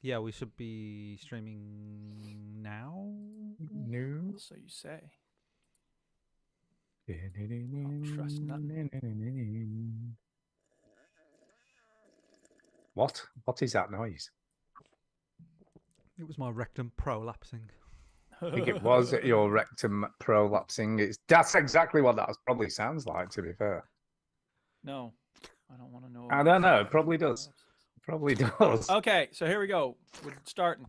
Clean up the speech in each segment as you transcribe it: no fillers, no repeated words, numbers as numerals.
Yeah, we should be streaming now. No. So you say. Trust nothing. What? What is that noise? It was my rectum prolapsing. I think it was your rectum prolapsing. That's exactly what that probably sounds like, to be fair. No, I don't want to know. I don't know. It probably does. It probably does. Okay, so here we go. We're starting.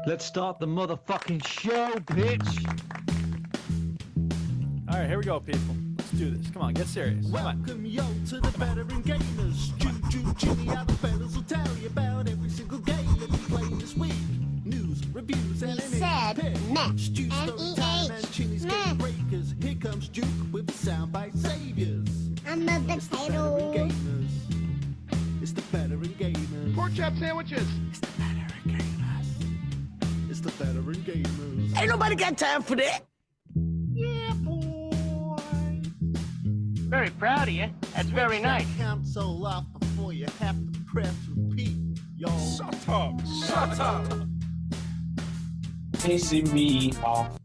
Let's start the motherfucking show, bitch. All right, here we go, people. Let's do this. Come on, get serious. Come on. Welcome yo to the veteran gamers. Jimmy, how the fellas will tell you about every single game that we play this week. News, reviews, and an said meh. Stu story time and Chinny's game breakers. Here comes Duke with the soundbite saviors. I'm a It's the veteran potato. gamers. It's the veteran gamers. Pork chop sandwiches. It's the veteran gamers. It's the veteran gamers. Ain't nobody got time for that. Yeah, boy. Very proud of you. That's very nice. Console off before you have to press repeat, y'all. Shut up. Shut up. Pissing me off.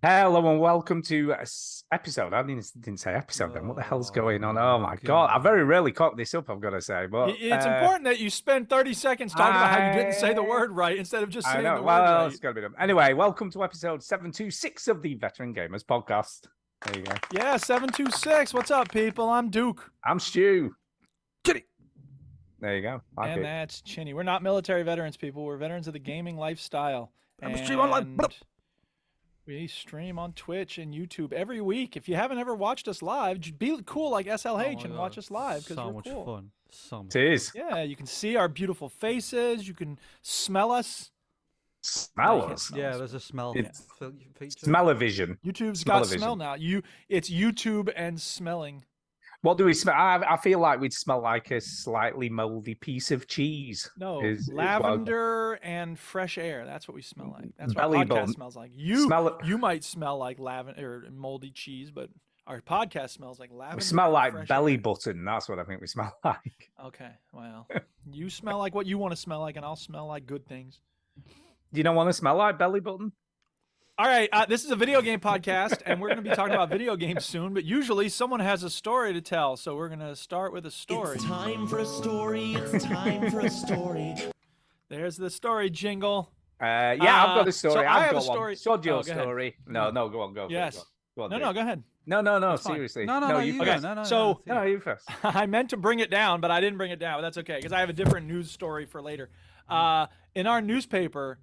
Hello and welcome to episode. I didn't say episode then. What the hell's going on? Oh my God. I very rarely cock this up, I've got to say. But It's important that you spend 30 seconds talking about how you didn't say the word right instead of just I saying know. the word Well, right. it's got to be done. Anyway, welcome to episode 726 of the Veteran Gamers podcast. There you go. Yeah, 726. What's up, people? I'm Duke. I'm Stu. Kitty. There you go. Like And it. that's Chinny. We're not military veterans, people. We're veterans of the gaming lifestyle. I'm a stream online. And we stream on Twitch and YouTube every week. If you haven't ever watched us live, be cool like SLH Oh my and God, watch us live because so we're much cool. fun. So much. It is. Yeah, you can see our beautiful faces. You can smell us. Smell can't us. smell Yeah, there's a smell It's- feature. Smell-o-vision. YouTube's got Smell-o-vision. smell now. It's YouTube and smelling. What do we smell? I feel like we'd smell like a slightly moldy piece of cheese. No, Is- lavender and fresh air. That's what we smell like. That's what Belly our podcast button. smells like. You Smell- might smell like lavender or moldy cheese, but our podcast smells like lavender. We smell and like fresh belly air. button. That's what I think we smell like. Okay, well, you smell like what you want to smell like, and I'll smell like good things. You don't want to smell like belly button? All right, this is a video game podcast, and we're going to be talking about video games soon. But usually, someone has a story to tell, so we're going to start with a story. It's time for a story. It's time for a story. There's the story jingle. Yeah, I've got a story. so I I've have a got story- one. Sod your Oh, go ahead. story. No, go on, go. for it, Yes. Go on. Go on, No, do no, it. go ahead. No, That's fine. seriously. No, you first. Okay, go. No, so- it's you. No, you first. I meant to bring it down, but I didn't bring it down. But that's okay because I have a different news story for later. In our newspaper,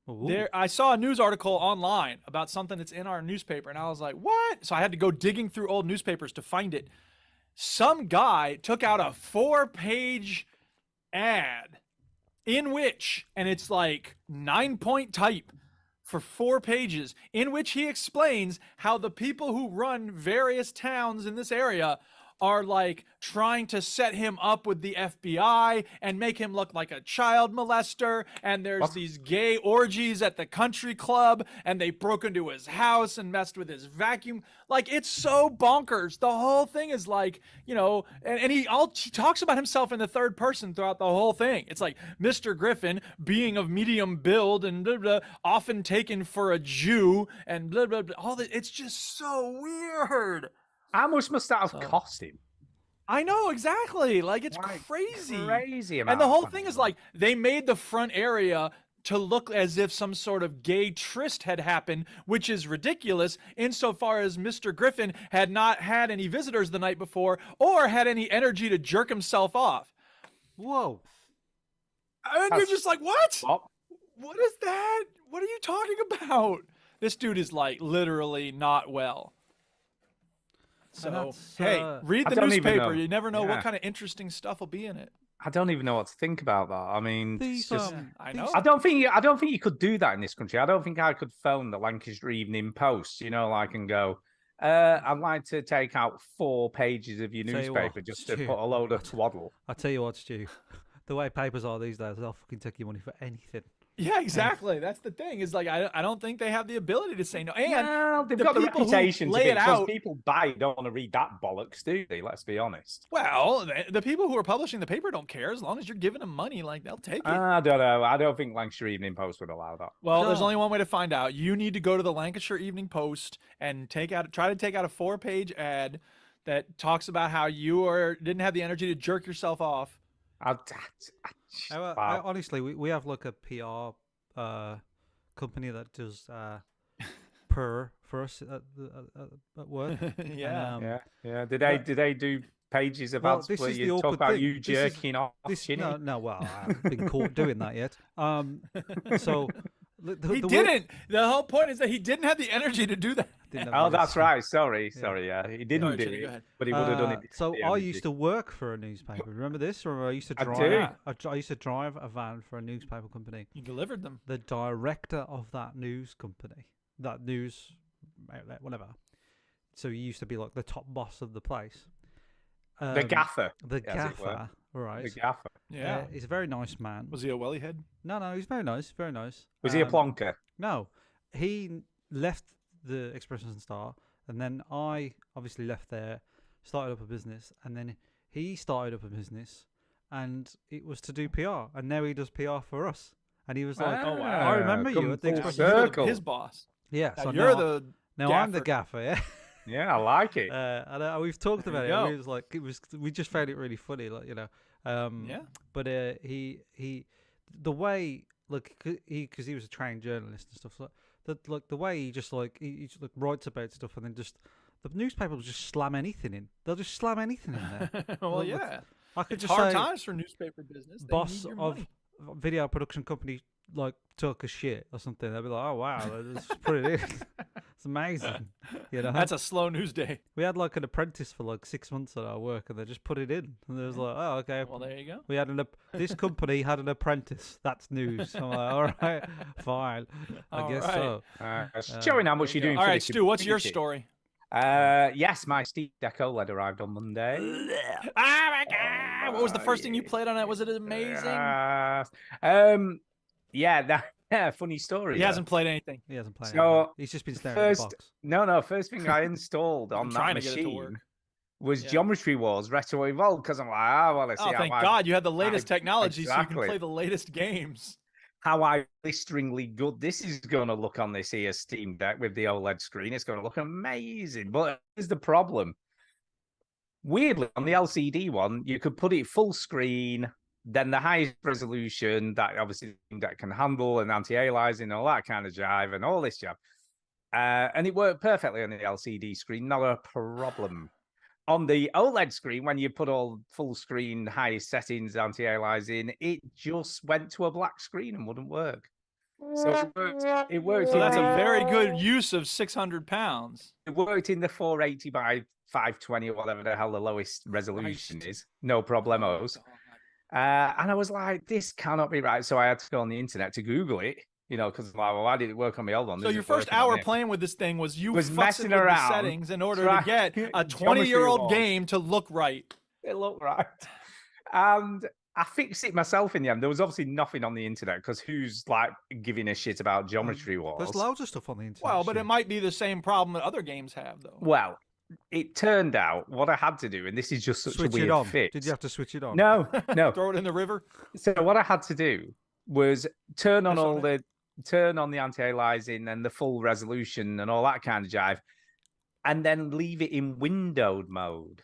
Ooh. I saw a news article online about something that's in our newspaper, and I was like, "What?" So I had to go digging through old newspapers to find it. Some guy took out a 4-page ad in which, and it's like 9-point type for 4 pages, in which he explains how the people who run various towns in this area are like trying to set him up with the FBI and make him look like a child molester. And there's What? these gay orgies at the country club, and they broke into his house and messed with his vacuum. Like, it's so bonkers. The whole thing is like, and he talks about himself in the third person throughout the whole thing. It's like Mr. Griffin, being of medium build and blah, blah, often taken for a Jew and blah, blah, blah. All that. It's just so weird. How much must that have So- cost him? I know, exactly. Like, it's Like, crazy. Crazy amount. And the of whole money. thing is like, they made the front area to look as if some sort of gay tryst had happened, which is ridiculous insofar as Mr. Griffin had not had any visitors the night before or had any energy to jerk himself off. Whoa. And you're That's- just like, what? What? What is that? What are you talking about? This dude is like literally not well. So, that's, hey, read I the don't even newspaper. know. You never know Yeah. what kind of interesting stuff will be in it. I don't even know what to think about that. I mean, it's These, just. I know. I don't think you could do that in this country. I don't think I could phone the Lancashire Evening Post, like, and go, I'd like to take out 4 pages of your Tell you newspaper what, just to Stu, put a load of twaddle. I tell you what, Stu. The way papers are these days, they'll fucking take your money for anything. Yeah, exactly. That's the thing. Is like I don't think they have the ability to say no. And Well, they've the got the people who reputation to lay be it because out- people buy it, don't want to read that bollocks, do they? Let's be honest. well, the people who are publishing the paper don't care as long as you're giving them money. Like they'll take it. I don't know. I don't think Lancashire Evening Post would allow that. Well, there's No. only one way to find out. You need to go to the Lancashire Evening Post and try to take out a 4-page ad that talks about how you didn't have the energy to jerk yourself off. Wow. Honestly, we have like a PR company that does per for us at work. Yeah. And, Yeah. Did they do pages well, about this where is the you talk awkward about thing. you This is- jerking off? Ginny? no, well, I haven't been caught doing that yet. So He didn't. The whole point is that he didn't have the energy to do that. Oh, that's right. Sorry. Yeah, he didn't Sorry, do Ginny, go it, ahead. but he would have done it. So with the I energy. used to work for a newspaper. Remember this? Or I used to I drive. do. I used to drive a van for a newspaper company. You delivered them. The director of that news company, that news outlet, whatever. So he used to be like the top boss of the place. The gaffer. The as it were. gaffer, right? The gaffer. Yeah. He's a very nice man. Was he a welly head? No, he's very nice, very nice. Was he a plonker? No, he left the Expression and Star, and then I obviously left there, started up a business, and then he started up a business, and it was to do PR, and now he does PR for us. And he was like, Oh, wow. I remember you Come at the full Expression. You're circle. his boss. Yeah, Now so you're now, the now I'm the gaffer. gaffer, yeah. Yeah, I like it. And we've talked about it. you And go. it was like we just found it really funny, like Yeah. But he the way because he was a trained journalist and stuff so the way he just he just writes about stuff and then just the newspaper will just slam anything in. They'll just slam anything in there. Well, Look, yeah. I could It's just hard say times for newspaper business. They boss need your of money. video production company took a shit or something. They'll be like, oh wow, let's just put it in. It's amazing. That's a slow news day. We had like an apprentice for like 6 months at our work, and they just put it in, and it was like, oh okay. Well, there you go. We had this company had an apprentice. That's news. I'm like, all right, fine. I All guess right. so. Showing how much you're doing. All for right, the Stu, what's your community. story? Yes, my Steam Deck OLED arrived on Monday. Oh my god! What was the first thing you played on it? Was it amazing? Yeah, funny story. He though. hasn't played anything. He hasn't played. So, anything. He's just been staring at the First, box. no. First thing I installed on that trying to get it to work. machine was Yeah. Geometry Wars Retro Evolved because I'm like, let's see Oh, how thank God you had the latest I- technology so you exactly. can play the latest games. how blisteringly good this is going to look on this here Steam Deck with the OLED screen. It's going to look amazing. But here's the problem. Weirdly, on the LCD one, you could put it full screen, then the highest resolution that obviously the Steam Deck can handle and anti-aliasing, all that kind of jive and all this jive. And it worked perfectly on the LCD screen, not a problem. On the OLED screen, when you put all full screen, highest settings, anti-aliasing, it just went to a black screen and wouldn't work. So it worked. So in that's a the- very good use of 600 pounds. It worked in the 480 by 520 or whatever the hell the lowest resolution Christ. is. No problemos. And I was like, this cannot be right. So I had to go on the internet to Google it, because like, well, why did it work on my old one? So This your is first working on hour it. playing with this thing was you Was futzing messing with around, the settings in order try- to get a Geometry 20-year-old Wars. game to look right. It looked right. And I fixed it myself in the end. There was obviously nothing on the internet because who's like giving a shit about Geometry Wars? There's loads of stuff on the internet. Well, but Stu. it might be the same problem that other games have, though. Well, it turned out what I had to do, and this is just such switch a weird it on. fix. Did you have to switch it on? No. Throw it in the river. So what I had to do was turn on That's all all the anti-aliasing and the full resolution and all that kind of jive, and then leave it in windowed mode,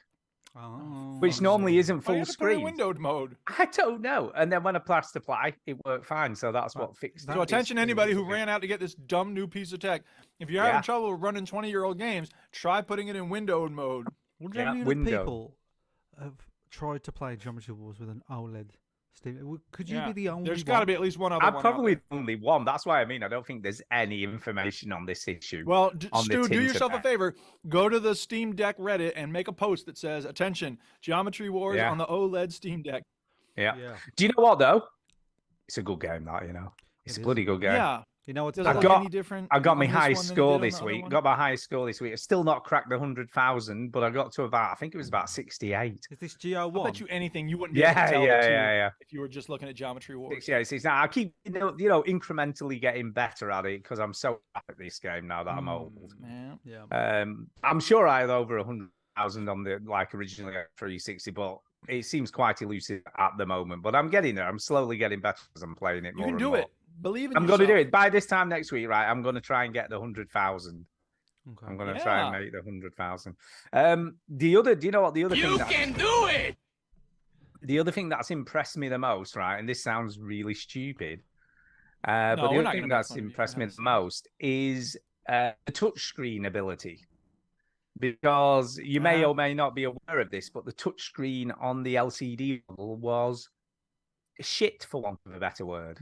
Oh, which normally isn't Oh, full you have to put it in screen. windowed mode. I don't know. And then when I pressed apply, it worked fine. So that's what fixed it. So attention, anybody who It's- ran out to get this dumb new piece of tech. If you're Yeah. having trouble running 20-year-old games, try putting it in windowed mode. Would Yeah, any of the window. people have tried to play Geometry Wars with an OLED? Steam? Could you Yeah. be the only There's got to one? be at least one other I'm one. out probably there. the only one. That's why I mean I don't think there's any information on this issue. Well, on the Stu, do yourself a internet. favor. Go to the Steam Deck Reddit and make a post that says, attention, Geometry Wars Yeah. on the OLED Steam Deck. Yeah. Yeah. Do you know what though? It's a good game, that It's It a is. bloody good game. Yeah. You know what's Does it I've look got- any different? I got on my this highest one than it score did on this the other week. one? Got my highest score this week. I still not cracked the 100,000, but I got to about, I think it was about 68. Is this I GO1? bet you anything you wouldn't be able Yeah, to tell yeah, the two yeah. if you were just looking at Geometry Wars. 68, 69. I keep, incrementally getting better at it because I'm so bad at this game now that I'm old. Yeah. Yeah. I'm sure I had over 100,000 on the originally at 360, but it seems quite elusive at the moment. But I'm getting there. I'm slowly getting better as I'm playing it You more. can and do more. it. Believe in I'm yourself. going to do it by this time next week, right? I'm going to try and get the 100,000. Okay. I'm going to try and Yeah. make the 100,000. Do you know what the other thing? do it! The other thing that's impressed me the most, right? And this sounds really stupid, but No, the we're other not thing gonna make that's fun of you for impressed me heaven's the sake. most is the touchscreen ability. Because you may or may not be aware of this, but the touchscreen on the LCD model was shit, for want of a better word.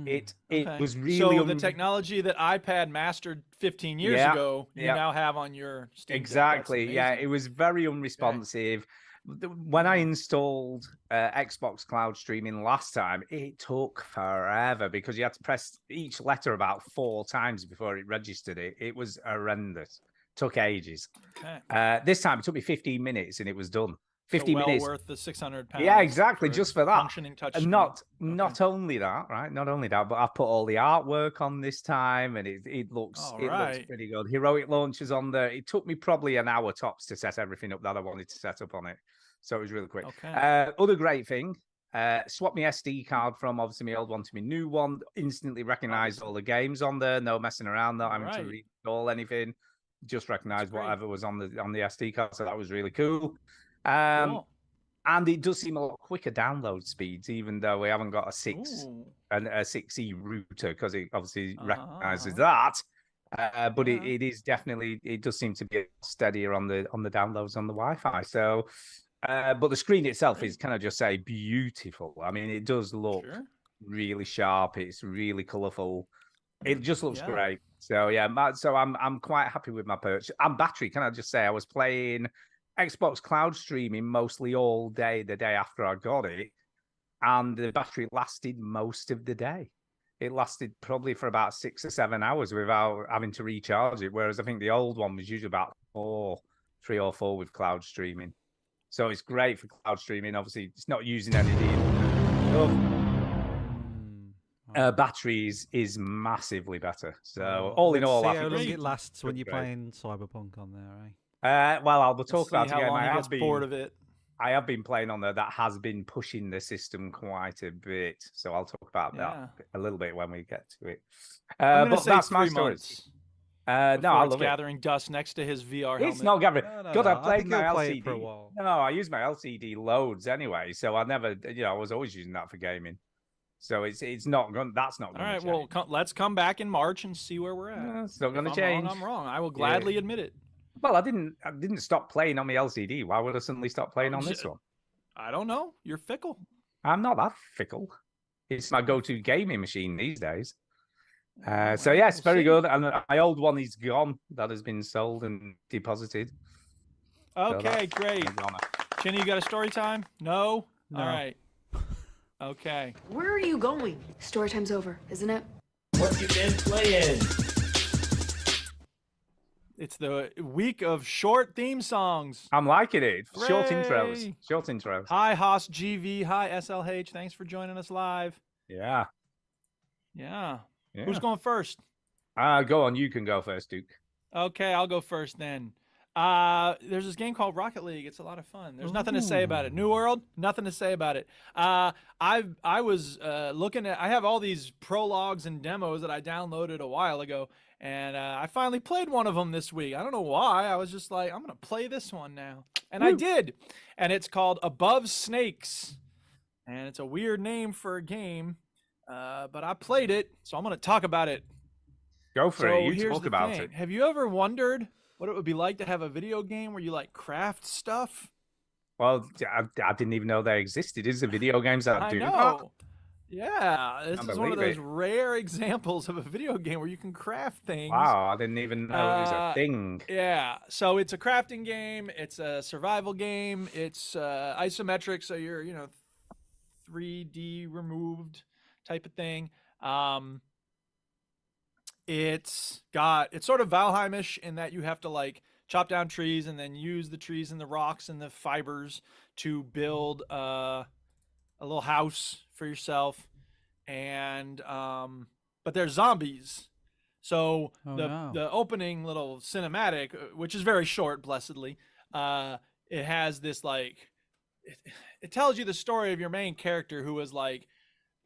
It Okay. was really so the technology that iPad mastered 15 years Yeah, ago, you yeah. now have on your Steam Deck. That's Exactly. Yeah, amazing. it was very unresponsive. When I installed Xbox Cloud Streaming last time, it took forever because you had to press each letter about 4 times before it registered it. It was horrendous. Took ages. Okay. This time it took me 15 minutes and it was done. So 15 well minutes. worth the 600 £600. Yeah, exactly. for Just a for that. functioning touch And screen. not only that, right? Not only that, but I've put all the artwork on this time, and it looks All looks right. pretty good. Heroic launchers on there. It took me probably an hour tops to set everything up that I wanted to set up on it, so it was really quick. Okay. Other great thing, swap my SD card from obviously my old one to my new one. Instantly recognized all the games on there. No messing around. Not having to Right. reinstall anything. Just recognized great. whatever was on the SD card. So that was really cool. Cool. And it does seem a lot quicker download speeds, even though we haven't got a 6E router, because it obviously recognizes that. But Yeah. it is definitely, it does seem to be steadier on the downloads on the Wi-Fi. So, but the screen itself is, can I just say, beautiful. I mean, it does look really sharp. It's really colourful. It just looks Yeah. great. So yeah, so I'm quite happy with my purchase. And battery, can I just say, I was playing Xbox Cloud Streaming mostly all day the day after I got it, and the battery lasted most of the day. It lasted probably for about 6 or 7 hours without having to recharge it, whereas I think the old one was usually about 3 or 4 with Cloud Streaming. So it's great for Cloud Streaming. Obviously, it's not using any of the battery is massively better. So all in Let's all, see I how think long it's it lasts when you're great. playing Cyberpunk on there, eh? Well, I'll talk Let's see about it how again. long I he have gets been bored of it. I have been playing on there. That has been pushing the system quite a bit. So I'll talk about Yeah. that a little bit when we get to it. I'm gonna But say that's my 3 story. months. No, I before it's love it. gathering dust next to his VR helmet. It's not gathering. No, God, no, I I played think my you'll play LCD. it for a while. No, I use my LCD loads anyway, so I never, I was always using that for gaming. So it's not going. That's not All going to right, change. well, let's come back in March and see where we're at. No, it's not If going to I'm change. wrong, I'm wrong. I will gladly admit it. Well, I didn't stop playing on my LCD. Why would I suddenly stop playing on this one? I don't know. You're fickle. I'm not that fickle. It's my go-to gaming machine these days. So Well, yeah, it's we'll very see. good. And my old one is gone. That has been sold and deposited. So Okay, that's great. an honor. Chinny, you got a story time? No? No. All right. Okay. Where are you going? Story time's over, isn't it? What you been playing? It's the week of short theme songs. I'm liking it. Short intros. Hooray! Short intros. Hi, Haas GV. Hi, SLH. Thanks for joining us live. Yeah. Yeah. Yeah. Who's going first? Go on. You can go first, Duke. Okay, I'll go first then. There's this game called Rocket League. It's a lot of fun. There's nothing to say about it. New World, nothing to say about it. I was looking at. I have all these prologues and demos that I downloaded a while ago, and I finally played one of them this week. I don't know why. I was just like, I'm gonna play this one now, and I did. And it's called Above Snakes, and it's a weird name for a game, but I played it, so I'm gonna talk about it. Go for So it. You here's talk the about thing. it. Have you ever wondered what it would be like to have a video game where you like craft stuff? Well, I didn't even know they existed. Is there video games that I do that? know. Yeah, this Can't is one of believe those it. rare examples of a video game where you can craft things. Wow, I didn't even know it was a thing. Yeah, so it's a crafting game. It's a survival game. It's isometric, so you're 3D removed type of thing. it's sort of Valheimish in that you have to like chop down trees and then use the trees and the rocks and the fibers to build a little house for yourself. And but there's zombies. So the opening little cinematic, which is very short, blessedly, it has this like it tells you the story of your main character who was like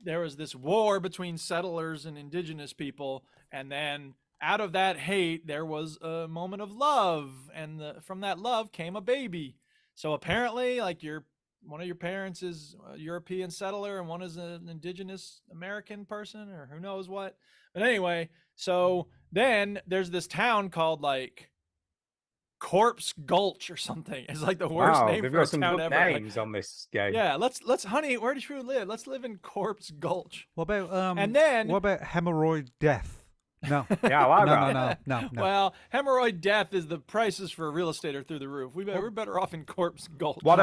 there was this war between settlers and indigenous people, and then out of that hate there was a moment of love, and from that love came a baby. So apparently, like one of your parents is a European settler and one is an indigenous American person, or who knows what. But anyway, so then there's this town called like Corpse Gulch or something. It's like the worst name they've for a got some town good ever. names on this game. Yeah, let's honey, where did you live? Let's live in Corpse Gulch. What about And then what about hemorrhoid death? No. Yeah, I like that. No. Well, hemorrhoid death is the prices for real estate are through the roof. We're better off in Corpse Gulch. What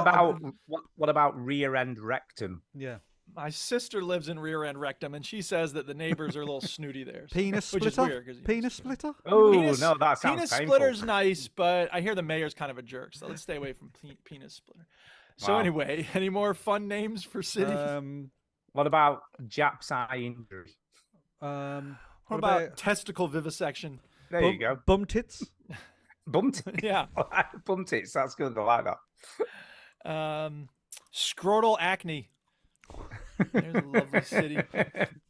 about rear end rectum? Yeah. My sister lives in rear end rectum, and she says that the neighbors are a little snooty there. Penis which is splitter? weird, 'cause, you know, Penis splitter? Oh Penis- no, that sounds Penis painful. splitter's nice, but I hear the mayor's kind of a jerk, so let's stay away from penis splitter. So Wow. anyway, any more fun names for cities? What about Jap's eye injury? what about testicle vivisection? There you go. Bum tits? Bum tits. Yeah. Bum tits. That's good. I like that. Scrotal acne. There's a lovely city.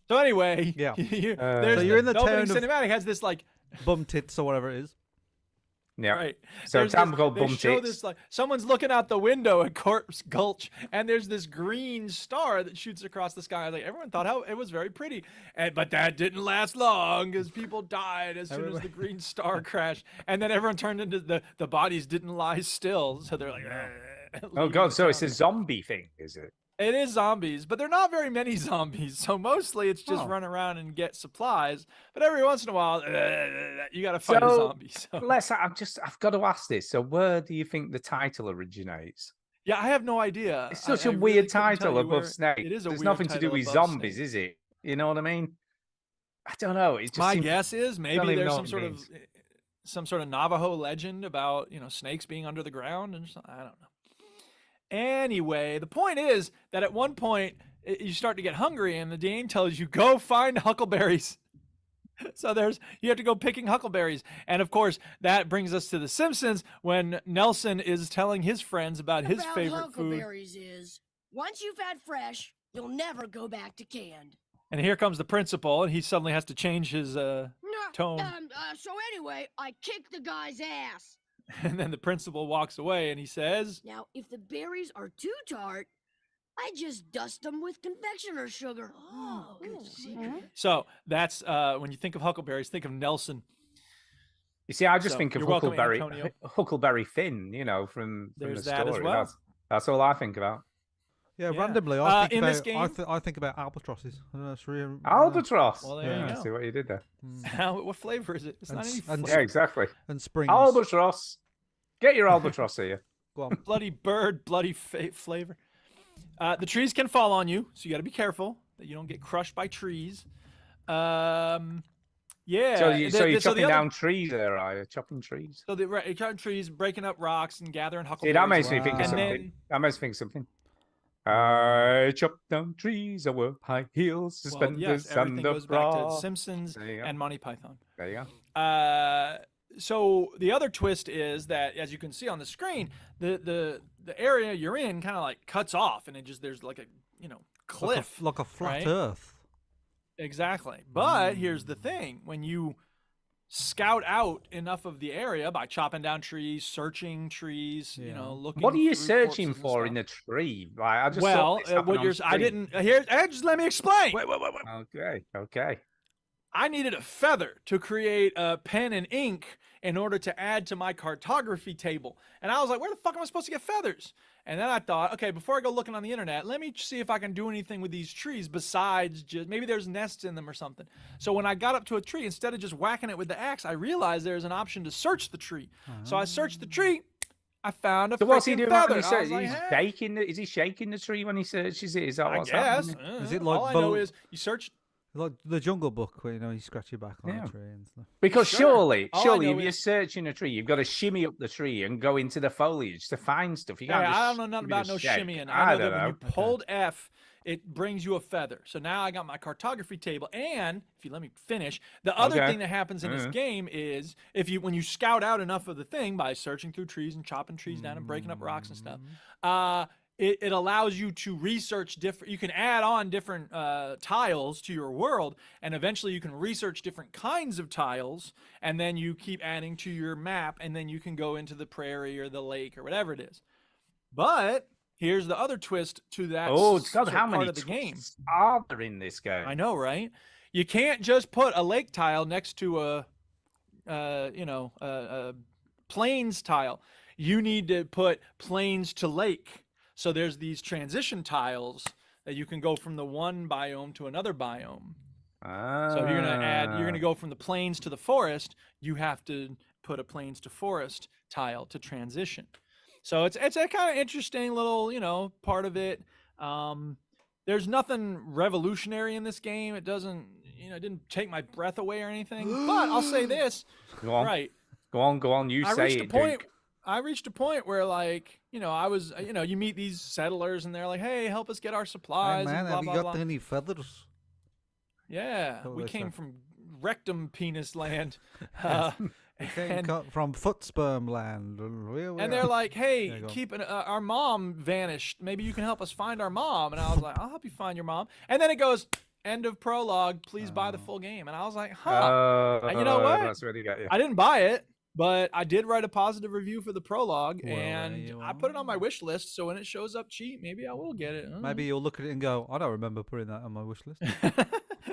So anyway, Yeah. there's So you're in the opening town of- cinematic has this like Bum tits or whatever it is. Yeah. right. So There's time this- called they Bum show Tits. this like someone's looking out the window at Corpse Gulch, and there's this green star that shoots across the sky. Like everyone thought how it was very pretty, but that didn't last long because people died as soon as the green star crashed, and then everyone turned into the bodies didn't lie still, so they're like, Oh leaving god, so it's town. a zombie thing, is it? It is zombies, but they're not very many zombies. So mostly it's just run around and get supplies. But every once in a while, you got to fight a zombie. So. I've got to ask this. So where do you think the title originates? Yeah, I have no idea. It's such a a weird tell title you above where- Snake. It is a There's weird nothing to do title with above zombies, Snake. is it? You know what I mean? I don't know. It just My seems- guess is don't maybe even there's know some what it sort of Navajo legend about snakes being under the ground and I don't know. Anyway, the point is that at one point you start to get hungry, and the game tells you go find huckleberries. So you have to go picking huckleberries, and of course that brings us to The Simpsons when Nelson is telling his friends about his favorite food. Huckleberries is once you've had fresh, you'll never go back to canned. And here comes the principal, and he suddenly has to change his No, tone. So anyway, I kicked the guy's ass. And then the principal walks away, and he says, Now, if the berries are too tart, I just dust them with confectioner's sugar. Oh, good secret. so that's when you think of huckleberries, think of Nelson. You see, I just So, think of you're welcome, Huckleberry, Antonio. Huckleberry Finn. from There's the that as story. well. That's all I think about. Yeah, Yeah. randomly, I think in about this game- I think about albatrosses. That's really Albatross. Well, there yeah, you I go. see what you did there. Now, what flavor is it? It's And not any s- and Yeah, exactly. and springs. Albatross. Get your albatross here. Go on. bloody bird, bloody flavor. The trees can fall on you, so you got to be careful that you don't get crushed by trees. Yeah. So, you're the chopping other- down trees there, are you? Chopping trees. So you're cutting trees, breaking up rocks, and gathering See, huckleberries. that makes me think of And something. then- That makes me think of something. I chop down trees, I wear high heels, Well, suspenders, yes, everything and goes a back to bra. Simpsons There you go. and Monty Python. There you go. So the other twist is that, as you can see on the screen, the area you're in kind of like cuts off, and there's like a cliff. like a flat right? Earth. Exactly. But here's the thing: when you scout out enough of the area by chopping down trees, searching trees, looking. What are you through searching corpses and for in stuff. the tree? Like, I just saw Well, this happen what on you're I screen. didn't here. Just let me explain. Wait. Okay. I needed a feather to create a pen and ink in order to add to my cartography table. And I was like, where the fuck am I supposed to get feathers? And then I thought, okay, before I go looking on the internet, let me see if I can do anything with these trees besides just maybe there's nests in them or something. So when I got up to a tree, instead of just whacking it with the axe, I realized there's an option to search the tree. So I searched the tree. I found a So what's he freaking doing feather. when he I was searches? like, He's "Hey." shaking. Is he shaking the tree when he searches it? Is that I what's guess. happening? Is it like all I know bul- is you search. Like the Jungle Book, where you scratch your back on Yeah. a tree and stuff. Because Sure. surely, All I surely, know if you're is- searching a tree, you've got to shimmy up the tree and go into the foliage to find stuff. You Yeah, can't just I don't know nothing give me about the no shake. shimmying. I know that don't when you know. pulled F, it brings you a feather. So now I got my cartography table, and if you let me finish, the other Okay. thing that happens in this Mhm. game is when you scout out enough of the thing by searching through trees and chopping trees down and breaking up rocks and stuff, it allows you to research different. You can add on different tiles to your world, and eventually you can research different kinds of tiles, and then you keep adding to your map, and then you can go into the prairie or the lake or whatever it is. But here's the other twist to that. Oh, God, sort how of part many of the game? twists are there in this game? I know, right? You can't just put a lake tile next to a plains tile. You need to put plains to lake. So there's these transition tiles that you can go from the one biome to another biome. So if you're gonna go from the plains to the forest, you have to put a plains to forest tile to transition. So it's a kind of interesting little part of it. There's nothing revolutionary in this game. It doesn't it didn't take my breath away or anything. But I'll say this, Go on, right? go on. You say it. Duke. I reached a point where I was you meet these settlers and they're like, hey, help us get our Hey supplies man, and blah have you blah got blah. any feathers? Yeah, what we they came say. from rectum penis land. Okay, from foot sperm land. And they're like, hey, Yeah, go on. our mom vanished. Maybe you can help us find our mom. And I was like, I'll help you find your mom. And then it goes, end of prologue. Please buy the full game. And I was like, And you know what? That's really good. Yeah. I didn't buy it, but I did write a positive review for the prologue, Well, there and you I put it on my are. wish list. So when it shows up cheap, maybe I will get it. I don't Maybe you'll look at it and go, I don't remember putting that on my wish list. know.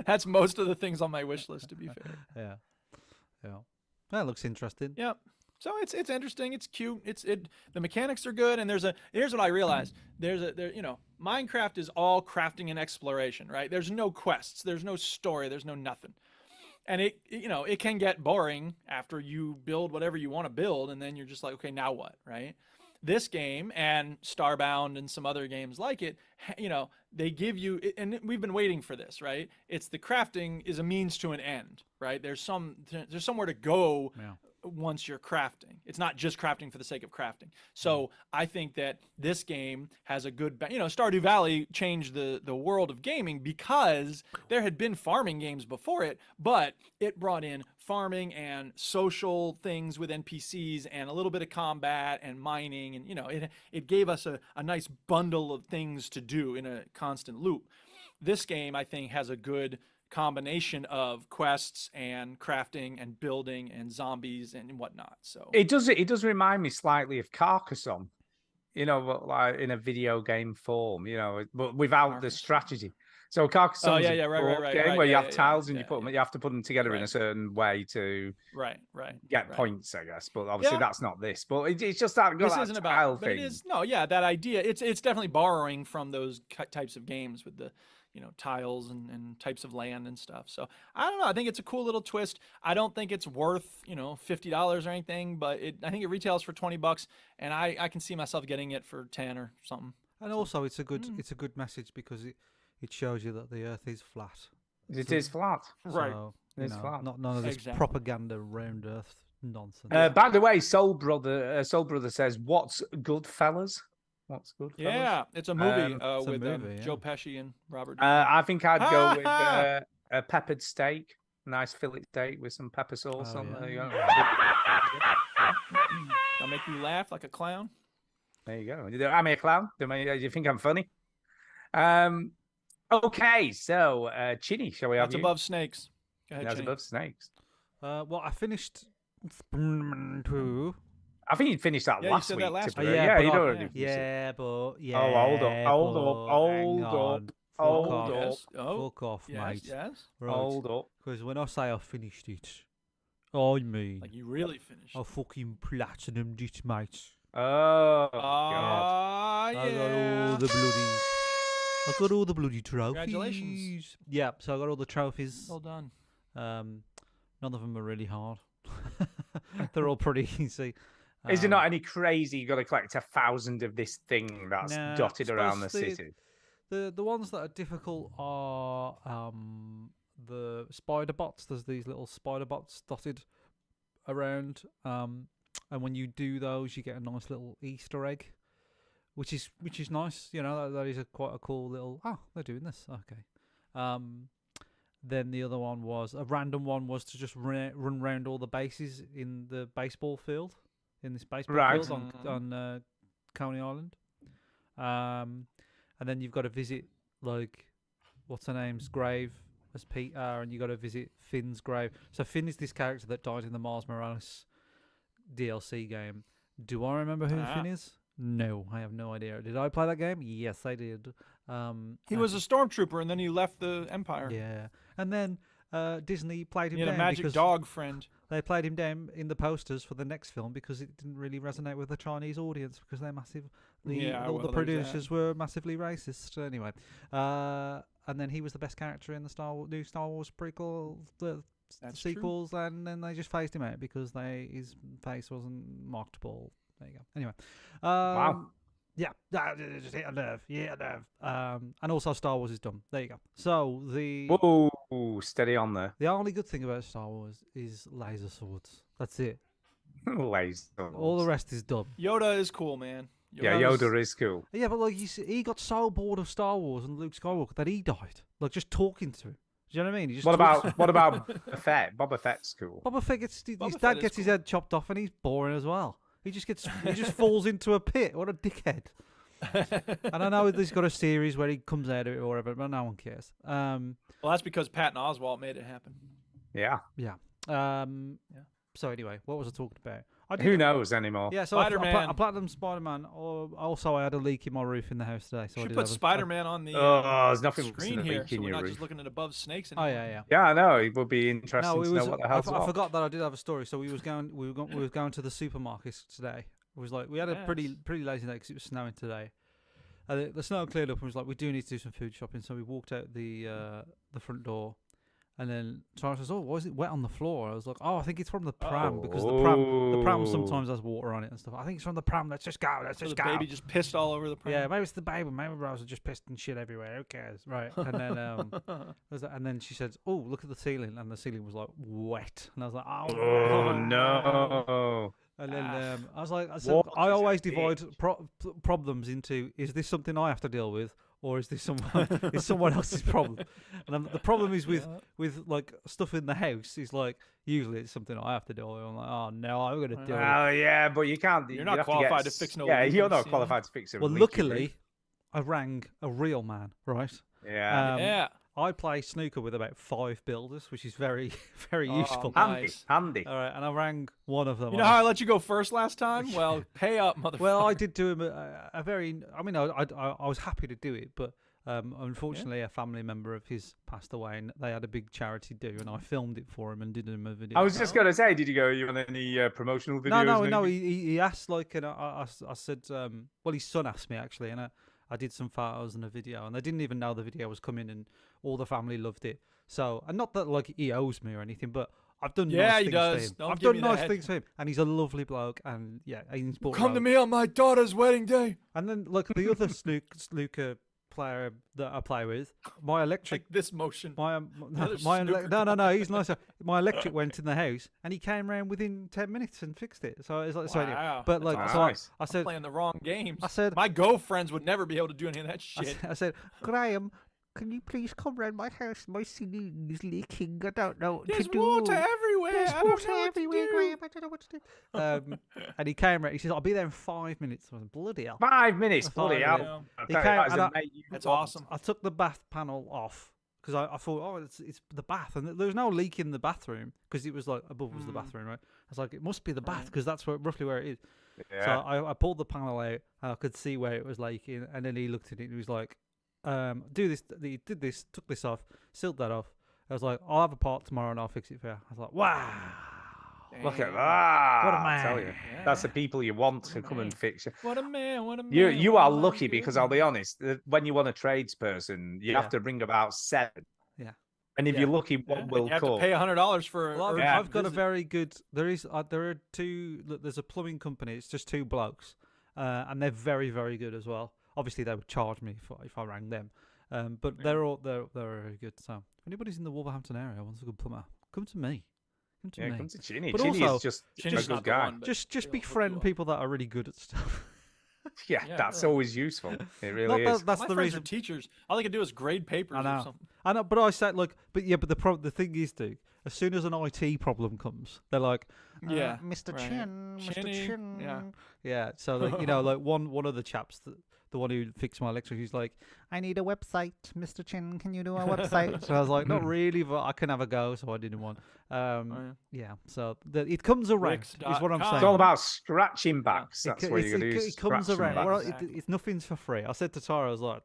That's most of the things on my wish list, to be fair. Yeah. That looks interesting. Yep. So it's interesting. It's cute. The mechanics are good. And here's what I realized. Minecraft is all crafting and exploration, right? There's no quests. There's no story. There's no nothing. And it can get boring after you build whatever you want to build, and then you're just like, okay, now what, right? This game and Starbound and some other games like it, they give you, and we've been waiting for this, right? It's the crafting is a means to an end, right? There's somewhere to go Yeah. once you're crafting. It's not just crafting for the sake of crafting. So I think that this game has a good, Stardew Valley changed the world of gaming because there had been farming games before it, but it brought in farming and social things with NPCs and a little bit of combat and mining. And, it gave us a nice bundle of things to do in a constant loop. This game, I think, has a good combination of quests and crafting and building and zombies and whatnot. So It does remind me slightly of Carcassonne, but like in a video game form, but without the Carcassonne. strategy. So Carcassonne is yeah, a right, board right, game right, where you yeah, have yeah, tiles and yeah, you have to put them together in a Right. certain way to right get right. points, I guess. But obviously Yeah. that's not this. But it's just that This that isn't tile about, but thing. it is that idea. It's definitely borrowing from those types of games with the tiles and types of land and stuff. So I don't know. I think it's a cool little twist. I don't think it's worth $50 or anything, but I think it retails for $20, and I can see myself getting it for 10 or something. And also, it's a good message because it shows you that the Earth is flat. It is flat. Right. So, It's flat. not none of this Exactly. propaganda round Earth nonsense. By the way, Soul Brother says, "What's good, fellas? What's good, fellas?" Yeah, it's a movie It's a with movie, Joe yeah. Pesci and Robert. I think I'd go with Ha! a peppered steak, nice fillet steak with some pepper sauce Oh, on yeah. there. You go. I'll make you laugh like a clown. There you go. I'm a clown. Do you think I'm funny? Okay, so Chinny, shall we have That's you? above snakes. Go ahead, That's Chinny. above snakes. Well, I finished Spider-Man 2. I think you finished that Yeah, you last said week. that last Tipper. week. yeah, but you I- don't already finished it. Yeah, but yeah. hold up, hold but up, hold hang up, on, hold fuck off, up. Yes. Oh, fuck off, yes, mate. yes. Hold up. Because when I say I finished it, I mean Like you really finished. I fucking platinumed it, mate. Oh, God. Ah, I got all yeah. the bloody. I got all the bloody trophies. Congratulations. Yeah, so I got all the trophies. Well done. None of them are really hard. They're all pretty easy. Is there not any crazy? You got to collect 1,000 of this thing that's dotted around the suppose city. The ones that are difficult are the spider bots. There's these little spider bots dotted around, and when you do those, you get a nice little Easter egg, which is nice. You know, that is quite a cool little. Oh, they're doing this. Okay. Then the other one was a random one was to just run around all the bases in the baseball field, in this baseball Right. field on Coney Island. And then you've got to visit like what's her name's grave as Peter, and you got to visit Finn's grave. So Finn is this character that died in the Miles Morales DLC game. Do I remember who Finn is? No, I have no idea. Did I play that game? Yes, I did. He was a stormtrooper, and then he left the Empire. Yeah, and then Disney played him He had down a magic because dog friend. they played him down in the posters for the next film because it didn't really resonate with the Chinese audience because they're massive. Yeah, All well, the there's producers were massively racist. Anyway, and then he was the best character in the new Star Wars prequel, the That's true. sequels, and then they just phased him out because his face wasn't marketable. There you go. Anyway, Wow. yeah, just hit a nerve. Yeah, a nerve. And also Star Wars is done. There you go. So Whoa, steady on there. the only good thing about Star Wars is laser swords. That's it. Laser. All the rest is dumb. Yoda is cool, man. Yeah, Yoda's- Yoda is cool. Yeah, but like he got so bored of Star Wars and Luke Skywalker that he died. Like just talking to him. Do you know what I mean? He just What talks- about Boba Fett? Boba Fett's cool. Boba Fett gets his Boba Fett dad is gets his cool. head chopped off and he's boring as well. He just falls into a pit. What a dickhead. And I know he's got a series where he comes out of it or whatever, but no one cares. Well, that's because Patton Oswalt made it happen. Yeah. So anyway, what was I talking about? Who knows anymore? Yeah, so I Spider-Man. platinum Spider-Man. Also, I had a leak in my roof in the house today. So I Should did put have Spider-Man on the Oh, there's nothing worse screen than a here, leak so in we're your not roof. just looking at above snakes Oh anymore. yeah. Yeah, I know. It would be interesting No, to it was. know what the hell's I what. forgot that I did have a story. So we was going to the supermarket today. It was like we had a pretty lazy day because it was snowing today. The snow cleared up and was like, we do need to do some food shopping. So we walked out the front door, and then Charles says, "Oh, why is it wet on the floor?" I was like, "Oh, I think it's from the pram because the pram sometimes has water on it and stuff. I think it's from the pram. Let's just go. Let's So just the go." baby just pissed all over the pram. Yeah, maybe it's the baby. Maybe Rose are just pissed and shit everywhere. Who cares, right? And then and then she said, "Oh, look at the ceiling," and the ceiling was like wet, and I was like, Oh no. And then I was like, I What I is always it? divide problems into: is this something I have to deal with, or is this someone else's problem? And the problem is with like stuff in the house is like usually it's something I have to deal with. I'm like, oh no, I'm gonna deal with it. Oh yeah, but you can't. You're you'd not have get qualified to fix no Yeah, you're leaks, not you qualified to fix it. Well, luckily, I rang a real man, right? Yeah. Yeah. I play snooker with about 5 builders, which is very, very Oh, useful. Handy, Nice. handy. All right, and I rang one of them. You know how I let you go first last time? Well, pay up, motherfucker. Well, I did do him a very. I mean, I was happy to do it, but unfortunately, a family member of his passed away, and they had a big charity do, and I filmed it for him and did him a video. I was just gonna say, did you go? You on any promotional videos? No. maybe? He asked like, and I said, well, his son asked me actually, and I did some photos and a video, and they didn't even know the video was coming, and all the family loved it. So, and not that like he owes me or anything, but I've done Yeah, nice he things does. for him. Don't I've give done me nice that. things for him, and he's a lovely bloke, and yeah, he's bought Come to me on my daughter's wedding day. And then like the other snooker player that I play with, my electric. Like this motion. My Another my snooker no, he's nicer. My electric went in the house, and he came around within 10 minutes and fixed it. So it's like, so anyway, Wow, but that's like, awesome. so I I'm said, playing the wrong games. I said, My Go friends would never be able to do any of that shit. I said, Graham, can you please come round my house? My ceiling is leaking. I don't know what There's to do. water everywhere. There's I don't water know what to everywhere, do. Graham. I don't know what to do. And he came round. He says, I'll be there in 5 minutes. I was bloody hell. 5 minutes, bloody 5 hell. minutes. I'll He tell you, came that is and a I- mate you That's want. awesome. I took the bath panel off because I thought, oh, it's the bath, and there was no leak in the bathroom because it was like above was the bathroom, right? I was like, it must be the bath because that's roughly where it is. Yeah. So I pulled the panel out, and I could see where it was leaking, and then he looked at it and he was like, do this. He did this, took this off, sealed that off. I was like, I'll have a part tomorrow and I'll fix it for you. I was like, wow. Look at Damn. that. What a I tell man. you. Yeah. That's the people you want to What a come and man. fix you. What a man. What a man. You are what a lucky good because I'll be man. honest, when you want a tradesperson, you Yeah. have to ring about 7. Yeah. And if Yeah. you're lucky, Yeah, one and will you have to come. pay $100 for. Well, Yeah. I've got a very good. There are two. Look, there's a plumbing company. It's just 2 blokes, and they're very, very good as well. Obviously, they would charge me if I rang them. But they're very good. So if anybody's in the Wolverhampton area wants a good plumber, come to me. Come to Yeah, me. come to Chinny. But Chinny also- is just Chinny's a not good the guy. one, but Just they'll hook you befriend up. people that are really good at stuff. Yeah, Yeah, that's really. always useful. It Not really that- is. that's My the friends reason. are teachers. All they can do is grade papers I or know. something. I know, but I said, look, but the thing is, Duke, as soon as an IT problem comes, they're like, Yeah, Mr. right. Chin, Mr. Chinny, Chin. yeah. Yeah, so, like, you know, like one of the chaps, the one who fixed my electric, he's like, I need a website, Mr. Chin, can you do a website? So I was like, not really, but I can have a go, so I didn't want. Yeah, so it comes around, is what I'm Wix.com. saying. It's all about scratching backs. It That's c- what it's- you're going to do. it comes scratch them around. Well, backs. Exactly. it's nothing's for free. I said to Tara, I was like,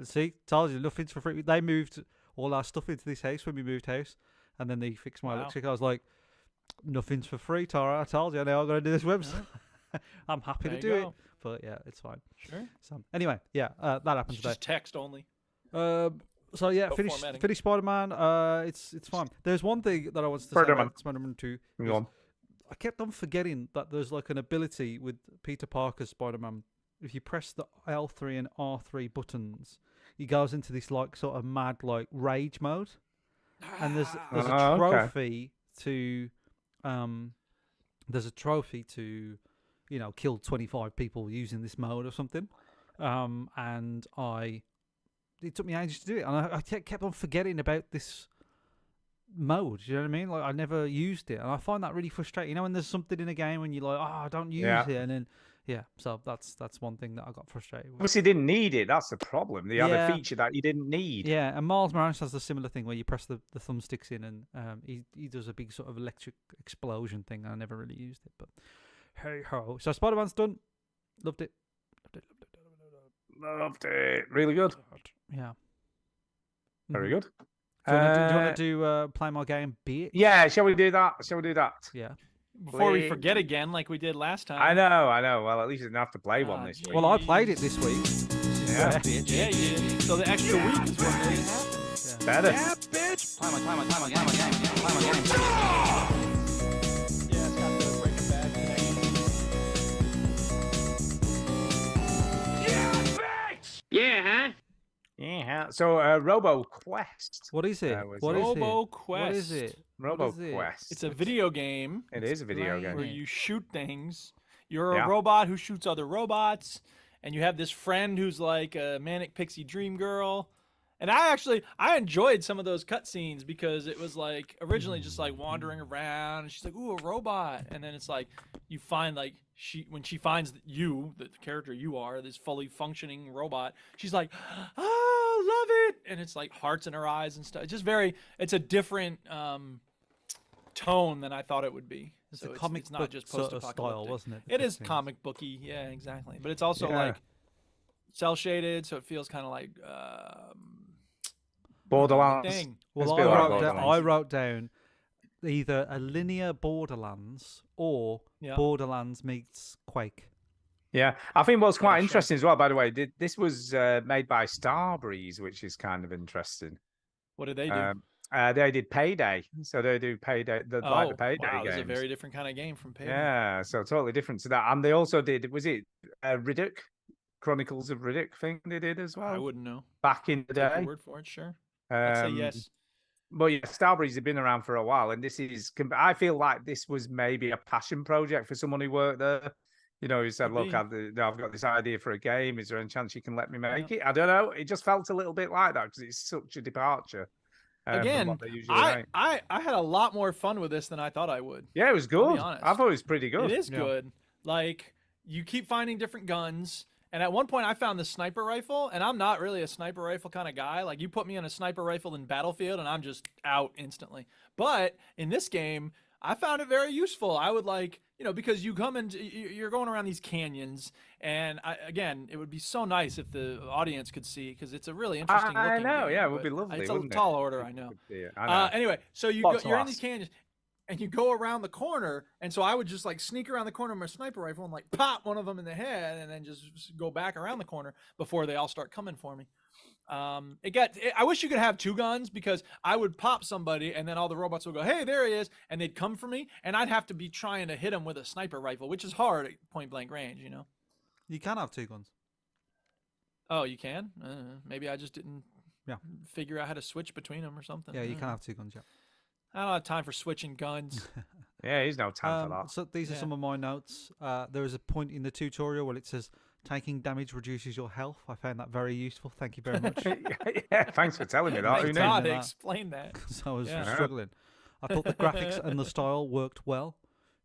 see, told you, nothing's for free. They moved all our stuff into this house when we moved house, and then they fixed my Wow. electric. I was like, nothing's for free, Tara. I told you, now I'm going to do this website. I'm happy There to you do it, go. but yeah, it's fine. Sure. So anyway, yeah, that happened It's today. just text only. So yeah, No finish formatting. Spider-Man. It's fine. There's one thing that I wanted to say Spider-Man. about Spider-Man 2. Go on. I kept on forgetting that there's like an ability with Peter Parker's Spider-Man. If you press the L3 and R3 buttons, he goes into this like sort of mad like rage mode, and there's a Oh, okay. trophy to kill 25 people using this mode or something. And it took me ages to do it, and I kept on forgetting about this mode. You know what I mean? Like I never used it, and I find that really frustrating. You know, when there's something in a game and you're like, oh, I don't use Yeah. it, and then so that's one thing that I got frustrated with. Obviously, didn't need it. That's the problem. They had Yeah. a feature that you didn't need. Yeah, and Miles Morales has a similar thing where you press the thumbsticks in, and he does a big sort of electric explosion thing. I never really used it, but hey ho. So Spider-Man's done. Loved it. Loved it. Really good. Yeah. Very Mhm. good. Do you want to do play my game, bitch? Yeah, shall we do that? Shall we do that? Yeah. Before we Please. forget again, like we did last time. I know. Well, at least you didn't have to play one Ah, this gee. week. Well, I played it this week. Yeah. Yeah, you did. So the extra week is what made it happen. Better. Yeah, it's got the Breaking Bad connection. Yeah. So, Robo Quest. What is it? was What is Robo it? Quest. What is it? Robo What is it? Quest. It's a video game It is a video Explain where game. it. you shoot things. You're Yeah. a robot who shoots other robots, and you have this friend who's like a manic pixie dream girl. And I enjoyed some of those cutscenes because it was like originally just like wandering around, and she's like, "Ooh, a robot," and then it's like you find like when she finds that you, the character you are, this fully functioning robot, she's like, "Oh, love it," and it's like hearts in her eyes and stuff. It's just it's a different tone than I thought it would be. It's So a comic it's not book just sort of style, post-apocalyptic. wasn't it? It is Cutscenes. comic booky, yeah, exactly. But it's also Yeah. like cell shaded, so it feels kind of like Borderlands. thing. Well, It's a bit like Borderlands. I wrote down either a linear Borderlands or Yeah. Borderlands meets Quake. Yeah, I think what's quite sure. interesting as well, by the way, this was made by Starbreeze, which is kind of interesting. What did they do? They did Payday, so they do Payday, like the Payday wow, games. it's a very different kind of game from Payday. Yeah, so totally different to that. And they also did, was it Riddick? Chronicles of Riddick thing they did as well I wouldn't know. back in the Take your day. word for it, sure. I'd say Um, yes. But yeah, Starbreeze have been around for a while, and this is. I feel like this was maybe a passion project for someone who worked there. You know, who said, Could "Look, be. I've got this idea for a game. Is there any chance you can let me make it?" I don't know. It just felt a little bit like that because it's such a departure. From Again, what they usually I, make. I I had a lot more fun with this than I thought I would. Yeah, it was I'll be good. honest. I thought it was pretty good. It is Yeah. good. Like you keep finding different guns. And at one point, I found the sniper rifle, and I'm not really a sniper rifle kind of guy. Like, you put me on a sniper rifle in Battlefield, and I'm just out instantly. But in this game, I found it very useful. I would like, because you come and you're going around these canyons, and again, it would be so nice if the audience could see because it's a really interesting. I looking know, game, yeah, it would but be lovely. It's a wouldn't it? tall order, I know. I know. Anyway, so Lots you're in of these laughs. canyons, and you go around the corner, and so I would just like sneak around the corner with my sniper rifle and like pop one of them in the head, and then just go back around the corner before they all start coming for me. I wish you could have two guns because I would pop somebody, and then all the robots would go, "Hey, there he is," and they'd come for me, and I'd have to be trying to hit him with a sniper rifle, which is hard at point blank range, You can have two guns. Oh, you can? Maybe I just didn't Yeah. figure out how to switch between them or something. Yeah, I you don't can know. have 2 guns. Yeah. I don't have time for switching guns. Yeah, he's no time for that. So these are Yeah. some of my notes. There is a point in the tutorial where it says taking damage reduces your health. I found that very useful. Thank you very much. Yeah, thanks for telling me that. Who Thank knew? God knew they that? explained that. Because I was Yeah. struggling. I thought the graphics and the style worked well.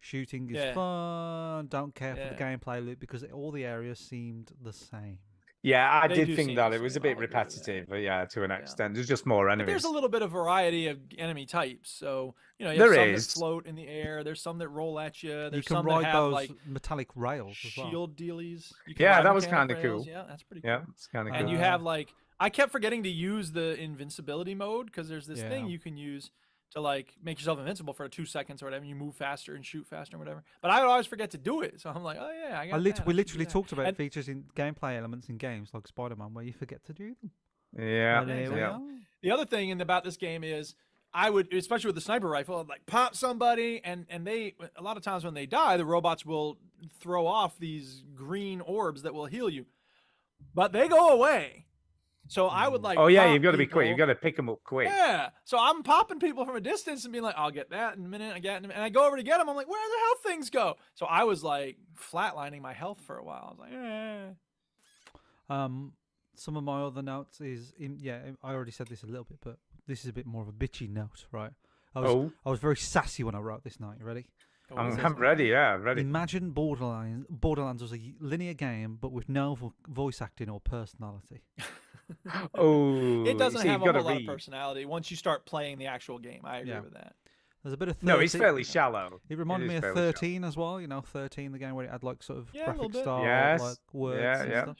Shooting is Yeah. fun. Don't care for Yeah. the gameplay loop because all the areas seemed the same. Yeah, I They did do think seem that the it was a same, bit I'll agree with that. repetitive, but yeah, to an Yeah. extent. There's just more But enemies. there's a little bit of variety of enemy types. So, you know, you There have some is. that float in the air. There's some that roll at you. There's You can some ride that have those like metallic rails as well. shield dealies. You can Yeah, ride that was mechanic kinda rails. cool. Yeah, that's pretty cool. Yeah, it's kind of And cool. you have like I kept forgetting to use the invincibility mode because there's this thing Yeah. you can use to like make yourself invincible for 2 seconds or whatever. And you move faster and shoot faster and whatever. But I would always forget to do it. So I'm like, oh yeah, I got that. We I should do literally that. talked about And- features in gameplay elements in games like Spider-Man where you forget to do them. Yeah, And here we yeah. are. The other thing about this game is I would, especially with the sniper rifle, I'd like pop somebody, and they a lot of times when they die, the robots will throw off these green orbs that will heal you, but they go away. So I would like. Oh yeah, pop you've got to be quick. You've people. got to pick them up quick. Yeah. So I'm popping people from a distance and being like, I'll get that in a minute. I get it in a minute. And I go over to get them. I'm like, where the health things go? So I was like flatlining my health for a while. I was like, Some of my other notes is I already said this a little bit, but this is a bit more of a bitchy note, right? I was very sassy when I wrote this note. You ready? Go on. I'm ready. Yeah, I'm ready. Imagine Borderlands was a linear game, but with no voice acting or personality. Oh, It doesn't see, have you've a got whole to lot of read. personality once you start playing the actual game. I agree Yeah. with that. There's a bit of 13. No, it's fairly shallow. It reminded is me of fairly shallow. 13 as well. You know, 13, the game where it had like sort of Yeah, a little graphic bit. style, Yes. like words Yeah, and yeah. stuff.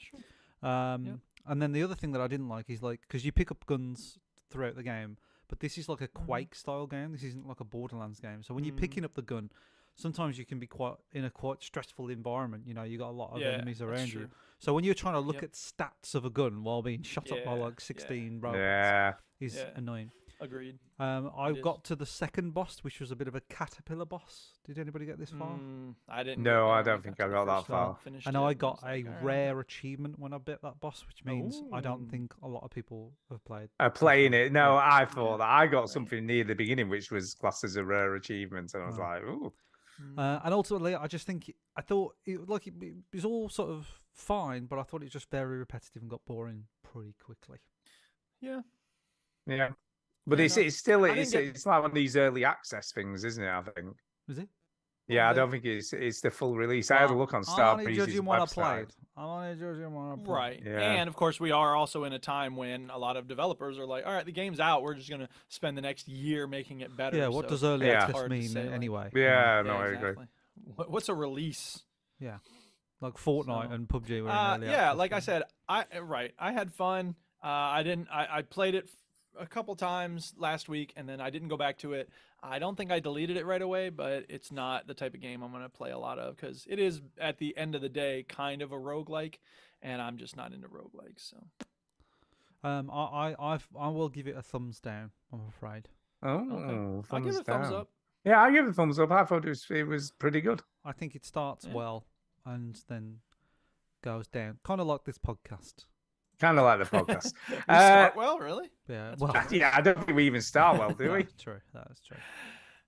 Yep. And then the other thing that I didn't like is like because you pick up guns throughout the game, but this is like a Quake style game. This isn't like a Borderlands game. So when you're picking up the gun, sometimes you can be quite stressful environment. You know, you got a lot of Yeah, enemies that's around you. true. So when you're trying to look Yep. at stats of a gun while being shot up by Yeah, like 16 robots Yeah. is Yeah. annoying. Agreed. I It is. got to the second boss, which was a bit of a caterpillar boss. Did anybody get this far? I didn't. No, I get don't think I to the got that first one. far. Finished And it, I was got a like, all right. rare achievement when I beat that boss, which means I don't Ooh. think a lot of people have played. Playing it. No, Yeah. I thought that I got something near the beginning, which was classed as a rare achievement, and I was Oh. like, ooh. And ultimately, I just think I thought it was all sort of fine, but I thought it was just very repetitive and got boring pretty quickly. Yeah. Yeah. But Fair it's enough. it's still I didn't it's get- it's like one of these early access things, isn't it? I think. Is it? Yeah, I they- don't think it's the full release. I had a look on I'm Star only judging what I played. website. I'm only judging what I played. Right. Yeah. And of course, we are also in a time when a lot of developers are like, all right, the game's out. We're just going to spend the next year making it better. Yeah. What so does early Yeah. access hard to mean say, like- anyway? Yeah, Yeah, no, I agree. exactly. What's a release? Like Fortnite So- and PUBG were in early Yeah, access, like I right? said, I had fun. I played it a couple times last week, and then I didn't go back to it. I don't think I deleted it right away, but it's not the type of game I'm going to play a lot of because it is at the end of the day kind of a roguelike, and I'm just not into roguelikes. So I will give it a thumbs down. I'm afraid. Oh, okay. I'll give it a down. thumbs up. Yeah, I give it a thumbs up. I thought it was pretty good. I think it starts Yeah. well and then goes down, kind of like this podcast. Kind of like the podcast. We start well, really. Yeah. That's Well, Yeah, I don't think we even start well, do we? that's true. That's true.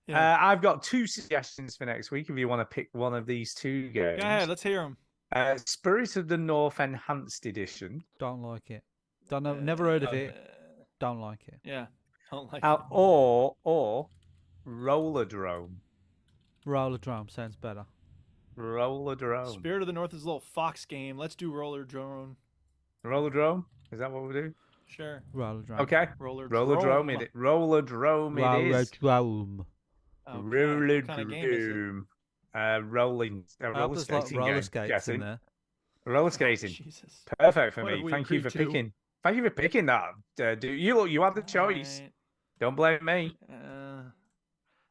Yeah. I've got 2 suggestions for next week. If you want to pick one of these 2 games, Go ahead, let's hear them. Spirit of the North Enhanced Edition, Don't like it. Don't know. Never heard of it. Don't like it. Yeah, don't like or Rollerdrome. Roller Drum sounds better. Rollerdrome. Spirit of the North is a little Fox game. Let's do Roller Drone. Rollerdrome. Is that what we do? Sure. Roller Drum. Okay. Roller Rollerdrome. Rollerdrome. It Roller is. Drum. Okay. What kind of game is it? Rollerdrome. Rolling. I hope Roller there's like skating roller game. skates Guessing. in there. Roller skating. Jesus. Perfect for What have me. we Thank you for agreed to? picking. Thank you for picking that. Dude, you had the choice. Alright. Don't blame me.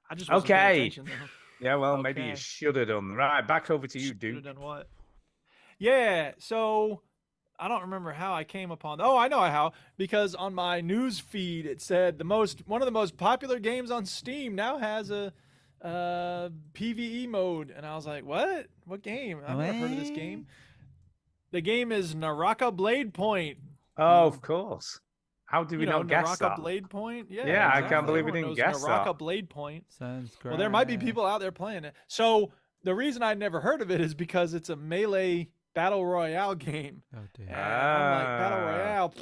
I just wasn't paying Okay. attention, though. Yeah, well, maybe you Okay. should have done. Right, back over to you, Should've Duke. done what? Yeah, so I don't remember how I came upon. Oh, I know how, because on my news feed it said one of the most popular games on Steam now has a PvE mode, and I was like, what? What game? I've never heard of this game. The game is Naraka Blade Point. Oh, of course. How did we you know, not guess Naraka that? Blade Point. Yeah, Yeah, I can't exactly. believe we Everyone didn't knows guess Naraka that. Blade Point. Sounds great. Well, there might be people out there playing it. So the reason I'd never heard of it is because it's a melee battle royale game. Oh dear. And I'm like, battle Ah. royale.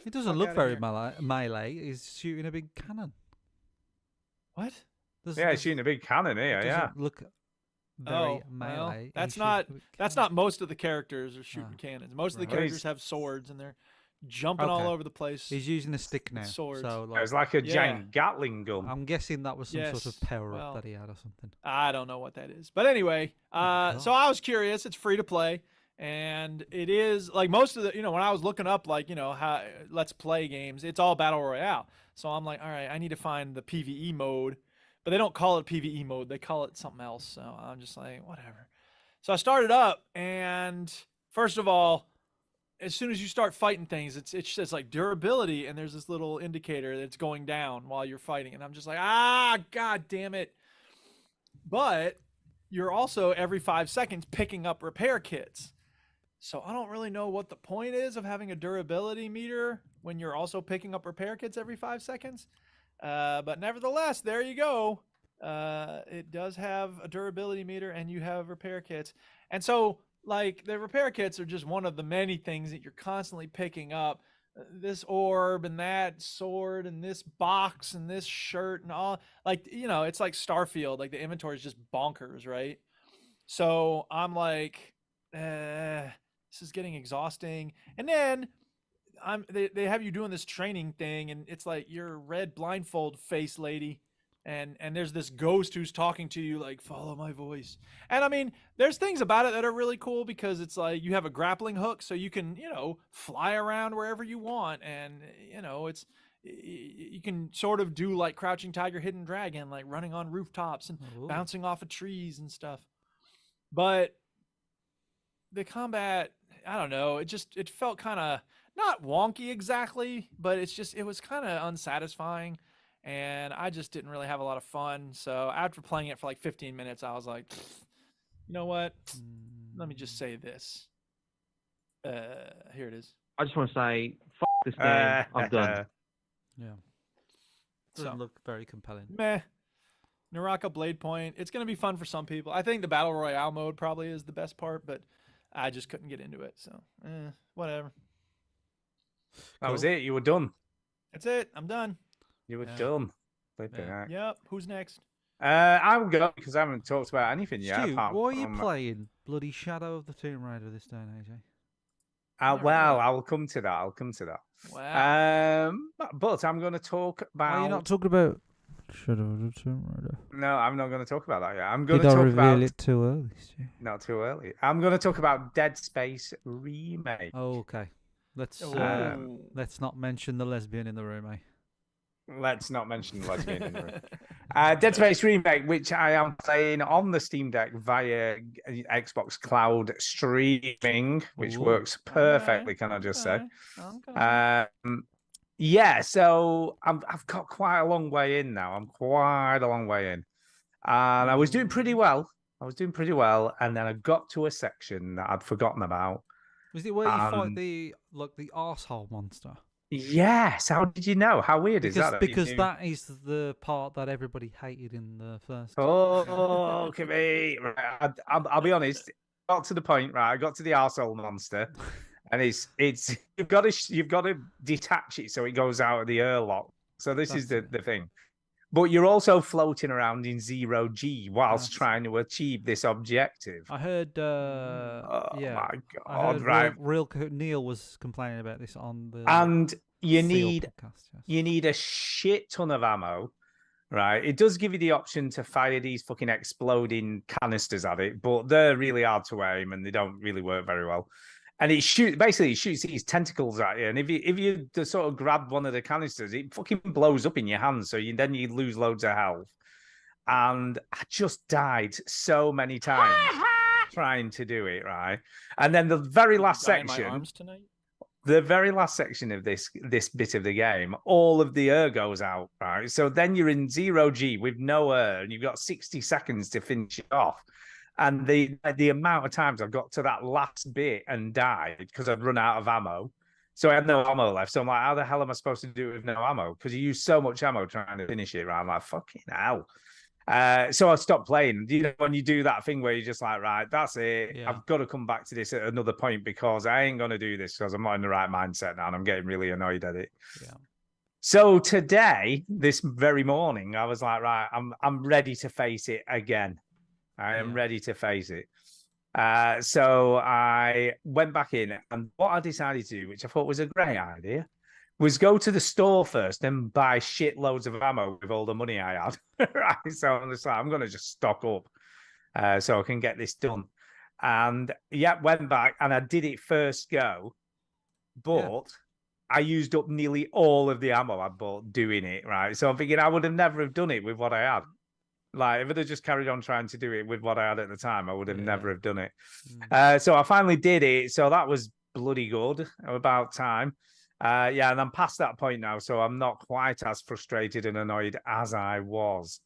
It doesn't fuck look outta very here. melee. He's shooting a big cannon. What? Yeah, he's shooting a big cannon here. It Yeah. doesn't look very Oh, well, melee. that's He's not- shooting a big That's cannon. not most of the characters are shooting Ah. cannons. Most of the Right. Well, he's- characters have swords and they're jumping all Okay. over the place. He's using a stick now. swords. So It like, was like a Yeah. giant Gatling gun. I'm guessing that was some sort Yes, of power well, up that he had or something. I don't know what that is. But anyway, God. so I was curious. It's free to play. And it is like most of the, when I was looking up, like, how let's play games, it's all battle royale. So I'm like, all right, I need to find the PvE mode, but they don't call it PvE mode. They call it something else. So I'm just like, whatever. So I started up, and first of all, as soon as you start fighting things, it says like durability, and there's this little indicator that's going down while you're fighting. And I'm just like, God damn it. But you're also every 5 seconds picking up repair kits. So I don't really know what the point is of having a durability meter when you're also picking up repair kits every 5 seconds. But nevertheless, there you go. It does have a durability meter and you have repair kits. And so, like, the repair kits are just one of the many things that you're constantly picking up. This orb and that sword and this box and this shirt and all. Like, it's like Starfield. Like, the inventory is just bonkers, right? So I'm like, this is getting exhausting. And then they have you doing this training thing, and it's like you're a red blindfold face lady, and there's this ghost who's talking to you like, follow my voice. And I mean, there's things about it that are really cool because it's like you have a grappling hook, so you can fly around wherever you want, and it's you can sort of do like Crouching Tiger, Hidden Dragon, like running on rooftops and Ooh. bouncing off of trees and stuff. But the combat, I don't know, it felt kind of not wonky exactly, but it was kind of unsatisfying, and I just didn't really have a lot of fun. So after playing it for like 15 minutes, I was like, you know what? Let me just say this. Here it is. I just want to say, fuck this game. I'm done. Yeah. Doesn't So, look very compelling. meh. Naraka Blade Point. It's going to be fun for some people. I think the Battle Royale mode probably is the best part, but I just couldn't get into it. So, whatever. That was Cool. it. You were done. That's it. I'm done. You were Yeah. done. Flipping Yeah. heck. Yep. Who's next? I will go because I haven't talked about anything yet. Stu, apart why are you from- playing bloody Shadow of the Tomb Raider this day and age, eh? Never well, know. I'll come to that. I'll come to that. Wow. But I'm going to talk about. Are you not talking about Shadow of the Tomb Raider? No, I'm not going to talk about that yet. I'm going Did to I talk reveal about. it too early, Stu? Not too early. I'm going to talk about Dead Space remake. Oh, okay. Let's Ooh. let's not mention the lesbian in the room, eh? Let's not mention the lesbian in the room. Dead Space remake, which I am playing on the Steam Deck via Xbox Cloud streaming, which Ooh. works perfectly. Can I just say? Okay. Yeah, so I've got quite a long way in now. I'm quite a long way in, and I was doing pretty well. And then I got to a section that I'd forgotten about. Was it where you fight Um, the arsehole monster? Yes. How did you know? How weird is that? you Because knew? that is the part that everybody hated in the first. Oh, look at me. Right, I'll be honest. Got to the point, right? I got to the arsehole monster, and it's you've got to detach it so it goes out of the airlock. So this is That's the thing. But you're also floating around in 0G whilst That's- trying to achieve this objective. I heard. Oh yeah, my I god! heard Right, Neil was complaining about this on the. and you Seal need podcast, yes. you need a shit ton of ammo, right? It does give you the option to fire these fucking exploding canisters at it, but they're really hard to aim and they don't really work very well. And it shoots these tentacles at you, and if you just sort of grab one of the canisters, it fucking blows up in your hands, so then you lose loads of health. And I just died so many times trying to do it, right? And then the very last Die in my section. arms tonight? The very last section of this bit of the game, all of the air goes out, right? So then you're in 0G with no air, and you've got 60 seconds to finish it off. And the amount of times I've got to that last bit and died because I'd run out of ammo So I had no ammo left. So I'm like, how the hell am I supposed to do it with no ammo? Because you use so much ammo trying to finish it, right? I'm like, fucking hell. So I stopped playing. You know, when you do that thing where you're just like, right, that's it. Yeah. I've got to come back to this at another point because I ain't going to do this because I'm not in the right mindset now and I'm getting really annoyed at it. Yeah. So today, this very morning, I was like, right, I'm ready to face it again. I am ready to face it. So I went back in, and what I decided to do, which I thought was a great idea, was go to the store first and buy shitloads of ammo with all the money I had. Right? So I'm just like, I'm going to just stock up so I can get this done. And yeah, went back and I did it first go, but I used up nearly all of the ammo I bought doing it, right? So I'm thinking I would have never have done it with what I had. Like, if I'd have just carried on trying to do it with what I had at the time, I would have never have done it. So I finally did it. So that was bloody good. About time. Yeah, and I'm past that point now, so I'm not quite as frustrated and annoyed as I was.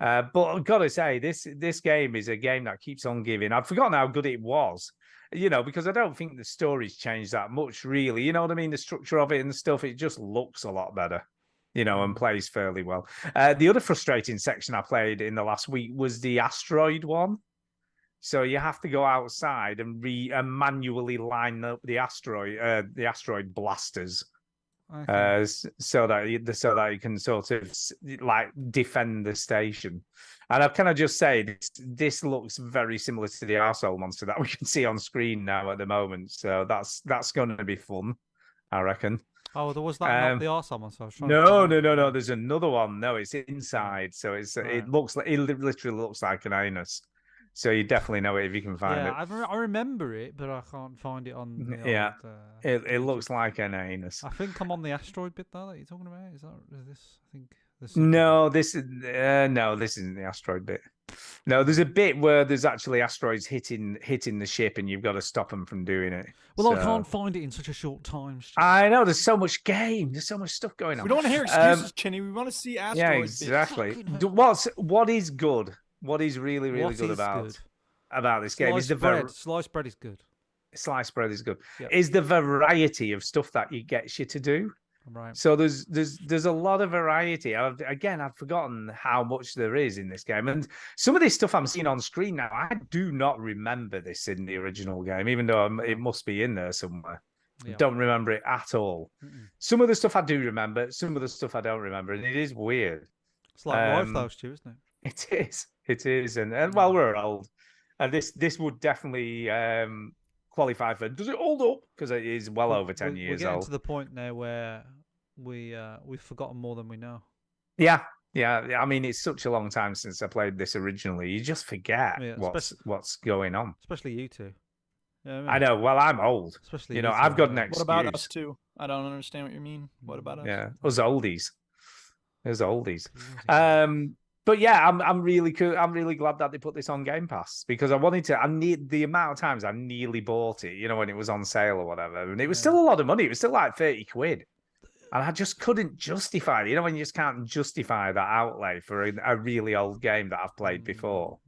But I've got to say, this game is a game that keeps on giving. I'd forgotten how good it was, you know, because I don't think the story's changed that much, really. You know what I mean? The structure of it and stuff, it just looks a lot better, you know, and plays fairly well. The other frustrating section I played in the last week was the asteroid one. So you have to go outside and manually line up the asteroid blasters, Okay. so that you can sort of like defend the station. And I kind of just say this looks very similar to the arsehole monster that we can see on screen now at the moment. So that's going to be fun, I reckon. Oh, there was that not the arsehole one. So I was trying to No. find it. There's another one. No, it's inside. So it Right. looks like it literally looks like an anus. So you definitely know it if you can find Yeah, it. I remember it, but I can't find it on. The Yeah, old, it looks YouTube. like an anus. I think I'm on the asteroid bit though that you're talking about. Is this? I think this. No, this isn't the asteroid bit. No, there's a bit where there's actually asteroids hitting the ship, and you've got to stop them from doing it. Well, I So- can't find it in such a short time. Stu. I know there's so much game, there's so much stuff going on. We don't want to hear excuses, Chinny. We want to see asteroids. Yeah, bitch. exactly. Fucking What is good? What is really What good is about good? this game is Sliced the bread. Sliced bread is good. sliced bread is good. Yeah. Is the variety of stuff that you gets you to do. Right. So there's a lot of variety. I've forgotten how much there is in this game, and some of this stuff I'm seeing on screen now, I do not remember this in the original game, even though it must be in there somewhere. Yeah. Don't remember it at all. Some of the stuff I do remember, some of the stuff I don't remember, and it is weird. It's like life though, Stu, isn't it? It is, and well, we're old, and this would definitely qualify for. Does it hold up? Because it is well over 10 We're years getting old. to the point now where we've forgotten more than we know. Yeah. I mean, it's such a long time since I played this originally. You just forget Yeah, what's going on. Especially you two. Yeah, I know. Well, I'm old. Especially You know, two, I've got yeah. an excuse. What about us too? I don't understand what you mean. What about us? Yeah, us oldies. Us oldies. But yeah, I'm really cool. I'm really glad that they put this on Game Pass because I need the amount of times I nearly bought it, you know, when it was on sale or whatever. And it was still a lot of money. It was still like 30 quid. And I just couldn't justify it. You know, when you just can't justify that outlay for a really old game that I've played before.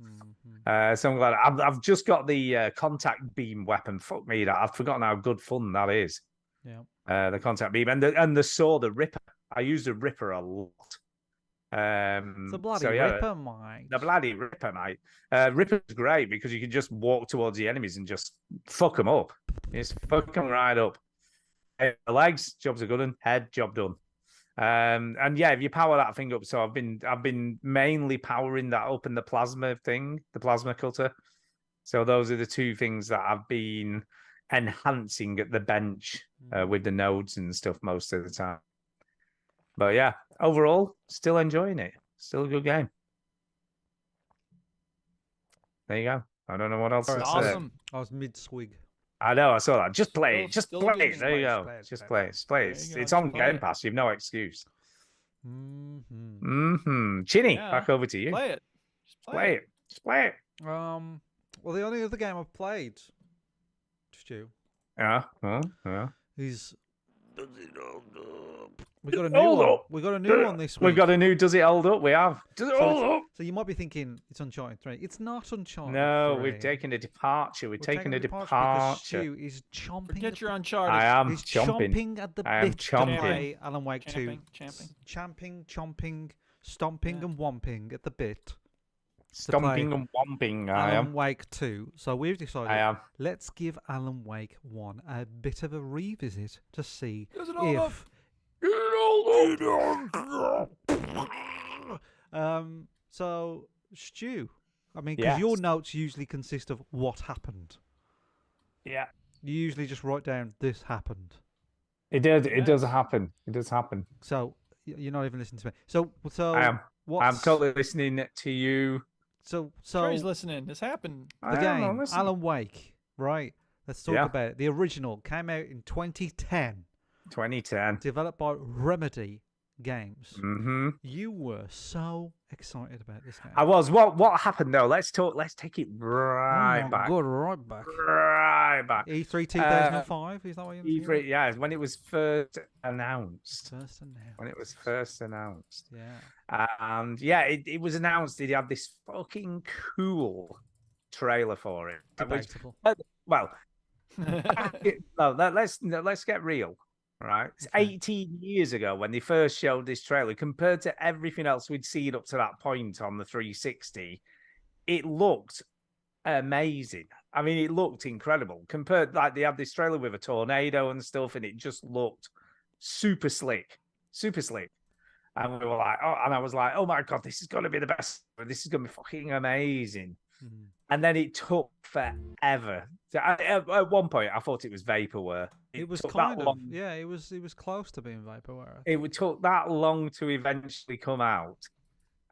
So I'm glad I've just got the contact beam weapon. Fuck me, that I've forgotten how good fun that is. Yeah. The contact beam and the sword, the Ripper. I use the Ripper a lot. It's a bloody Ripper, mate. The bloody Ripper, mate. Ripper's great because you can just walk towards the enemies and just fuck them up. Just fuck them right up. The legs, job's a good one. Head, job done. And yeah, if you power that thing up, so I've been mainly powering that up in the plasma thing, the plasma cutter. So those are the two things that I've been enhancing at the bench with the nodes and stuff most of the time. But yeah, overall, still enjoying it. Still a good game. There you go. I don't know what else to say. Awesome. I was mid swig. I know, I saw that. Just play it. Just Still play good. it. There you go. Just play it. Play it. There you go, It's just on play Game it. Pass. You've no excuse. Mm-hmm. Chinny, Yeah. back over to you. Play it. Just Play it. Just play it. Well, the only other game I've played, Stu, Yeah. is We got a new Hold one. up. We got a new one this week. We've got a new. Does it hold up? We have. Does it So hold it's- up? So you might be thinking it's Uncharted 3. It's not Uncharted No, 3. we've taken a departure. We've taken a because departure. Stu is chomping. Forget at your the, Uncharted. I am he's chomping. chomping at the I am bit to chomping. play Alan Wake 2. Champing. Champing, chomping, stomping, Yeah. and womping at the bit. Stomping and womping. I Alan am. Wake 2. So we've decided I am. let's give Alan Wake 1 a bit of a revisit to see Does it hold up? if. So Stu, I mean, because your Yes. notes usually consist of what happened. Yeah. You usually just write down this happened. It did. It does Yes. happen. It does happen. So you're not even listening to me. So I am. I'm what's totally listening to you. so Sure, he's the listening. This happened. I am, I'm game listening. Alan Wake, right? Let's talk Yeah. about it. The original came out in 2010, 2010. developed by Remedy Games. Mm-hmm. You were so excited about this game. I was. What happened though? Let's talk. Let's take it right oh my back. God, right back. Right back. E3 2005, is that what you're E3, yeah, when it was first announced. First announced. When it was first announced. Yeah. And yeah, it was announced. It had this fucking cool trailer for it. Which, Debatable. well, let's get real. Right, it's Okay. 18 years ago when they first showed this trailer. Compared to everything else we'd seen up to that point on the 360, it looked amazing. I mean, it looked incredible. Compared, like they had this trailer with a tornado and stuff, and it just looked super slick, super slick. And we were like, oh, and I was like, oh my God, this is going to be the best. This is going to be fucking amazing. Mhm. And then it took forever. At one point, I thought it was vaporware. It was took kind that of, long. yeah, it was close to being vaporware. It took that long to eventually come out.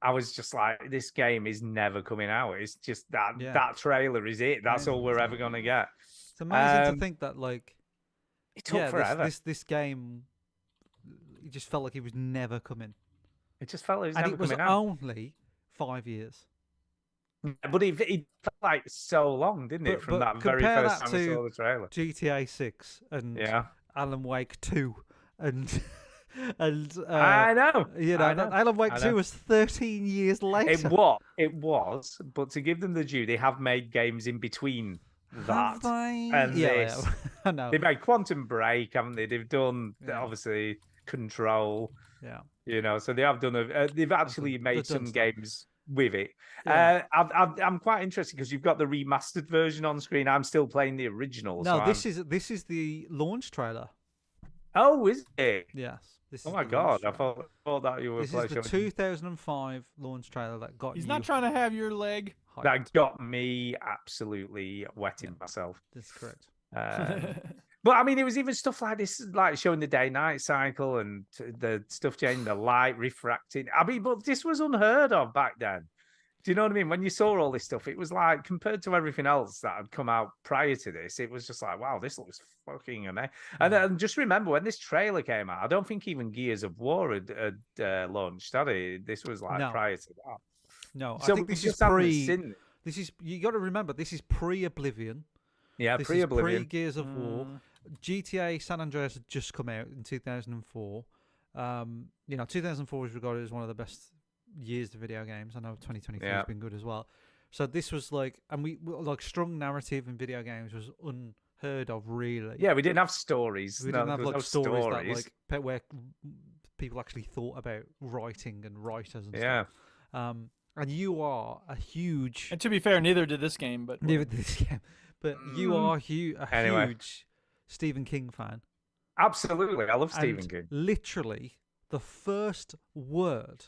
I was just like, this game is never coming out. It's just that Yeah. that trailer is it. That's all we're ever Amazing. gonna get. It's amazing Um, to think that, like, It took yeah, forever. this game, it just felt like it was never coming, It just felt it was and never it was coming out. only 5 years. But it felt like so long, didn't it? But- From but that very compare first that time we to saw the trailer. GTA 6 and Yeah, Alan Wake 2 and and I know. you know, I know. Alan Wake I 2 know. was 13 years later. It was. But to give them the due, they have made games in between that. Have they? and yeah, this. yeah. I know. They've made Quantum Break, haven't they? They've done Yeah. obviously Control. Yeah. You know, so they have done. They've actually they've made done some stuff. games with it. Yeah. I'm quite interested because you've got the remastered version on screen. I'm still playing the original. No, so this is the launch trailer. Oh, is it? Yes. This Oh is my the God! launch I trailer. thought that you were This is the playing. 2005 launch trailer that got He's you not trying to have your leg. hyped. That got me absolutely wetting myself. That's correct. But I mean, it was even stuff like this, like showing the day-night cycle and the stuff changing, the light refracting. I mean, but this was unheard of back then. Do you know what I mean? When you saw all this stuff, it was like compared to everything else that had come out prior to this, it was just like, wow, this looks fucking amazing. And then just remember when this trailer came out, I don't think even Gears of War had launched, had it? This was like No. prior to that. No, So I think we this is just haven't pre. seen- This is you got to remember. This is pre-Oblivion. Yeah, This pre-Oblivion. is pre-Gears of War. GTA San Andreas had just come out in 2004. You know, 2004 is regarded as one of the best years of video games. I know 2023 Yeah. has been good as well. So this was like, and we like strong narrative in video games was unheard of, really. Yeah, we didn't have stories. We No, didn't have there was like no stories that stories. like where people actually thought about writing and writers and Yeah. stuff. And you are a huge And to be fair, neither did this game. But neither did this game, but you are a Anyway. huge Stephen King fan. Absolutely. I love Stephen And King. literally, the first word,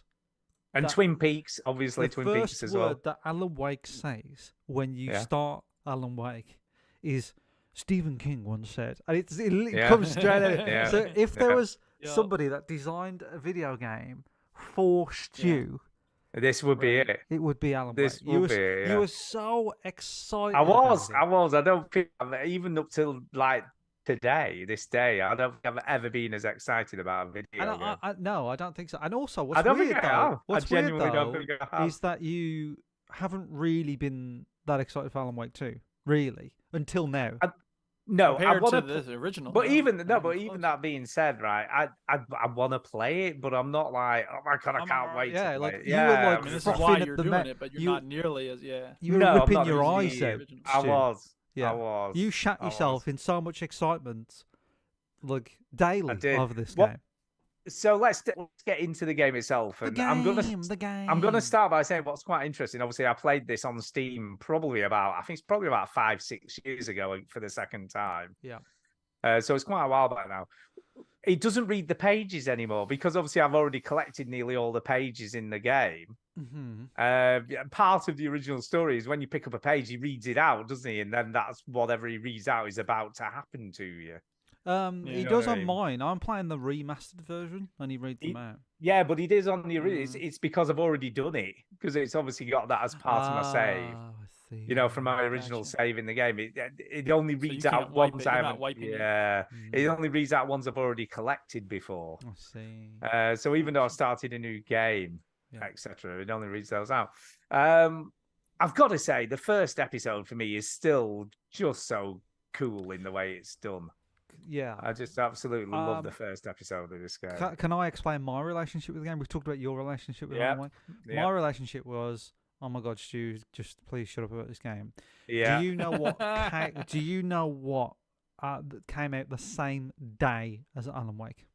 And that- Twin Peaks, obviously, the Twin first Peaks as word well. that Alan Wake says when you Yeah. start Alan Wake is Stephen King once said, and it Yeah. comes straight out. Yeah. So if there Yeah. was Yeah. somebody that designed a video game for Stu, This would be it. it would be Alan This Wake. You would were, be it, you yeah. were so excited. I was. about it. I don't think even up till like today, this day, I don't think I've ever been as excited about a video And game. no, I don't think so. And also, what's I don't weird think I though, have. what's I weird genuinely don't though, think I have. is that you haven't really been that excited for Alan Wake 2, really, until now. No, I compared want to to. the original. But no, even not no, but even even close. that being said, right, I want to play it, but I'm not like, oh my god, I I'm can't alright, wait yeah, to play like, it. you were, Yeah, like, I mean, this is frothing why at you're the doing me- it, but you're you- not nearly as You were No, I'm ripping not your as eyes the out. original. I Stu. was. Yeah. I was. You shat I yourself was. in so much excitement, like daily did. over this What- game. So let's get into the game itself, The and game, I'm gonna start by saying what's quite interesting. Obviously, I played this on Steam I think it's probably about 5-6 years ago for the second time. Yeah. So it's quite a while back now. It doesn't read the pages anymore because obviously I've already collected nearly all the pages in the game. Mm-hmm. Part of the original story is when you pick up a page, he reads it out, doesn't he? And then that's whatever he reads out is about to happen to you. He know does what I on mean? mine. I'm playing the remastered version, and he reads them He- out. Yeah, but it is on the original. It's because I've already done it because it's obviously got that as part of my save. Ah, I see. You know, from my original Gotcha. save in the game, it only So you reads can't out wipe ones it, I you're not haven't. wiping it. Yeah, it Mm, only reads out ones I've already collected before. I see. So even though I started a new game, Yeah. etc., it only reads those out. I've got to say, the first episode for me is still just so cool in the way it's done. Yeah. I just absolutely love the Um, first episode of this game. Can I explain my relationship with the game? We've talked about your relationship with Yeah. Alan Wake. Yeah. My relationship was, oh my god, Stu, just please shut up about this game. Yeah. Do you know what? Do you know what that came out the same day as Alan Wake?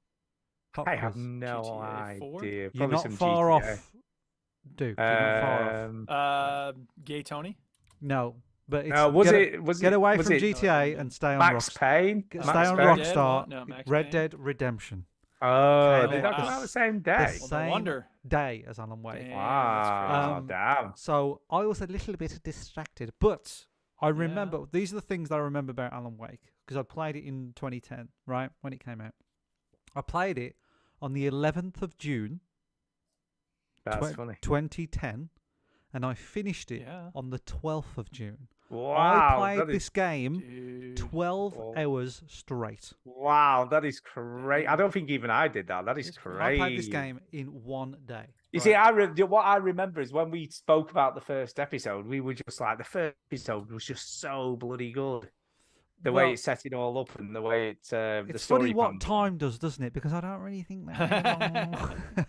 Pop I have quiz. no GTA 4? idea. You're Probably not some far GTA. off, Duke. You're not far off. Gay Tony. No, but it's No, was get, it? Was get it? away was from it GTA and stay on Max Rockstar. Payne? Stay Max on Payne? Dead Rockstar. one? No, Max Red Payne. Dead Redemption. Oh, Came did out that come the out the same day? the Well, no same wonder. day as Alan Wake. Damn, Wow, Um, damn. So I was a little bit distracted, but I remember these are the things that I remember about Alan Wake because I played it in 2010, right when it came out. I played it on the 11th of June, That's funny. 2010, and I finished it Yeah. on the 12th of June. Wow, I played that is- this game Dude. 12 Oh. hours straight. Wow, that is crazy. I don't think even I did that. That is It's crazy. I played this game in one day. You right? see, what I remember is when we spoke about the first episode, we were just like, the first episode was just so bloody good. The way Well, it set it all up and the way it, the it's story. funny what comes. time does, doesn't it? Because I don't really think that.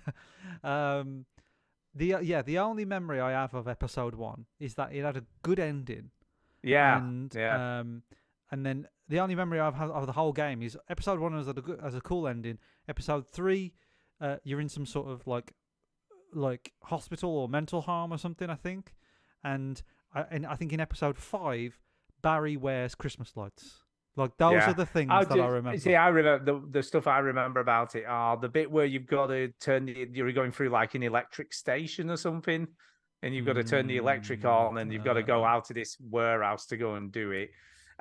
The only memory I have of episode 1 is that it had a good ending. Yeah, And yeah. and then the only memory I've had of the whole game is episode 1 has a cool ending. Episode 3, you're in some sort of like hospital or mental harm or something, I think. And I think in episode 5, Barry wears Christmas lights. Like those Yeah. are the things I that I remember. See, I remember the stuff I remember about it are the bit where you've got to you're going through like an electric station or something, and you've got to turn the electric on, and you've got to go out to this warehouse to go and do it.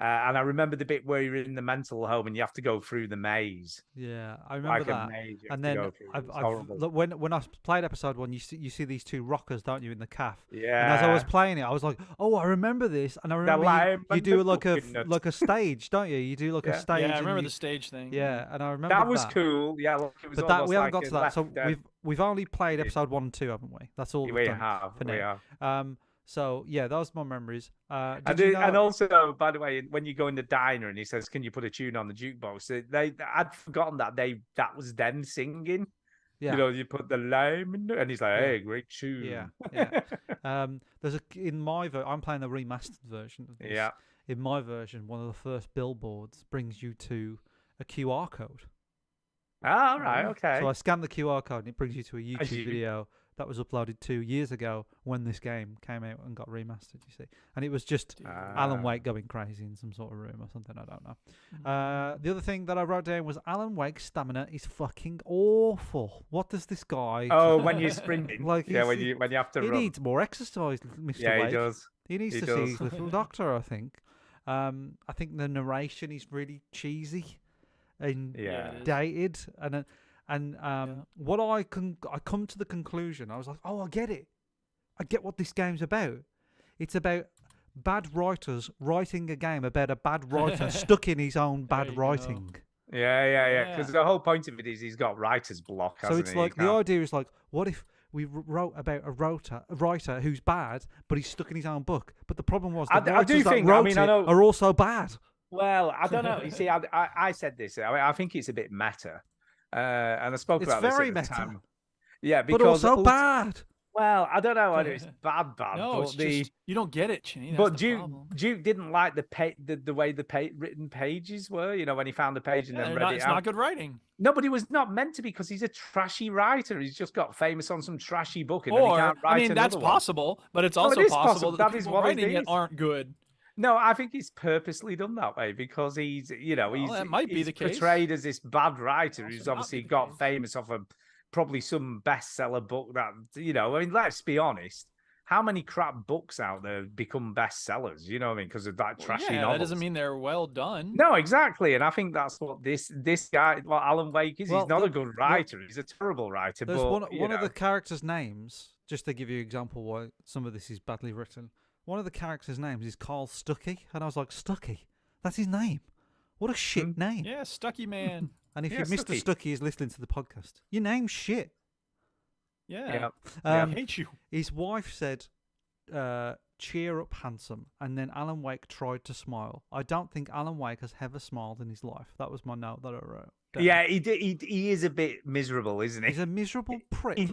And I remember the bit where you're in the mental home and you have to go through the maze. Yeah, I remember Like that. a maze you have And to then go through. It's horrible. look, when I played episode 1, you see these two rockers, don't you, in the calf? Yeah. And as I was playing it, I was like, "Oh, I remember this." And I remember lime you and do the like fucking nuts. a stage, don't you? You do like Yeah. a stage. Yeah, I and remember you- the stage thing. Yeah, and I remember That was cool. Yeah, look, it was But that almost we haven't like got to a that. So Left 4 Dead. we've only played episode 1 and 2, haven't we? That's all We we've done have. for We now. have. So yeah, those are my memories. And, Did you know? and also, by the way, when you go in the diner and he says, "Can you put a tune on the jukebox?" I'd forgotten that was them singing. Yeah. You know, you put the lime in there, and he's like, Yeah. "Hey, great tune." Yeah, there's I'm playing the remastered version of this. Yeah. In my version, one of the first billboards brings you to a QR code. Ah, all right, okay. So I scan the QR code and it brings you to a As YouTube you- video that was uploaded 2 years ago when this game came out and got remastered, you see. And it was just Alan Ah. Wake going crazy in some sort of room or something, I don't know. The other thing that I wrote down was Alan Wake's stamina is fucking awful. What does this guy... Oh, when you're sprinting, Like, yeah, he's- when you have to he run. needs more exercise, Mr. Yeah, Wake. he does. He needs He to see does. his little doctor, I think. I think the narration is really cheesy and Yeah. it is. dated, and what I come to the conclusion, I was like, oh, I get it. I get what this game's about. It's about bad writers writing a game about a bad writer stuck in his own There bad you go. writing. Yeah. Because the whole point of it is he's got writer's block. So Hasn't it's he? like He the can't- idea is like, what if we wrote about a writer who's bad, but he's stuck in his own book? But the problem was the I do writers that think- wrote I mean, I it know- are also bad. Well, I don't know. You see, I said this. I think it's a bit meta, and I spoke It's about this very at the meta. time. Yeah, But because also bad. Well, I don't know whether it's bad, No, but it's just you don't get it, Chinny. That's but the Duke problem. Duke didn't like the way the written pages were. You know, when he found a page and Yeah, then they're read not, it it's out. not good writing. No, but he was not meant to because he's a trashy writer. He's just got famous on some trashy book, and then he Or can't write I mean, that's another one. possible, but it's No, it also is possible possible. that That the is people what it writing it is. aren't good. No, I think he's purposely done that way because he's, you know, Well, he's that might be he's the case. portrayed as this bad writer Also who's not obviously be the got case. famous off of probably some bestseller book that, you know, I mean, let's be honest. How many crap books out there become bestsellers? You know what I mean? Because of that Well, trashy yeah, novels. that doesn't mean they're well done. No, exactly. And I think that's what this guy, what Alan Wake is. Well, he's not the- a good writer. He's a terrible writer. There's but, one you one of know. the characters' names, just to give you an example why some of this is badly written. One of the characters' names is Carl Stuckey, and I was like, Stuckey? That's his name. What a shit name. Yeah, Stucky Man. And if Yeah, Mr. Stuckey. Stuckey is listening to the podcast, your name's shit. Yeah. Yeah. I hate you. His wife said, cheer up, handsome. And then Alan Wake tried to smile. I don't think Alan Wake has ever smiled in his life. That was my note that I wrote. down. Yeah, he is a bit miserable, isn't he? He's a miserable prick.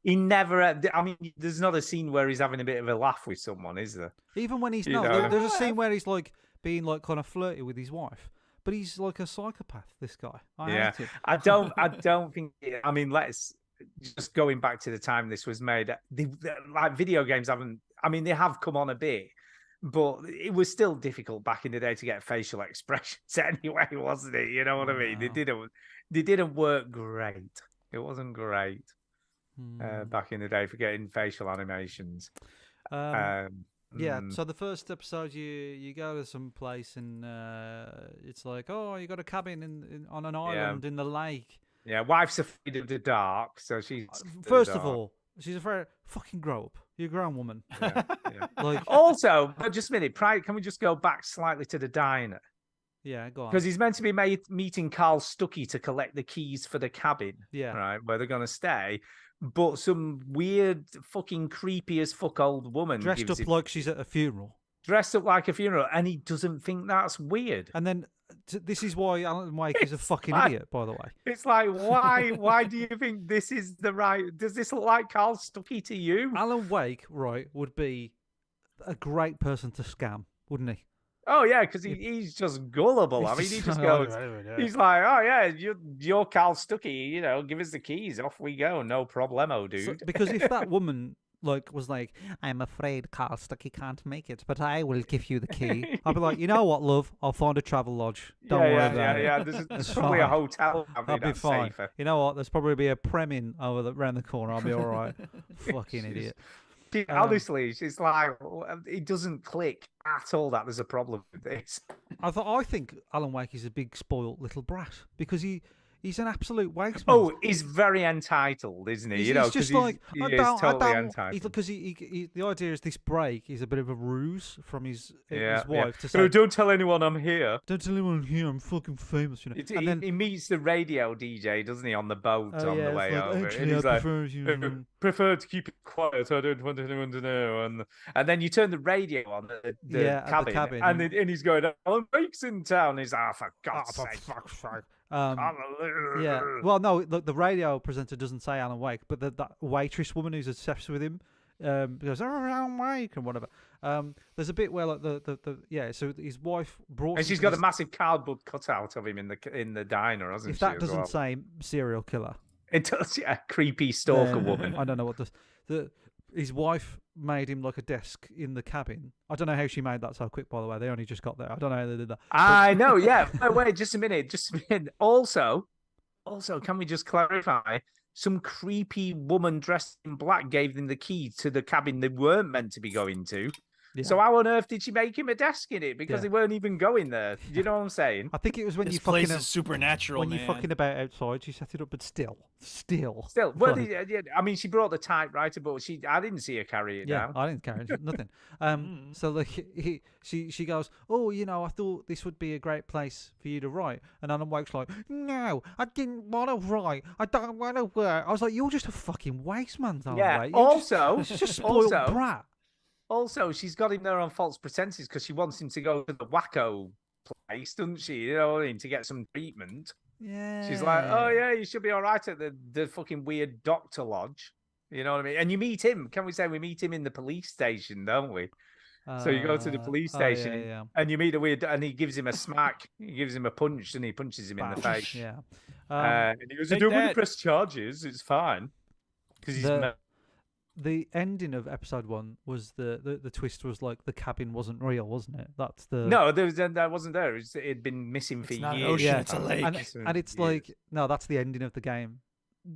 He never. I mean, there's not a scene where he's having a bit of a laugh with someone, is there? Even when he's You no, know. there's a scene where he's like being like kind of flirty with his wife, but he's like a psychopath. This guy, I Yeah. hate him. I don't think. I mean, let's just going back to the time this was made. Like video games haven't. I mean, they have come on a bit, but it was still difficult back in the day to get facial expressions anyway, wasn't it? You know what I mean? They didn't work great. It wasn't great back in the day for getting facial animations. Yeah. mm, So the first episode, you go to some place and it's like, oh, you got a cabin on an island in the lake. yeah, wife's afraid of the dark, so she's First of all, she's afraid. Fucking grow up. You're a grown woman. yeah, yeah. Like, Also, but just a minute, can we just go back slightly to the diner? yeah, go on. Because he's meant to be meeting Carl Stuckey to collect the keys for the cabin, Yeah. right, where they're going to stay. But some weird, fucking creepy as fuck old woman Dressed gives up him- like she's at a funeral. dressed up like a funeral, and he doesn't think that's weird. And then this is why Alan Wake is a It's fucking like- idiot, by the way. It's like, why do you think this is the right? Does this look like Carl Stuckey to you? Alan Wake, right, would be a great person to scam, wouldn't he? Oh yeah, because he's just gullible. I mean, he just goes. He's like, oh yeah, you're Carl Stuckey. You know, give us the keys. Off we go. No problemo, dude. So- because if that woman was like, I'm afraid Carl Stuckey can't make it, but I will give you the key. I'd be like, you know what, love? I'll find a travel lodge. Don't worry about it. yeah. There's It's probably a fine. hotel. I'll be fine. Safer. You know what? There's probably be a Premin around the corner. I'll be all right. Fucking idiot. Honestly, it's like it doesn't click at all that there's a problem with this. I think Alan Wake is a big spoilt little brat because he's an absolute wasteman. Oh, he's very entitled, isn't he? He's, You know, he's just 'cause like he I is don't, totally I don't. entitled. Because the idea is this break is a bit of a ruse from his Yeah, wife to yeah. say, Oh, don't tell anyone I'm here. don't tell anyone here I'm fucking famous, you know. And then He meets the radio DJ, doesn't he, on the boat oh, on yeah, the it's way like, over? actually, And he's I like, prefer you. prefer to keep it quiet. I don't want anyone to know. And then you turn the radio on the Yeah, at the cabin, cabin, and he's going, Alan Wake's in town. He's for God's for sake. fuck's sake. Hallelujah. Yeah. Well, no, look, the radio presenter doesn't say Alan Wake, but that waitress woman who's obsessed with him goes, oh, Alan Wake, and whatever. There's a bit where like so his wife brought. And him she's to got a this- massive cardboard cutout of him in the diner, hasn't If she? that as doesn't well? say serial killer, It does, yeah, creepy stalker then woman. I don't know what does. His wife made him like a desk in the cabin. I don't know how she made that so quick, by the way. They only just got there. I don't know how they did that. I know, yeah. Wait, just a minute. Also, can we just clarify? Some creepy woman dressed in black gave them the key to the cabin they weren't meant to be going to. Yeah. So how on earth did she make him a desk in it? Because Yeah. they weren't even going there. Do you know what I'm saying? I think it was when This you place fucking is supernatural, when man. you fucking about outside, she set it up, but still. Still, well, like- yeah, I mean, she brought the typewriter, but I didn't see her carry it Yeah, down. I didn't carry it, nothing. So like she goes, oh, you know, I thought this would be a great place for you to write, and Alan Wake's like, no, I didn't want to write. I don't want to work. I was like, you're just a fucking waste man, Alan Yeah. Wake. You're Also, just a spoiled also, brat. Also, she's got him there on false pretenses because she wants him to go to the wacko place, doesn't she? You know what I mean? To get some treatment. Yeah. She's like, oh yeah, you should be all right at the fucking weird doctor lodge. You know what I mean? And you meet him. Can we say we meet him in the police station, don't we? So you go to the police oh, yeah, station yeah. and you meet a weird, and he gives him a smack. He gives him a punch, and he punches him in the Bash, face. Yeah. And he goes, "I take don't want that. to press charges. It's fine." Because he's the ending of episode 1 was the twist was like the cabin wasn't real, wasn't it? That's the no, that wasn't there. It'd been missing for It's not an years. ocean, Yeah. it's a lake. and it's like no, that's the ending of the game.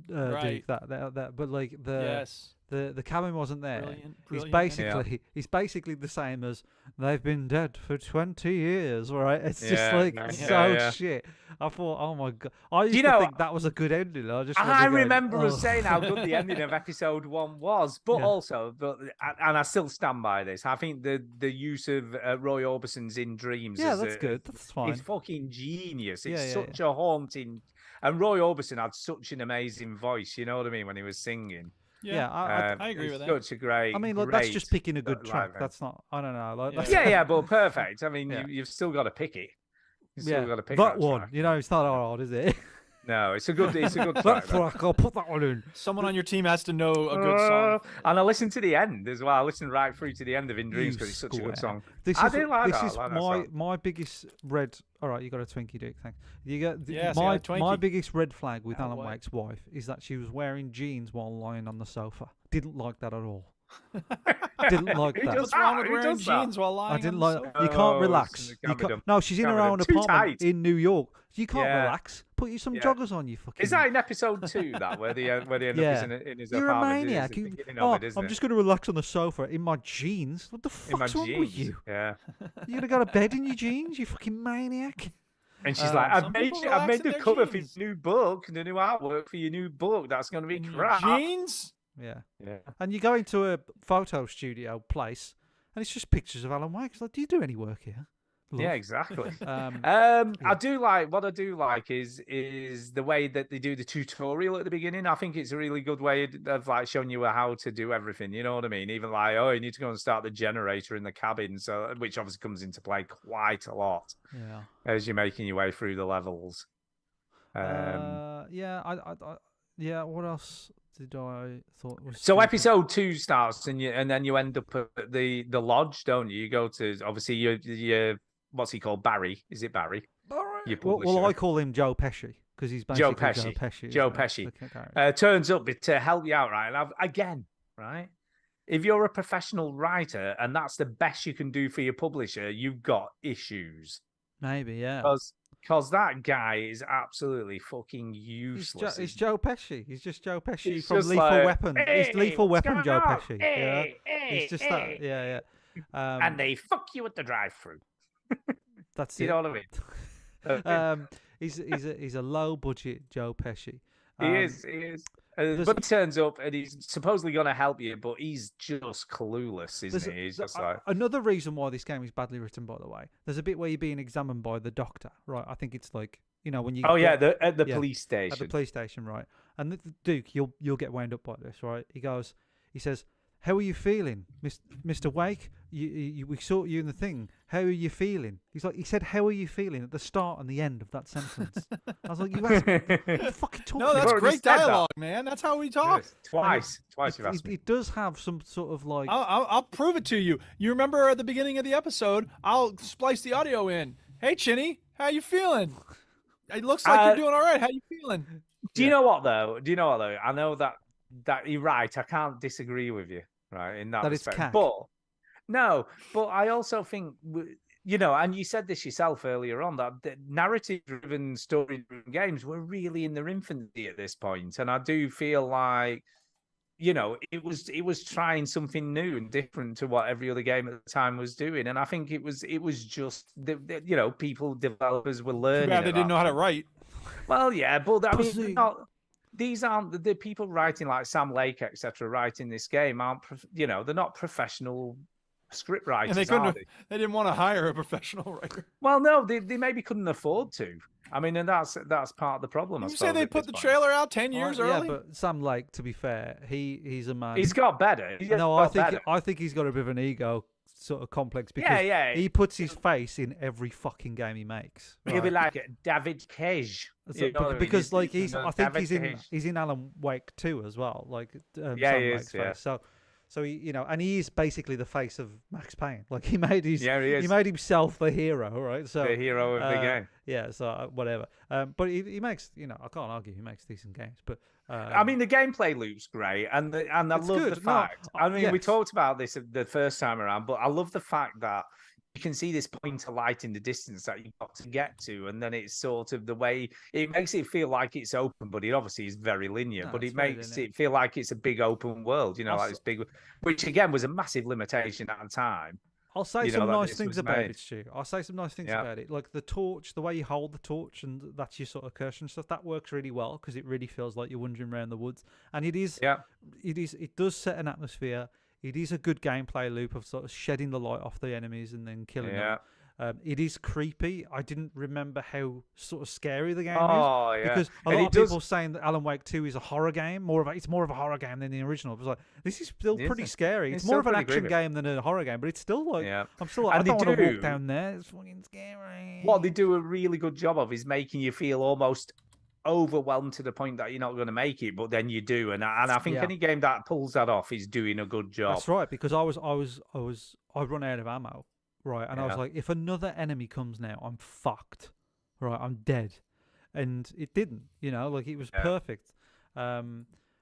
Right. Duke, that but like Yes. the cabin wasn't there. Brilliant, He's brilliant. basically the same as they've been dead for 20 years, right? It's just Yeah, like no, so yeah. shit. I thought, oh my god, I used you to know- think that was a good ending. I remember us "Oh." saying how good the ending of episode 1 was, but Yeah. also, and I still stand by this. I think the use of Roy Orbison's In Dreams, Yeah, as that's good. That's fine. It's fucking genius. Yeah, It's yeah, such a haunting. And Roy Orbison had such an amazing voice. You know what I mean when he was singing. Yeah, I agree it's with that. Such a great. I mean, like, that's just great, picking a good live track. end. That's not. I don't know. Like, Yeah. that's, Yeah, but perfect. I mean, Yeah. you've still got to pick it. You've yeah. still got to pick That one. track. You know, it's not hard, is it? No, it's a good. It's a good that track. though. track. I'll put that one in. Someone on your team has to know a good song. And I listened to the end as well. I listened right through to the end of In Dreams You because it's such a good square. song. This I is do like this that. I is like that my song. my biggest red. All right, you got a Twinkie, Duke. Thanks. You got Yes, I my got a my Twinkie. biggest red flag with Oh, Alan what? Wake's wife is that she was wearing jeans while lying on the sofa. Didn't like that at all. Didn't like Who that. does What's wrong with Who wearing does that? jeans while lying? I didn't on like. the sofa? You can't Oh, relax. it You can't be can't, done. no, she's in Can't her be own done. Too apartment tight. in New York. You can't Yeah. relax. Put you some Yeah. joggers on. You fucking. Is that in episode 2 that where they end up Yeah. in his You're a apartment? maniac. It's the You- beginning oh, of it, isn't I'm it? just going to relax on the sofa in my jeans. What the in my fuck's wrong with jeans. you? Yeah. You gonna go to bed in your jeans? You fucking maniac. And she's Um, like, I've Some made people I've relax made in the their cover for jeans. your new book, the new artwork for your new book. That's going to be In your crap. jeans? Yeah. Yeah. And you go into a photo studio place, and it's just pictures of Alan Wake. It's like, do you do any work here? Love. Yeah, exactly. Um, I do like what I do like is the way that they do the tutorial at the beginning. I think it's a really good way of like showing you how to do everything. You know what I mean? Even like, oh, you need to go and start the generator in the cabin, so which obviously comes into play quite a lot yeah. as you're making your way through the levels. Yeah. Yeah. What else did I thought was? So stupid? episode 2 starts, and then you end up at the lodge, don't you? You go to obviously your what's he called, Barry? Is it Barry? Your Well, publisher. I call him Joe Pesci because he's basically Joe Joe Pesci. Pesci. Joe isn't he? Pesci. The character. Turns up to help you out, right? And again, right? If you're a professional writer and that's the best you can do for your publisher, you've got issues. Maybe, yeah. Because that guy is absolutely fucking He's, useless. He's Joe Pesci. He's just Joe Pesci He's from just Lethal like, Weapon. "Hey, He's Lethal what's Weapon, going Joe on? Pesci. Hey, yeah. hey, He's just hey." that. Yeah, yeah. And they fuck you at the drive-through. That's You it. know what I mean? Okay. He's a low budget Joe Pesci. He is. there's- But he turns up and he's supposedly going to help you, but he's just clueless, isn't he? He's just like, another reason why this game is badly written, by the way. There's a bit where you're being examined by the doctor, right? I think it's like when you oh yeah, get- at the yeah, police station. at the police station, right? And the Duke, you'll get wound up by this, right? He says, "How are you feeling, Mr. Wake? We saw you in the thing. How are you feeling?" He said, "How are you feeling?" at the start and the end of that sentence. I was like, "You asked me, what the fucking talking No, that's already great said that. dialogue, man. That's how we talk. Yes, twice you've asked me. It does have some sort of like I'll prove it to you. You remember at the beginning of the episode? I'll splice the audio in. Hey, Chinny, how you feeling? It looks like you're doing all right. How you feeling? Do you know what though? I know that you're right. I can't disagree with you, right? In that That it's respect. cack. But I also think, and you said this yourself earlier on, that the narrative-driven, story-driven games were really in their infancy at this point, and I do feel like, it was trying something new and different to what every other game at the time was doing, and I think it was just developers were learning. Too bad at they didn't that know how to point. write. Well, yeah, but I mean, Pussy. these aren't the people writing like Sam Lake, etc. Writing this game aren't, they're not professional script writers. And they are couldn't. they? They didn't want to hire a professional writer. Well, no, they maybe couldn't afford to. I mean, and that's part of the problem. I You say suppose, they at put this the point. trailer out 10 years early? Yeah, but Sam Lake, to be fair, he's a man. He's got better. He's no, got better. I think he's got a bit of an ego sort of complex Yeah, because yeah. he puts his face in every fucking game he makes. He'll be right? like David Cage. So- You know what I mean? because like He's I think David he's in Alan Wake 2 as well. Like Yeah, Sam he Wake's is, yeah. face. So he, and he is basically the face of Max Payne. Like he made his Yeah, he is. made himself the hero, right? So The hero of the game. Yeah, so whatever. But he makes, I can't argue he makes decent games. But I mean, the gameplay loop's great, and I It's love good. the No, fact. I mean, we yes. talked about this the first time around, but I love the fact that you can see this point of light in the distance that you've got to get to, and then it's sort of the way it makes it feel like it's open, but it obviously is very linear. No, but it's it very makes linear. it feel like it's a big open world, like Also- this big, which again was a massive limitation at the time. I'll say you know, some that nice this things was about made. it, Stu. I'll say some nice things Yeah. about it. Like the torch, the way you hold the torch, and that's your sort of cursor and stuff. That works really well because it really feels like you're wandering around the woods. And it is, Yeah. it does set an atmosphere. It is a good gameplay loop of sort of shedding the light off the enemies and then killing them. It is creepy. I didn't remember how sort of scary the game is. Oh yeah, Because a And lot it of does- people saying that Alan Wake 2 is a horror game. It's more of a horror game than the original. It was like, this is still It pretty is. scary. It's It's more still of an pretty action creepy. game than a horror game, but it's still like, Yeah. I'm still like, I And don't they want to walk do- down there. It's fucking scary. What they do a really good job of is making you feel almost overwhelmed to the point that you're not going to make it, but then you do. And I think Yeah. any game that pulls that off is doing a good job. That's right, because I run out of ammo, right? And I was Yeah. like, if another enemy comes now, I'm fucked, right? I'm dead. And it didn't, like it was Yeah. perfect.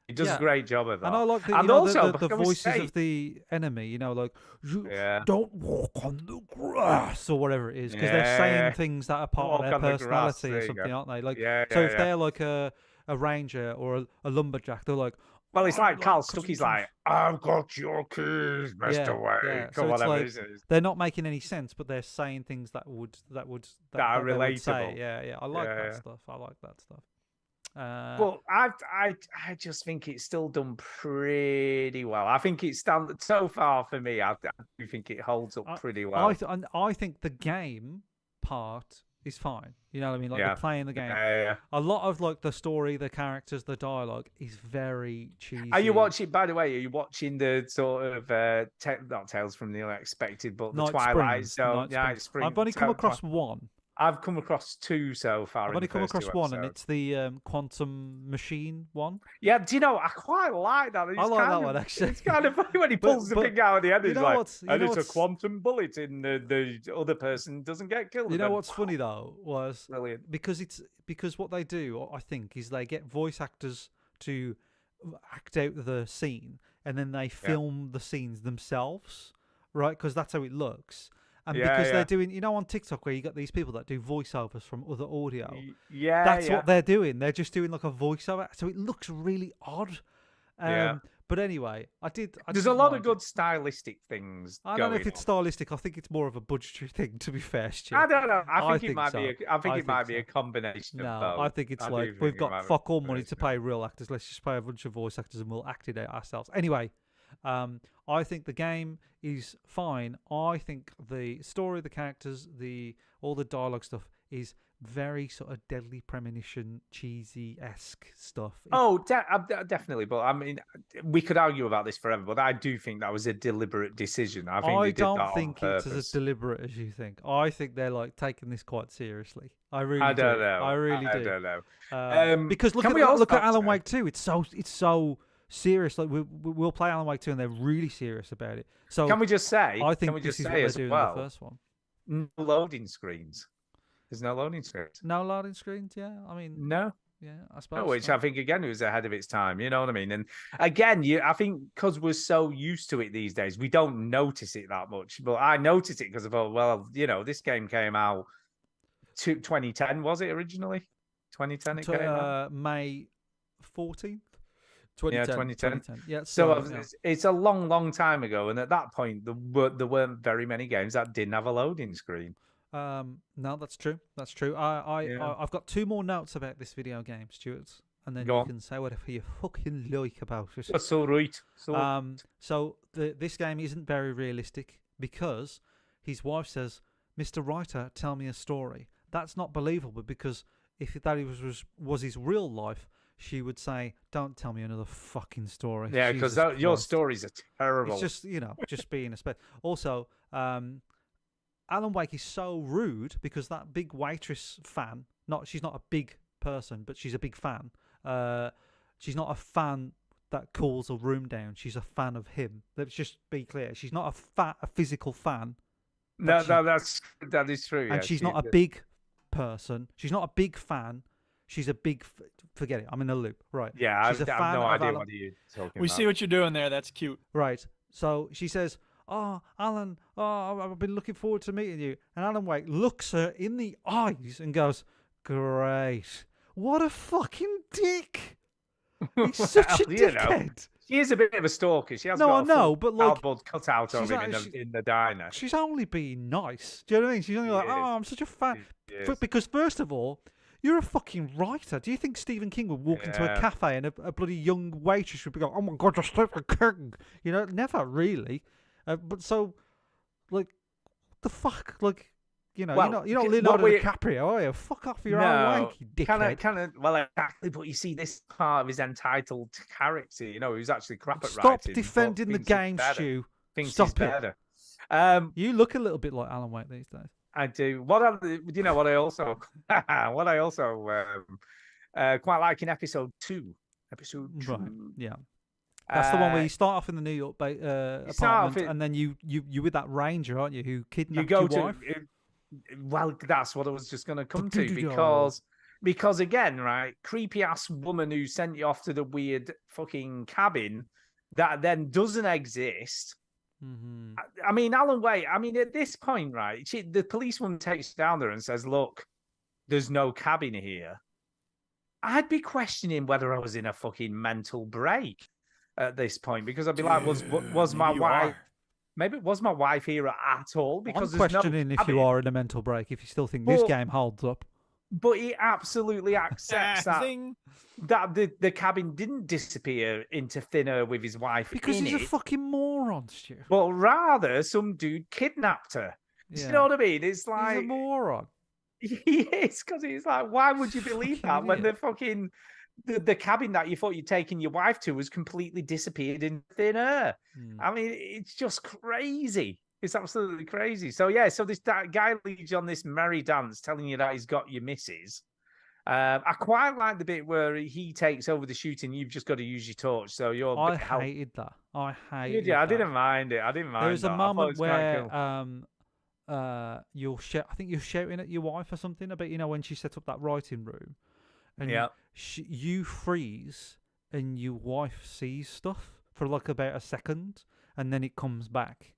It does yeah. a great job of that. And I like the, And the also, can we voices say- of the enemy, like, you Yeah. don't walk on the grass or whatever it is, because they're saying Yeah. things that are part Walk of their on the grass, personality there or you something, go. aren't they? Like, Yeah, so yeah, if yeah. they're like a ranger or a lumberjack, they're like, Well, it's "Oh, like Carl custom Stucky's tools." like, I've got your keys, Mr. Yeah, Wake, yeah. or So it's whatever like it is. they're not making any sense, but they're saying things that are they would say. relatable. Yeah. I like Yeah, that yeah. stuff. I like that stuff. But I just think it's still done pretty well. I think it's done so far for me. I do think it holds up pretty well. I think the game part is fine. You know what I mean? Like Yeah. the playing the game. Yeah. A lot of like the story, the characters, the dialogue is very cheesy. Are you watching? By the way, are you watching the sort of not Tales from the Unexpected, but the Night Twilight Springs, Zone? Night Yeah, Springs. Spring. I've only come across one. I've come across two so far. I've in only the come first across two one, and episodes. it's the quantum machine one. Yeah, do you know? I quite like that. It's I like kind that of- one, actually. It's kind of funny when he But- pulls the but thing out of the end. you He's know like, what's- you and know it's a what's- quantum bullet, and the other person doesn't get killed. You and know then- what's funny though was Brilliant. because what they do, I think, is they get voice actors to act out the scene, and then they film the scenes themselves, right? Because that's how it looks. And Yeah, because yeah. they're doing, on TikTok where you got these people that do voiceovers from other audio. Yeah, That's yeah. what they're doing. They're just doing like a voiceover, so it looks really odd. Yeah. But anyway, There's a lot of good stylistic things. I don't know if going it's on. stylistic. I think it's more of a budgetary thing, to be fair, Stu. I don't know. I think it think might so. be. I think I it might think be a so. combination No, of both. I think it's I do like think we've it got might be a fuck all money to combination. pay real actors. Let's just pay a bunch of voice actors and we'll act it out ourselves. Anyway, I think the game is fine. I think the story, the characters, all the dialogue stuff is very sort of Deadly Premonition, cheesy-esque stuff. Oh, definitely. But I mean, we could argue about this forever. But I do think that was a deliberate decision. I think they did that don't on think it's purpose. as deliberate as you think. I think they're like taking this quite seriously. I really I do. don't know. I really do. I don't know. Because look can at we also look at Alan say- Wake 2. It's so serious. Like we'll play Alan Wake 2 and they're really serious about it. So Can we just say? I think can we this just is what say they're as doing well? in the first one. No loading screens. There's no loading screens. No loading screens. Yeah, I mean, No. yeah, I suppose. No, which so. I think again was ahead of its time. You know what I mean? And again, I think because we're so used to it these days, we don't notice it that much. But I noticed it because I thought, well, this game came out 2010, was it originally? 2010 it came out. May 14th. 2010. Yeah. So yeah. it's a long, long time ago, and at that point, there weren't very many games that didn't have a loading screen. No, that's true. That's true. I've got two more notes about this video game, Stuart, and then Go you on. can say whatever you fucking like about it. That's all right. So this game isn't very realistic because his wife says, "Mr. Writer, tell me a story." That's not believable because if that was his real life, she would say, "Don't tell me another fucking story." Yeah, because Jesus your Christ. stories are terrible. It's just just being a spec. Also, Alan Wake is so rude because that big waitress fan. She's not a big person, but she's a big fan. She's not a fan that calls a room down. She's a fan of him. Let's just be clear. She's not a physical fan. No, she- that is true. And yeah, she's she not a is. big person. She's not a big fan. She's a big. Forget it. I'm in a loop. Right. Yeah, She's I've a no fan of idea Alan- what you're talking We about. see what you're doing there. That's cute. Right. So she says, "Oh, Alan, I've been looking forward to meeting you." And Alan Wake looks her in the eyes and goes, "Great. What a fucking dick. He's such a Well, you know, dickhead." She is a bit of a stalker. She has No, got I a know, full but, like, cardboard cutout of she's him like- in the diner. She's only being nice. Do you know what I mean? She's only like, She "Oh, is. I'm such a fan." She is. Because first of all, you're a fucking writer. Do you think Stephen King would walk into a Yeah. cafe and a bloody young waitress would be going, "Oh my God, you're Stephen King"? Never really. But so, like, the fuck, like, you're Well, not c- Leonardo what we- DiCaprio, are you? Fuck off your own way, you dickhead. kind of. Well, exactly. But you see, this part of his entitled character, who's actually crap at Stop writing. but defending the thinks he's game, better, Stu. Thinks Stop he's it. better. You look a little bit like Alan Wake these days. I do. What I also quite like in episode 2. Episode 2. Right, yeah. That's the one where Uh, you start off in the New York start off apartment, in- and then you with that ranger, aren't you, who you kidnapped go your to wife? well, that's what I was just going to come to Do-do-do-do. because again, right, creepy ass woman who sent you off to the weird fucking cabin that then doesn't exist. Mm-hmm. I mean, Alan Wake. I mean, at this point, right, the policewoman takes you down there and says, "Look, there's no cabin here." I'd be questioning whether I was in a fucking mental break at this point because I'd be like, "Was my maybe you wife? are. Maybe was my wife here at all?" Because I'm there's no questioning if cabin. you are in a mental break, if you still think this Well, game holds up. But he absolutely accepts that Zing. the cabin didn't disappear into thin air with his wife Because in he's a it, fucking moron, Stu. but rather some dude kidnapped her. Do Yeah. you know what I mean? It's He's a like moron. he is because he's like, why would you believe that Fucking when the idiot. fucking the cabin that you thought you'd taken your wife to was completely disappeared in thin air? Hmm. I mean, it's just crazy. It's absolutely crazy. So yeah, so this guy leads you on this merry dance, telling you that he's got your missus. I quite like the bit where he takes over the shooting. You've just got to use your torch. So you're. I hated that. I hated Yeah, I that. didn't mind it. I didn't mind. There was that. a I thought it moment was quite where cool. you're I think you're shouting at your wife or something about when she set up that writing room, and Yeah. you freeze and your wife sees stuff for like about a second, and then it comes back,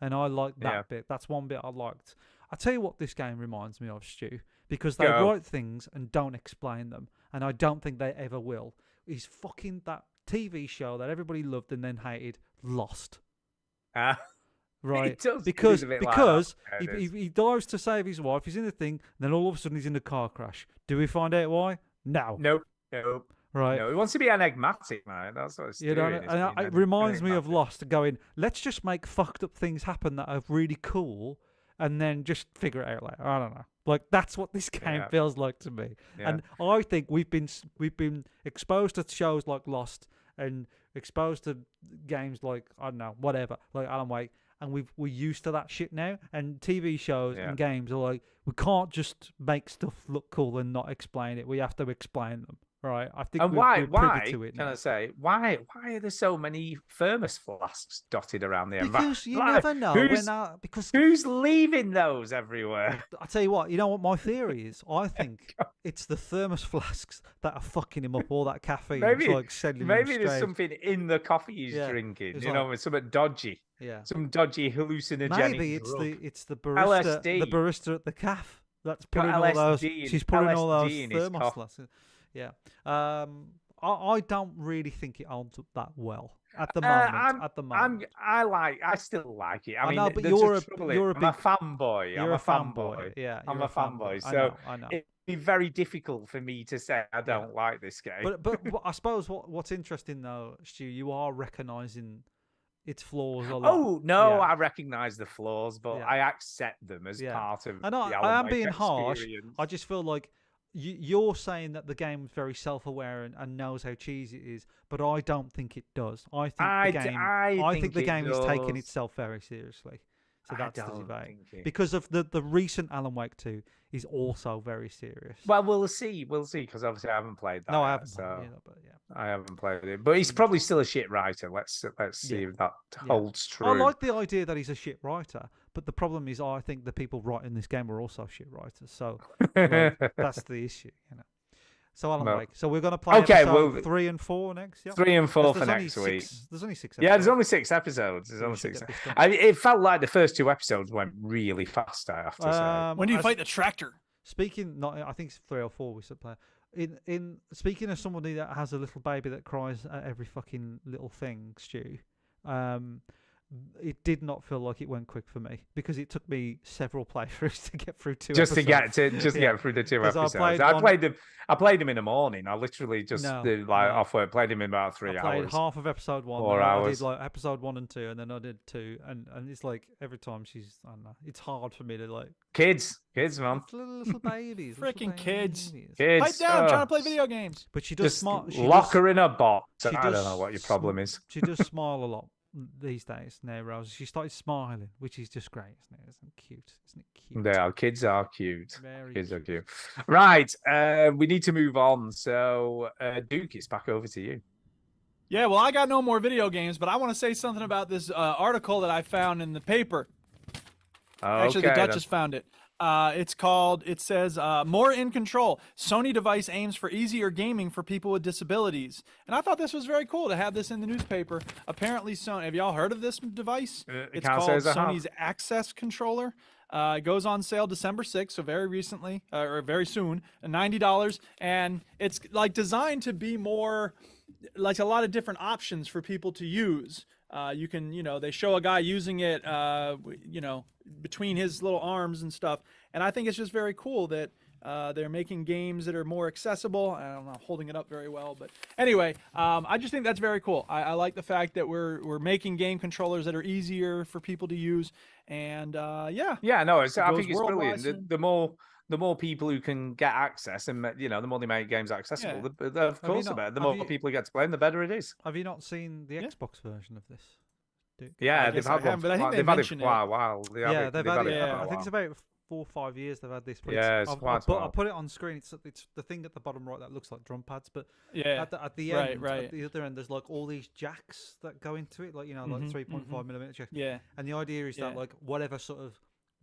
and I liked that Yeah. bit. That's one bit I liked. I tell you what, this game reminds me of, Stu, because they Go. write things and don't explain them, and I don't think they ever will. Is fucking that TV show that everybody loved and then hated, Lost. Ah, Right, does- it is because a bit like that. Yeah, it he dives to save his wife. He's in the thing, and then all of a sudden he's in a car crash. Do we find out why? No. nope. Right. No, he wants to be enigmatic, man. That's what it's You know, doing. and it reminds me of Lost. Going, let's just make fucked up things happen that are really cool, and then just figure it out later. I don't know. Like that's what this game Yeah. feels like to me. Yeah. And I think we've been exposed to shows like Lost and exposed to games like I don't know whatever like Alan Wake, and we're used to that shit now. And TV shows Yeah. and games are like we can't just make stuff look cool and not explain it. We have to explain them. Right? I think And we're why privy to it can now. I say why are there so many thermos flasks dotted around the Because you Like, never know because who's leaving those everywhere? I tell you what, you know what my theory is? I think it's the thermos flasks that are fucking him up all that caffeine. Maybe- it's like sending Maybe him there's straight. something in the coffee he's Yeah, drinking, it's you know, like- with something dodgy, Yeah. some dodgy hallucinogenic. Maybe it's drug. it's the barista LSD. the barista at the calf that's Got putting all those LSD in- she's putting all those LSD in his thermos coffee. flasks. Yeah. I don't really think it holds up that well at the moment. At the moment. I still like it. I mean, know, but there's you're just a- trouble you're a I'm a big- fanboy. You're I'm a a fanboy. Yeah, I'm you're a fanboy. I So know, I know. it'd be very difficult for me to say I don't like this game. But I suppose what's interesting though, Stu, you are recognising its flaws a lot. oh no, Yeah. I recognise the flaws, but Yeah. I accept them as Yeah. part of. And the I Alan am Wake being harsh. experience. I just feel like you're saying that the game was very self-aware and knows how cheesy it is, but I don't think it does. I think the game is taking itself very seriously. So that's the debate. Because of the recent Alan Wake 2 is also very serious. Well, we'll see, because obviously I haven't played that. No, I yet, haven't. So Either, but yeah. I haven't played it, but he's probably still a shit writer. Let's see if that holds true. I like the idea that he's a shit writer, but the problem is I think the people writing this game are also shit writers. So like, that's the issue, you know. So Alan Wake. So we're going to play episode 3 and 4 next. Yeah? 3 and 4 for next week. There's only 6 episodes. Yeah, there's only 6 episodes. It felt like the first 2 episodes went really fast, I have to say. When do you fight the tractor? I think it's 3 or 4 we should play. In speaking of somebody that has a little baby that cries at every fucking little thing, Stu, it did not feel like it went quick for me because it took me several playthroughs to get through 2 episodes. To get through the 2 episodes. I played them in the morning. I literally just off work played them in about 3 hours. I played half of episode 1. 4 hours. I did like episode 1 and 2, and then I did 2, and it's like every time I don't know. It's hard for me to like kids, man. Little babies, freaking kids. Kids. Pipe down, trying to play video games. But she does smile. Lock her in a box. I don't know what your problem is. She does smile a lot these days now, Rose. She started smiling, which is just great, isn't it? Isn't it cute? They are. Kids are cute. Kids are cute. Right. We need to move on. So, Duke, it's back over to you. Yeah, well, I got no more video games, but I want to say something about this article that I found in the paper. Actually, the Duchess found it. It says, More in Control. Sony device aims for easier gaming for people with disabilities. And I thought this was very cool to have this in the newspaper. Apparently, Sony, have y'all heard of this device? It's called Sony's Access Controller. It goes on sale December 6th, so very recently, or very soon, $90. And it's like designed to be more, like a lot of different options for people to use. You can, they show a guy using it, between his little arms and stuff. And I think it's just very cool that they're making games that are more accessible. I'm not holding it up very well, but anyway, I just think that's very cool. I like the fact that we're making game controllers that are easier for people to use. And I think it's brilliant. The more people who can get access, and the more they make games accessible, the more people who get to play them, the better it is. Have you not seen the Xbox version of this? Yeah, they've had one. But I think they've had it for quite a while. They've had it. I think it's about 4 or 5 years they've had this. But I put it on screen. It's the thing at the bottom right that looks like drum pads, but at the end, at the other end, there's like all these jacks that go into it, like 3.5 millimeter jacks. Yeah, and the idea is that like whatever sort of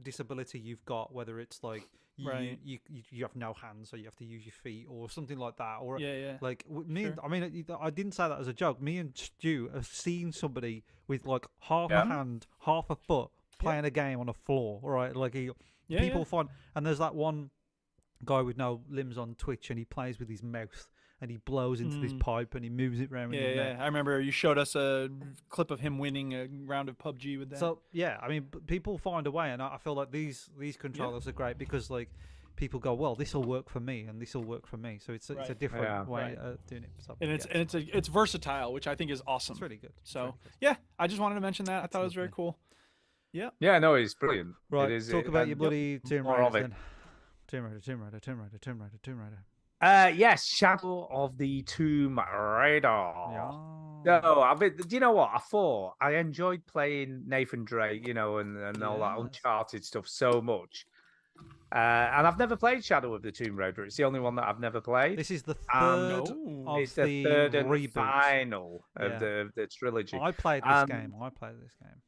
disability you've got, whether it's like you have no hands, so you have to use your feet or something like that, or like me. I mean, I didn't say that as a joke. Me and Stu have seen somebody with like half a hand, half a foot playing a game on a floor. Right, like people find, and there's that one guy with no limbs on Twitch, and he plays with his mouth. And he blows into this pipe and he moves it around. I remember you showed us a clip of him winning a round of PUBG with that. So I mean, people find a way, and I feel like these controllers are great because like people go, well, this will work for me, and this will work for me. So it's a different way of doing it. So, it's versatile, which I think is awesome. It's really good. So I just wanted to mention that. I thought it was very cool. Yeah. Yeah, no, it's brilliant. Right, talk about your bloody Tomb Raider. Tomb Raider. Yes, Shadow of the Tomb Raider. Yeah. No, do you know what? I enjoyed playing Nathan Drake, and all that Uncharted stuff so much. And I've never played Shadow of the Tomb Raider. It's the only one that I've never played. This is the third it's the third and reboot. Final of the trilogy. I played this game.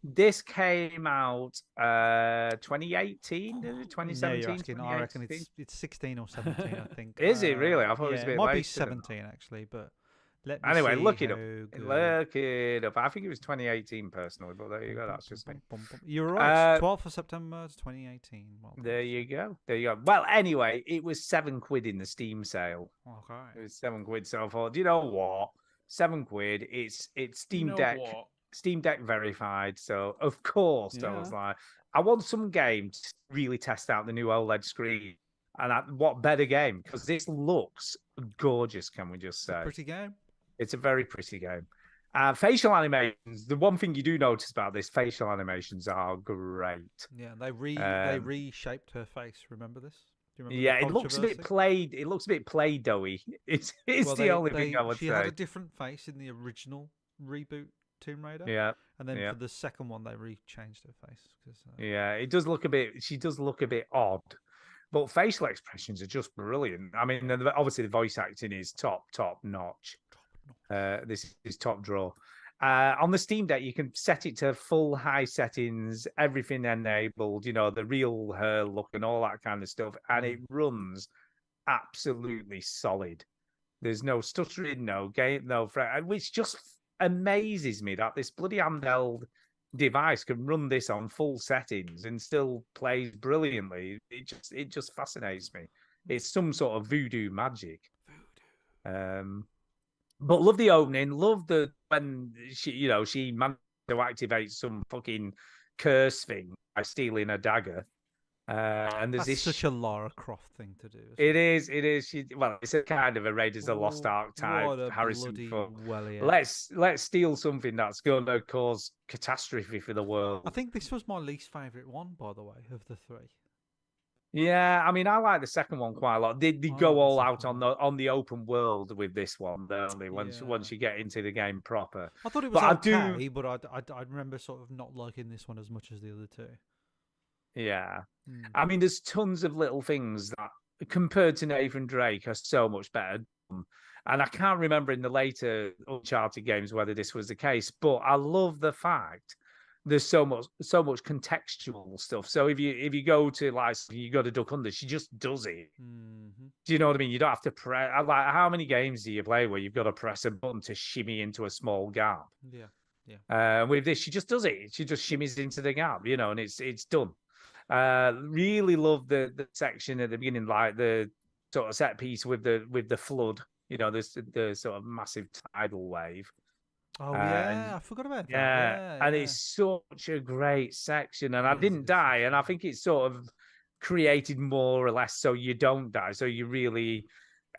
This came out 2018, 2017. I reckon it's 16 or 17, I think. Is it really? I thought it was a bit might later be 17 actually, but anyway, look it up. Look it up. I think it was 2018 personally, but there you go. That's just me. You're right. 12th of September 2018. Well, there you go. Well, anyway, it was £7 in the Steam sale. Okay. It was £7. So I thought, do you know what? £7. It's Steam Deck. Steam Deck verified. So of course, I was like, I want some game to really test out the new OLED screen. And what better game? Because this looks gorgeous. Can we just say? Pretty game. It's a very pretty game. Facial animations. The one thing you do notice about this, facial animations are great. Yeah, they reshaped her face. Remember this? Do you remember Yeah, the it looks a bit controversy? played. It looks a bit play-doughy. It's Well, the only thing I would she say. had a different face in the original reboot Tomb Raider, Yeah, and then yeah. for the second one they changed her face. 'Cause, Yeah, it does look a bit. She does look a bit odd, but facial expressions are just brilliant. I mean, obviously the voice acting is top notch. This is top draw. On the Steam Deck, you can set it to full high settings, everything enabled. You know, the real her look and all that kind of stuff, and it runs absolutely solid. There's no stuttering, no game, which just amazes me that this bloody handheld device can run this on full settings and still plays brilliantly. It just fascinates me. It's some sort of voodoo magic. But love the opening. Love when she managed to activate some fucking curse thing by stealing a dagger. And there's that's this. such a Lara Croft thing to do. It is. It's a kind of a Raiders of the Lost Ark type What a Harrison bloody Ford. welly. Let's steal something that's going to cause catastrophe for the world. I think this was my least favourite one, by the way, of the three. Yeah, I mean, I like the second one quite a lot. They I go like the all second out on the open world with this one, don't they? Yeah. Once you get into the game proper. I thought it was But okay, but I remember sort of not liking this one as much as the other two. Yeah. Mm. I mean, there's tons of little things that, compared to Nathan Drake, are so much better done. And I can't remember in the later Uncharted games whether this was the case, but I love the fact there's so much contextual stuff. So if you go to, like, you go to Duck Under, she just does it. Mm-hmm. Do you know what I mean? You don't have to press. Like, how many games do you play where you've got to press a button to shimmy into a small gap? Yeah. With this, she just does it. She just shimmies into the gap, and it's done. Really love the section at the beginning, like the sort of set piece with the flood. There's the sort of massive tidal wave. Oh yeah, I forgot about that. Yeah, and it's such a great section. And I didn't die, and I think it's sort of created more or less so you don't die, so you really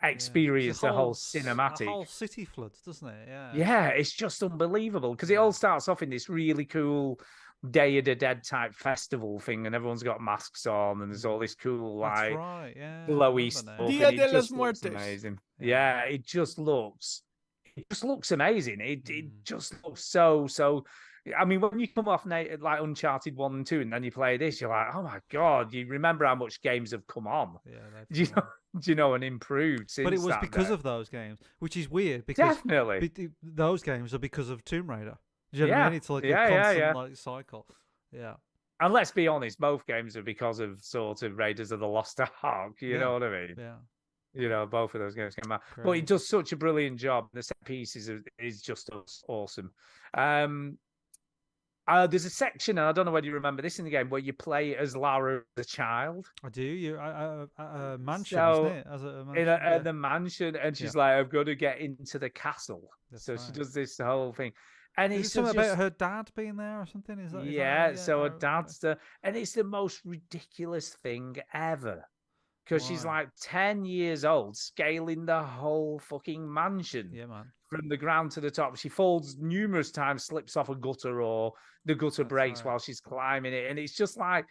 experience the whole cinematic. The whole city floods, doesn't it? Yeah. Yeah, it's just unbelievable because it all starts off in this really cool Day of the Dead type festival thing, and everyone's got masks on, and there's all this cool That's like right. Yeah. glowy stuff. and Dia it de los just looks Muertos. amazing. Yeah, it just looks amazing. It just looks so. I mean, when you come off like Uncharted 1 and 2, and then you play this, you're like, oh my god! You remember how much games have come on? Yeah. And improved since. But it was that because day. of those games, which is weird because Definitely. those games are because of Tomb Raider. Do you know what I mean? It's like a constant like cycle. Yeah. And let's be honest, both games are because of sort of Raiders of the Lost Ark. You know what I mean? Yeah. Both of those games came out. But Great. he does such a brilliant job. The set piece is just awesome. There's a section, and I don't know whether you remember this in the game, where you play as Lara the child. I do. You a mansion, So, isn't it? As a mansion, in the mansion, and she's like, "I've got to get into the castle." That's so right. she does this whole thing, and Is it it's something just, about her dad being there or something? Is that yeah. right? So her Oh, dad's the, and it's the most ridiculous thing ever. Because she's Why? like 10 years old, scaling the whole fucking mansion Yeah, man. from the ground to the top. She falls numerous times, slips off a gutter, or the gutter That's breaks right. while she's climbing it. And it's just like,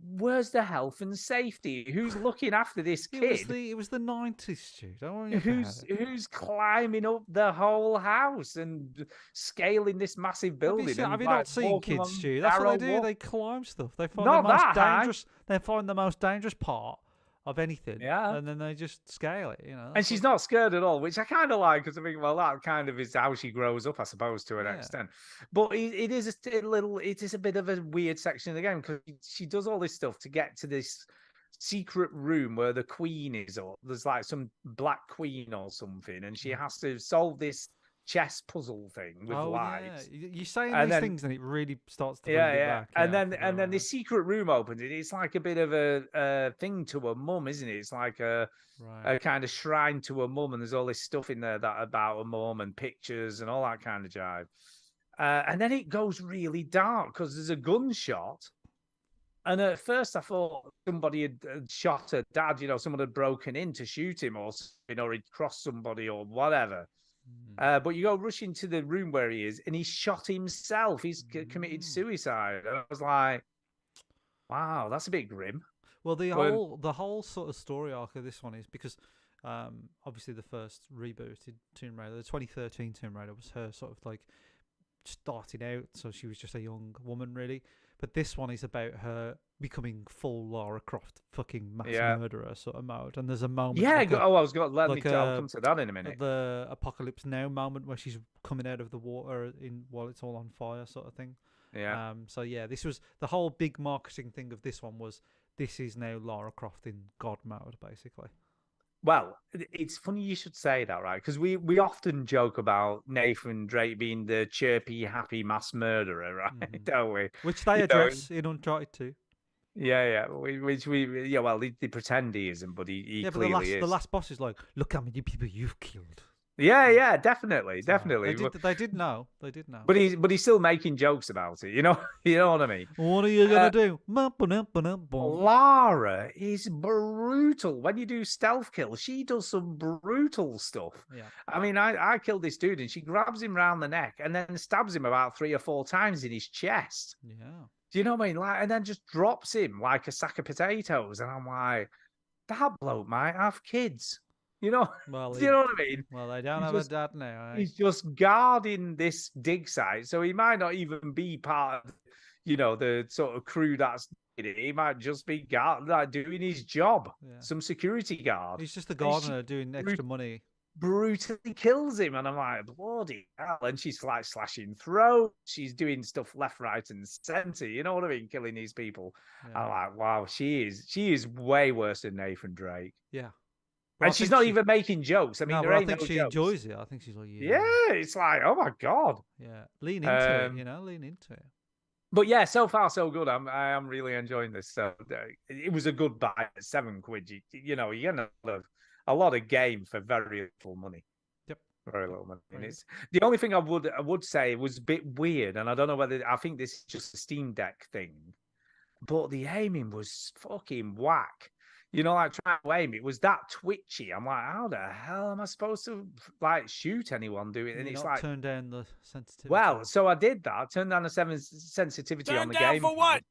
where's the health and safety? Who's looking after this kid? It was the 90s, Stu. Don't worry about it. Who's climbing up the whole house and scaling this massive building? Have you and, not seen walking kids, on Stu? That's what narrow they do. walk- They climb stuff. They find Not the most that high. dangerous. They find the most dangerous part of anything. Yeah. And then they just scale it. And That's she's what- not scared at all, which I kind of like because I think, well, that kind of is how she grows up, I suppose, to an Yeah. extent. But it is it is a bit of a weird section of the game because she does all this stuff to get to this secret room where the queen is, or there's like some black queen or something, and she has to solve this chess puzzle thing with Oh, lights. yeah. You're saying And these then- things, and it really starts to bring Yeah, it yeah, back. and Yeah, then right. this secret room opens. It's like a bit of a thing to her mum, isn't it? It's like a Right. kind of shrine to her mum, and there's all this stuff in there that about her mum and pictures and all that kind of jive. And then it goes really dark because there's a gunshot. And at first I thought somebody had shot her dad, someone had broken in to shoot him or something, or he'd crossed somebody or whatever. But you go rush into the room where he is, and he shot himself. He's committed suicide. And I was like, wow, that's a bit grim. Well, Well- the whole sort of story arc of this one is because obviously the first rebooted Tomb Raider, the 2013 Tomb Raider, was her sort of like starting out, so she was just a young woman really. But this one is about her becoming full Lara Croft, fucking mass Yeah. murderer sort of mode. And there's a moment, Yeah. like I was going to let me. like I'll a- come to that in a minute. the Apocalypse Now moment where she's coming out of the water while it's all on fire, sort of thing. Yeah. So yeah, this was the whole big marketing thing of this one was this is now Lara Croft in God mode, basically. Well, it's funny you should say that, right? Because we often joke about Nathan Drake being the chirpy, happy mass murderer, right? Mhm. Don't we? Which they You know, address in Uncharted 2. Yeah. Yeah. Well, they pretend he isn't, but he Yeah, but clearly is. the last boss is like, look how many people you've killed. Yeah. Definitely. So Definitely. They did know. They did know. But he's still making jokes about it. You know. You know what I mean? What are you gonna uh, do? Lara is brutal. When you do stealth kills, she does some brutal stuff. Yeah. I mean, I killed this dude and she grabs him round the neck and then stabs him about 3 or 4 times in his chest. Yeah. Do you know what I mean? Like, and then just drops him like a sack of potatoes. And I'm like, that bloke might have kids. You know? Well, Do you know what I mean? well, they don't He's have just- a dad now. Eh? He's just guarding this dig site. So he might not even be part of, the sort of crew that's in it. He might just be doing his job. Yeah. Some security guard. He's just the and she gardener doing extra money. brutally kills him. And I'm like, bloody hell. And she's like slashing throats. She's doing stuff left, right, and center. You know what I mean? Killing these people. Yeah. I'm like, wow, she is way worse than Nathan Drake. Yeah. Well, I And she's think not she- even making jokes. I mean, no, there but I ain't think no she jokes. enjoys it. I think she's like, Yeah, it's like, oh my God. yeah. Lean into Um, it, lean into it. But yeah, so far so good. I am really enjoying this. So it was a good buy at £7. You get a lot of game for very little money. Yep. Very little money. And Very it's the only thing I would say was a bit weird, and I don't know whether I think this is just a Steam Deck thing, but the aiming was fucking whack. Like trying to aim, it was that twitchy. I'm like, how the hell am I supposed to like shoot anyone doing it? And You it's not like, turn down the sensitivity. well, so I did that. Turned down the sensitivity on Turn the down game. for what?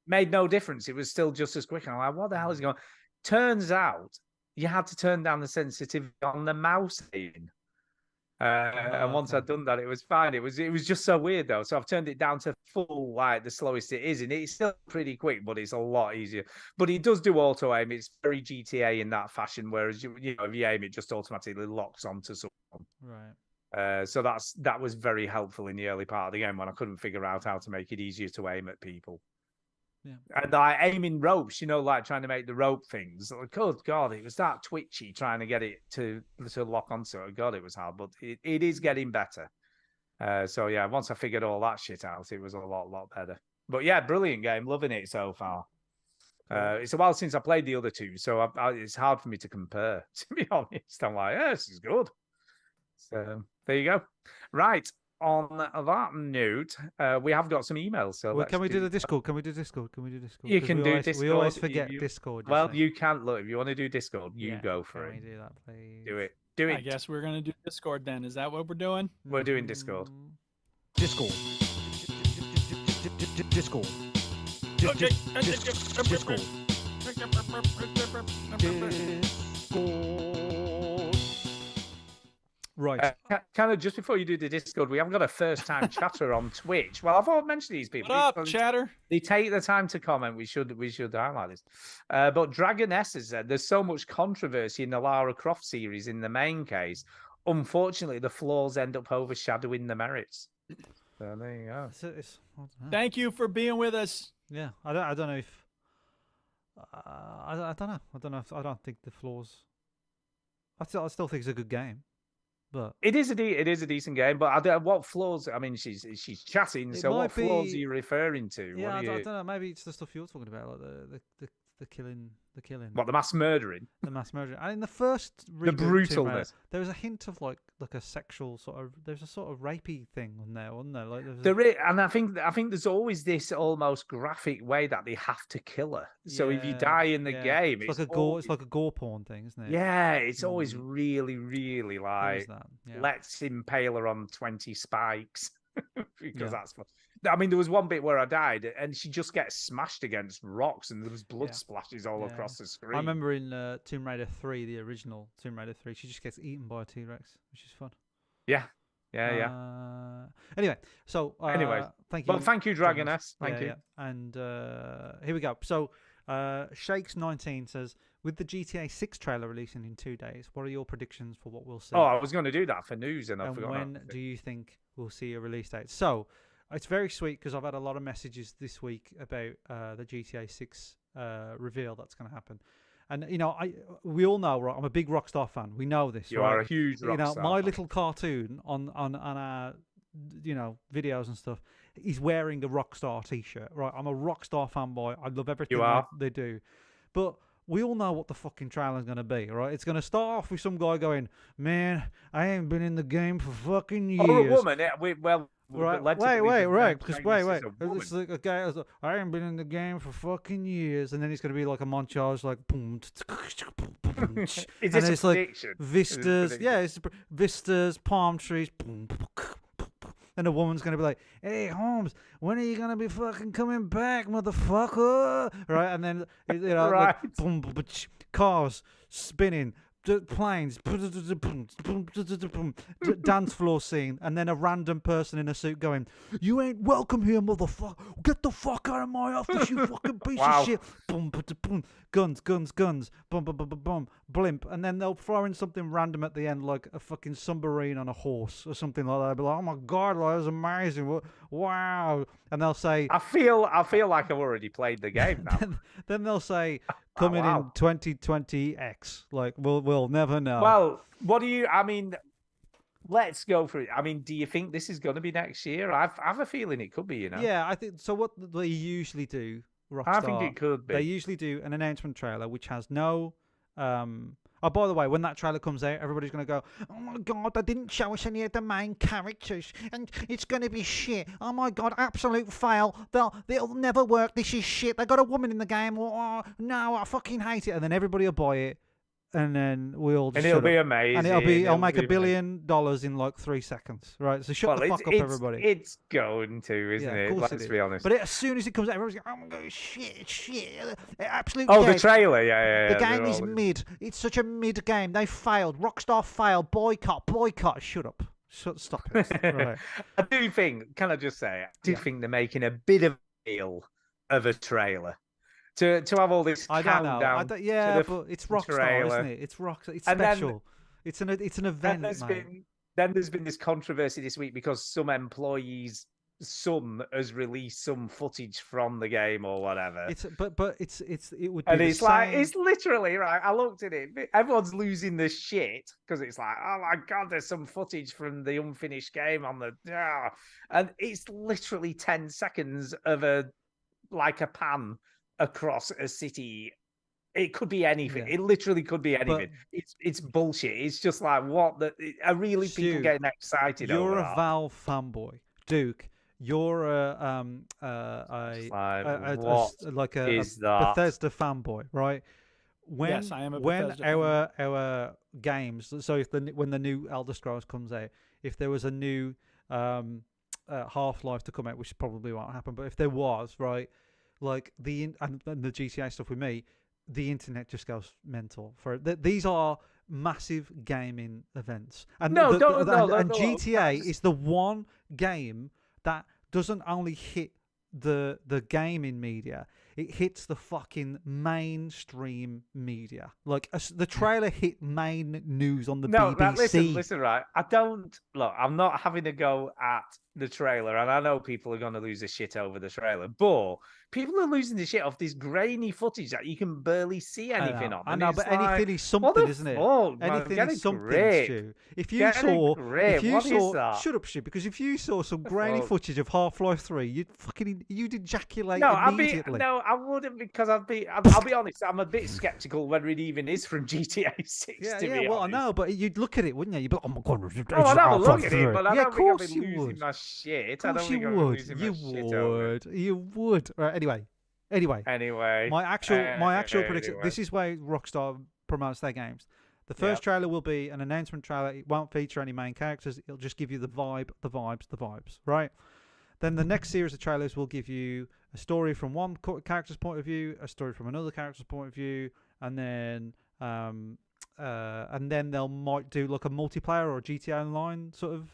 Made no difference. It was still just as quick. And I'm like, what the hell is going on? Turns out you had to turn down the sensitivity on the mouse aiming. And once okay. I'd done that, it was fine. It was just so weird though. So I've turned it down to full, like the slowest it is, and it's still pretty quick, but it's a lot easier. But it does do auto aim. It's very GTA in that fashion. Whereas if you aim, it just automatically locks onto someone. Right. So that was very helpful in the early part of the game when I couldn't figure out how to make it easier to aim at people. Yeah. And like aiming ropes, like trying to make the rope things. Like, oh God, it was that twitchy trying to get it to lock onto it. God, it was hard, but it is getting better. So yeah, once I figured all that shit out, it was a lot better. But yeah, brilliant game, loving it so far. It's a while since I played the other two, so it's hard for me to compare. To be honest, I'm like, yeah, this is good. So there you go. Right. On that note, we have got some emails. So Well, can we do the that. Discord? Can we do Discord? Can we do Discord? You 'Cause can we do always, Discord. We always forget you- Discord. Well, see. you can look if you want to do Discord. You Yeah, go for can it. we do that, please? Do it. Do I it. guess we're gonna do Discord then. Is that what we're doing? We're doing Discord. Mm, Discord. Discord. Discord. Right. Kind of just before you do the Discord, we haven't got a first-time chatter on Twitch. Well, I've already mentioned these people. What up, because chatter? They take the time to comment. We should highlight this. But Dragoness has said there's so much controversy in the Lara Croft series in the main case. Unfortunately, the flaws end up overshadowing the merits. So there you go. I don't know. Thank you for being with us. Yeah, I don't know if I don't know. I don't know. I don't think the flaws. I still think it's a good game, but It is a decent game, but I don't, what flaws? I mean, she's chatting. It So what might flaws are be- you referring to? yeah, What I are don't you, know. Maybe it's the stuff you're talking about, like the killing, what the mass murdering? the mass murder. And in the first The reboot Tomb Raider, brutalness. there was a hint of like a sexual sort of. There's a sort of rapey thing on there, wasn't there? Like there was And I think there's always this almost graphic way that they have to kill her. So if you Yeah, die in the yeah. game, it's like a gore. It's like a gore porn thing, isn't it? yeah, it's always Mm. really, really There is like that. Yeah. let's impale her on 20 spikes because Yeah. that's fun. I mean, there was one bit where I died, and she just gets smashed against rocks, and there was blood Yeah. splashes all Yeah. across the screen. I remember in Tomb Raider 3, the original Tomb Raider 3, she just gets eaten by a T-Rex, which is fun. Yeah, yeah. Anyway, so Anyways, thank you. Well, thank you, Dragoness. Dragoness. Thank you. Yeah. And here we go. So Shakes19 says, with the GTA 6 trailer releasing in 2 days, what are your predictions for what we'll see? Oh, I was going to do that for news, and I and forgot. when do you think we'll see a release date? So it's very sweet because I've had a lot of messages this week about the GTA 6 reveal that's going to happen. And we all know, right? I'm a big Rockstar fan. We know this. You right? are a huge Rockstar my fan. little cartoon on our videos and stuff. He's wearing a Rockstar T-shirt, right? I'm a Rockstar fanboy. I love everything they do, but we all know what the fucking trailer's going to be, right? It's going to start off with some guy going, "Man, I ain't been in the game for fucking years." Or a woman. Right, led to wait, believe right, that because this wait, is a woman. it's like a guy. I haven't been in the game for fucking years, and then it's gonna be like a montage, like boom, boom, Is and this a it's like prediction? vistas, yeah, it's vistas, palm trees, boom, and the woman's gonna be like, "Hey, Holmes, when are you gonna be fucking coming back, motherfucker?" Right, and then Right. like, boom, cars spinning. Planes, dance floor scene, and then a random person in a suit going, "You ain't welcome here, motherfucker! Get the fuck out of my office, you fucking piece Wow. of shit!" Boom, boom, guns, boom, boom, boom, boom, blimp, and then they'll throw in something random at the end, like a fucking submarine on a horse or something like that. I'll be like, "Oh my god, that was amazing! Wow!" And they'll say, I feel like I've already played the game now. then they'll say, "Coming in wow. 2020X." Like we'll never know. Well, what do you? I mean, let's go for it. I mean, do you think this is going to be next year? I have a feeling it could be. Yeah, I think so. What they usually do, Rockstar, I think it could be. They usually do an announcement trailer which has no. Oh, by the way, when that trailer comes out, everybody's going to go, "Oh my god, they didn't show us any of the main characters, and it's going to be shit. Oh my god, absolute fail. They'll never work. This is shit. They got a woman in the game. Oh no, I fucking hate it." And then everybody will buy it, and then we'll just And it'll shut be up. amazing. And it'll make be $1 billion in like 3 seconds, right? So shut the fuck up, everybody. It's going to, isn't Yeah, of it? course Let's it be is. honest. But as soon as it comes out, everyone's going, "Oh my god, shit, absolute Oh, the dead. trailer, yeah. The they're game is all- mid. It's such a mid game. They failed. Rockstar failed. Boycott. Shut up. Stop it. Right. I do think. Can I just say? I do think they're making a bit of a deal of a trailer to have all this I don't know. countdown. Yeah, the but it's Rockstar, trailer. isn't it? It's Rockstar. It's And then- special. It's an And event, there's mate. there's been this controversy this week because some employees, some has released some footage from the game or whatever. It's it would be And the it's like, same- it's literally right. I looked at it. Everyone's losing their shit because it's like, oh my god, there's some footage from the unfinished game on the, and it's literally 10 seconds of a pan across a city. It could be anything. Yeah. It literally could be anything. It's bullshit. It's just like what are really people Stu, getting excited You're over a that? Valve fanboy, Duke. You're What a is that? Bethesda fanboy, right? When, Yes, I am a when Bethesda fan. our games. So if when the new Elder Scrolls comes out, if there was a new Half-Life to come out, which probably won't happen, but if there was, right, like and the GTA stuff with me, the internet just goes mental for it. These are massive gaming events, and No, and no, GTA that's- is the one game that doesn't only hit the gaming media, it hits the fucking mainstream media. Like the trailer hit main news on the No, BBC. listen, right. I don't look. I'm not having a go at the trailer, and I know people are going to lose their shit over the trailer, but people are losing the shit off this grainy footage that you can barely see anything on. I and know, it's but like, anything is what something, the isn't it? fuck, man? Anything Get a is something, grip. Stu. If you Get a saw, grip. if you What is saw, that? shut up, Stu, because if you saw some grainy fuck? footage of Half-Life 3, you'd ejaculate No, immediately. I wouldn't because I'll be honest. I'm a bit skeptical whether it even is from GTA 6. Yeah, to be well, I honest. know, but you'd look at it, wouldn't you? You'd be like, "Oh my god, it's Oh, I'd have a Half-Life look at 3." it, but I Yeah, don't of think I'd course be you losing would. my shit. Of I course don't think you I'd be would. losing my You shit over it. would. You would. Right, anyway. Anyway, My actual prediction. anyway. This is why Rockstar promotes their games. The first trailer will be an announcement trailer. It won't feature any main characters. It'll just give you the vibes, right? then the next series of trailers will give you a story from one character's point of view, a story from another character's point of view, and then they'll might do like a multiplayer or a GTA Online sort of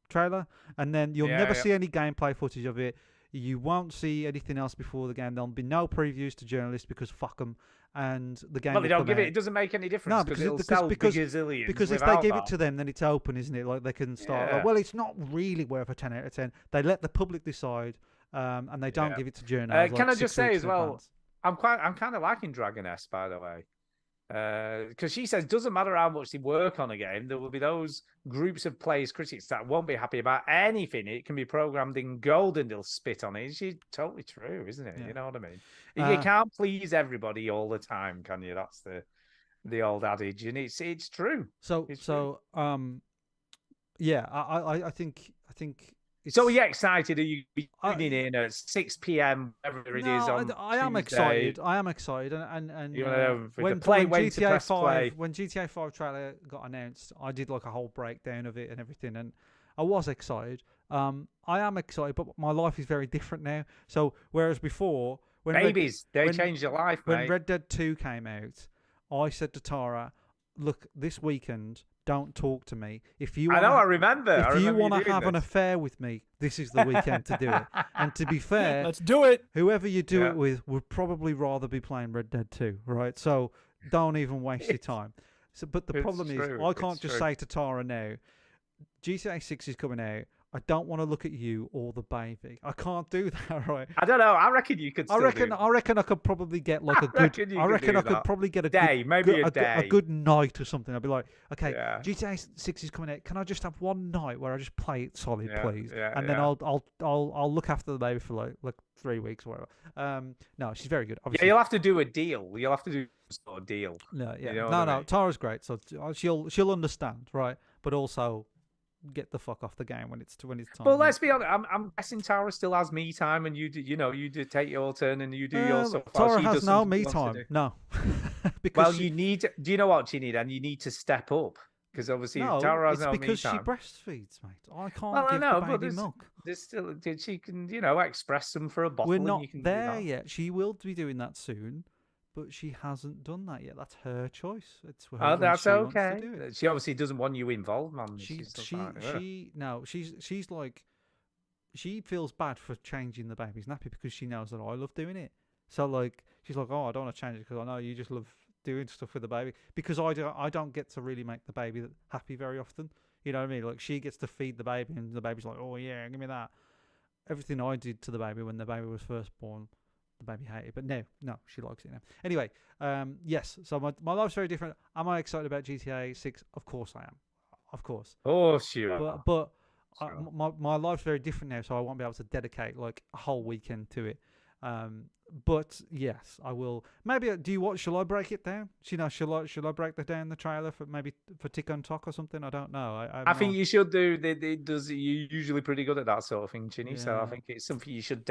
trailer, and then you'll never see any gameplay footage of it. You won't see anything else before the game. There'll be no previews to journalists because fuck them. And the game. Well, they will don't come give it. out. It doesn't make any difference. No, because it'll sell gazillions. Because if they give it to them, then it's open, isn't it? Like they can start. Like, well, it's not really worth a 10 out of 10. They let the public decide, and they don't give it to journalists. Can I just say as well? I'm kind of liking Dragon S, by the way. Because she says doesn't matter how much they work on a game, there will be those groups of players, critics that won't be happy about anything. It can be programmed in gold and they'll spit on it. She's totally true, isn't it? Yeah. You know what I mean? You can't please everybody all the time, can you? That's the old adage, and it's true. Yeah, I think. So are you excited? Are you tuning in at 6 p.m. whatever it is on I am Tuesday? excited. I am excited, and when GTA 5 trailer got announced, I did like a whole breakdown of it and everything, and I was excited. I am excited, but my life is very different now. So whereas before, when changed your life, mate. When Red Dead 2 came out, I said to Tara, "Look, this weekend." Don't talk to me. If you wanna, I remember. If you want to have an affair with me, this is the weekend to do it. And to be fair, let's do it. Whoever you do it with would probably rather be playing Red Dead 2, right? So don't even waste your time. So, but the problem is, I can't just say to Tara now, GTA 6 is coming out. I don't want to look at you or the baby. I can't do that, right? I don't know. I reckon you could. I reckon I could probably get like a good. I reckon I could probably get a day, maybe a day, a good night or something. I'd be like, okay, GTA 6 is coming out. Can I just have one night where I just play it solid, please? And then I'll look after the baby for like 3 weeks or whatever. No, she's very good. Obviously. Yeah, you'll have to do a deal. You'll have to do some sort of deal. No, yeah, you know no. Tara's great, so she'll understand, right? But also. Get the fuck off the game when it's time. But let's be honest. I'm guessing Tara still has me time, and you do take your turn and you do your stuff. Tara has no me time. No, because you need. Do you know what you need? And you need to step up because obviously Tara has no me time. Because she breastfeeds, mate. I can't well, give I know, the baby milk. There's still she can express them for a bottle. We're not and you can there yet. She will be doing that soon. But she hasn't done that yet. That's her choice. It's her that's she okay. Wants to do it. She obviously doesn't want you involved, man. She's like, she feels bad for changing the baby's nappy because she knows that I love doing it. So like, she's like, oh, I don't want to change it because I know you just love doing stuff with the baby. Because I don't get to really make the baby happy very often. You know what I mean? Like she gets to feed the baby, and the baby's like, oh yeah, give me that. Everything I did to the baby when the baby was first born. The baby hated it, but no, she likes it now. Anyway, yes, so my life's very different. Am I excited about GTA 6? Of course I am. Of course. Oh, sure. But my life's very different now, so I won't be able to dedicate like a whole weekend to it. But yes, I will. Maybe shall I break it down? Shall I break down the trailer for Tick and Talk or something? I don't know. I think you should do. You're usually pretty good at that sort of thing, Chinny. Yeah. So I think it's something you should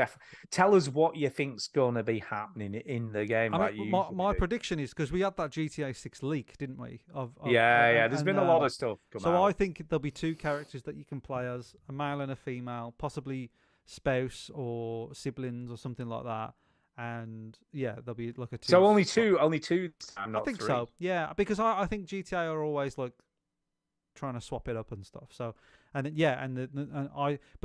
tell us what you think's going to be happening in the game. My prediction is because we had that GTA 6 leak, didn't we? There's been a lot of stuff come out. So I think there'll be two characters that you can play as, a male and a female, possibly spouse or siblings or something like that. And yeah, there'll be like a two. So only two this time, not I think three. so. Yeah, because I think GTA are always like trying to swap it up and stuff. So but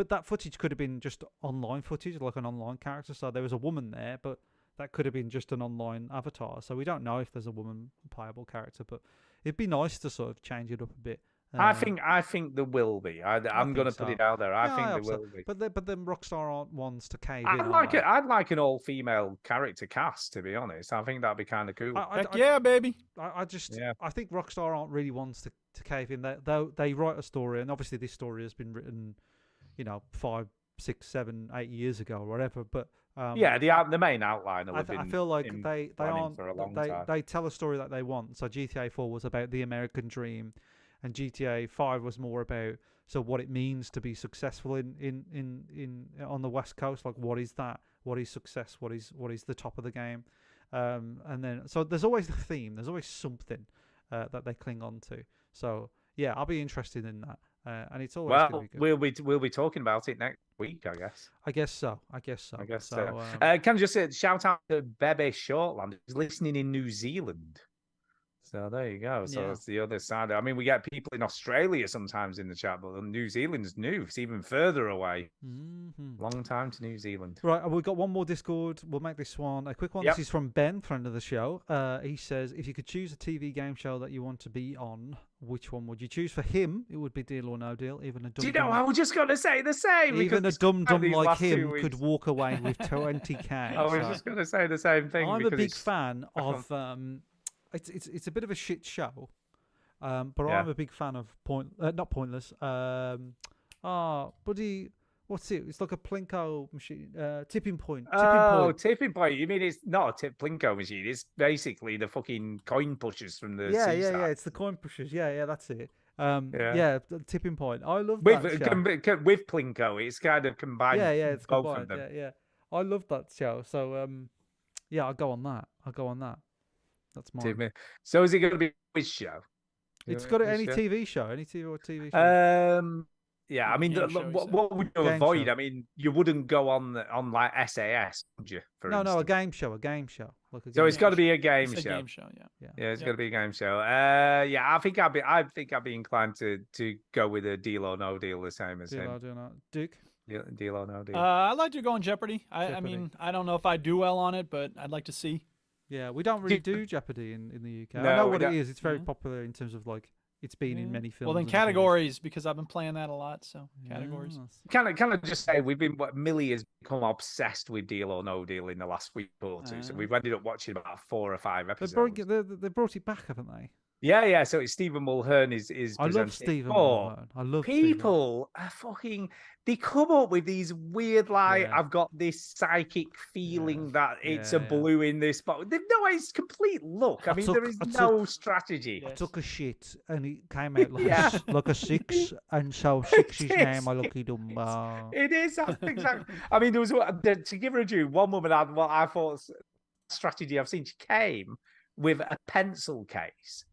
that footage could have been just online footage, like an online character. So there was a woman there, but that could have been just an online avatar. So we don't know if there's a woman playable character, but it'd be nice to sort of change it up a bit. I think there will be. I'm going to put it out there. I think there will be. But then Rockstar aren't ones to cave in. I'd like an all-female character cast, to be honest. I think that'd be kind of cool. Yeah, baby. I think Rockstar aren't really ones to cave in. They write a story, and obviously this story has been written, 5, 6, 7, 8 years ago or whatever. But the main outline. I feel like they aren't. They tell a story that they want. So GTA 4 was about the American dream. And GTA 5 was more about what it means to be successful in on the West Coast. Like, what is that? What is success? What is the top of the game? And then there's always the theme. There's always something that they cling on to. So yeah, I'll be interested in that. and it's always going to Well, be good. we'll be talking about it next week, I guess. I guess so. I guess so. I guess so. so. Can I just shout out to Bebe Shortland, who's listening in New Zealand. So there you go. So Yeah. that's the other side. I mean, we get people in Australia sometimes in the chat, but New Zealand's new. It's even further away. Mhm. Long time to New Zealand. Right, we've got one more Discord. We'll make this one a quick one. Yep. This is from Ben, friend of the show. He says, if you could choose a TV game show that you want to be on, which one would you choose? For him, it would be Deal or No Deal. Even a Do you know, I was just going to say the same. even a because dum dum these like last 2 him weeks- could walk away with 20k. I was so- just going to say the same thing. I'm a because big it's- fan of. It's a bit of a shit show, but Yeah. I'm a big fan of not pointless. Buddy, what's it? It's like a plinko machine. Tipping point. Oh, tipping point. You mean it's not a plinko machine? It's basically the fucking coin pushers from the Yeah. seaside. It's the coin pushers. Yeah, that's it. Yeah. The tipping point. I love With that show. with plinko, it's kind of combined. Yeah, it's both combined. of them. Yeah. I love that show. So yeah, I'll go on that. That's mine. Tipping- So is it going to be a quiz show? It's Yeah, got quiz any show? TV show, any TV show. Yeah, I mean, Game show, you what, said. what would you Game avoid? show. I mean, you wouldn't go on like SAS, would you? For No, a instance? game show. Like a So it's game got to show. be a game It's a show. game show, yeah. Yeah, it's Yeah. got to be a game show. Yeah, I think I'd be inclined to go with a Deal or No Deal, the same as Do him. not. Duke. Deal or No Deal. I'd like to go on Jeopardy. I Jeopardy. mean, I don't know if I do well on it, but I'd like to see. Yeah, we don't really do Jeopardy in the UK. I No, know we what it don't. is. It's very Mhm. popular in terms of like it's been in Yeah. many films. Well, then and things. categories, because I've been playing that a lot. So categories. Yes. Can I just say Millie has become obsessed with Deal or No Deal in the last week or two. So Ah. we've ended up watching about 4 or 5 They episodes. brought it back, haven't they? Yeah. So it's Stephen Mulhern is I love presenting. Stephen But Mulhern. I love Stephen. people are fucking. They come up with these weird Yeah. I've got this psychic feeling that it's a Yeah. blue in this spot. No, it's complete luck. I mean, there is I no strategy. Yeah. Took a shit and it came out like, Yeah. like a 6, and so 6 is now is, my lucky number. It is exactly. I mean, there was to give her a due. One woman had what I thought was strategy I've seen. She came with a pencil case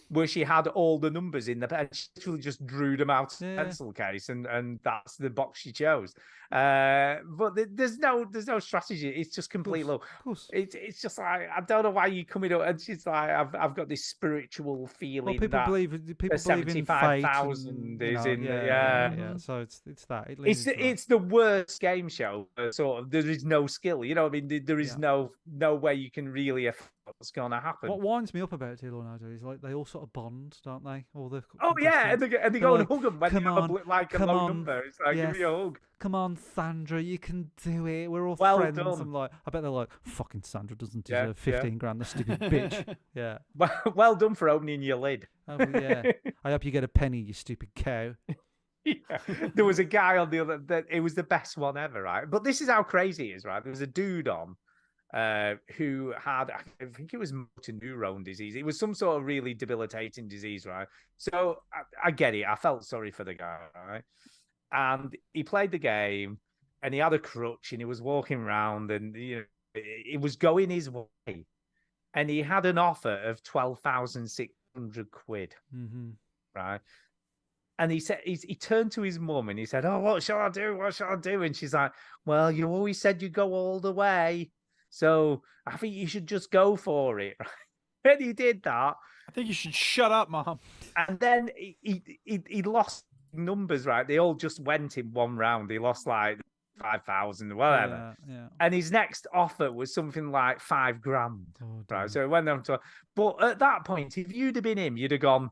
where she had all the numbers in the pen. She literally just drew them out of the Yeah. pencil case, and that's the box she chose. But there's no strategy. It's just complete luck. Of course. It's just like I don't know why you coming up, and she's like I've got this spiritual Well, feeling people that believe in fate. 75,000 and, is you in know, the- yeah. yeah. So it's that. It leans into that. it's the worst game show. Sort of, there is no skill. You know, what I mean, there is Yeah. no way you can really affect what's going to happen. What winds me up about Deal or No Deal is like they all sort of bond, don't they? All the Oh yeah, and contestants. they They're go like, and hug them when "Come you have on, a come low on, number. It's like give me a hug. Come on, Sandra, you can do it. We're all Well friends. done. I'm like, I bet they're like, fucking Sandra doesn't Yeah, deserve yeah. 15 grand, the stupid bitch. Yeah. Well done for opening your lid. Oh, yeah. I hope you get a penny, you stupid cow. Yeah. There was a guy on the other that it was the best one ever, right? But this is how crazy it is, right? There was a dude on who had, I think it was motor neurone disease. It was some sort of really debilitating disease, right? So I get it. I felt sorry for the guy, right? And he played the game and he had a crutch and he was walking around and it was going his way. And he had an offer of 12,600 quid, Mm-hmm. right? And he said he turned to his mum and he said, "Oh, what shall I do? What shall I do?" And she's like, "Well, you always said you'd go all the way, so I think you should just go for it." And he did that, I think you should shut up, Mom. and then he lost numbers. Right, they all just went in one round. He lost like 5,000, whatever. Yeah. And his next offer was something like 5 grand. Oh, Right, dear. so it went down to. But at that point, if you'd have been him, you'd have gone,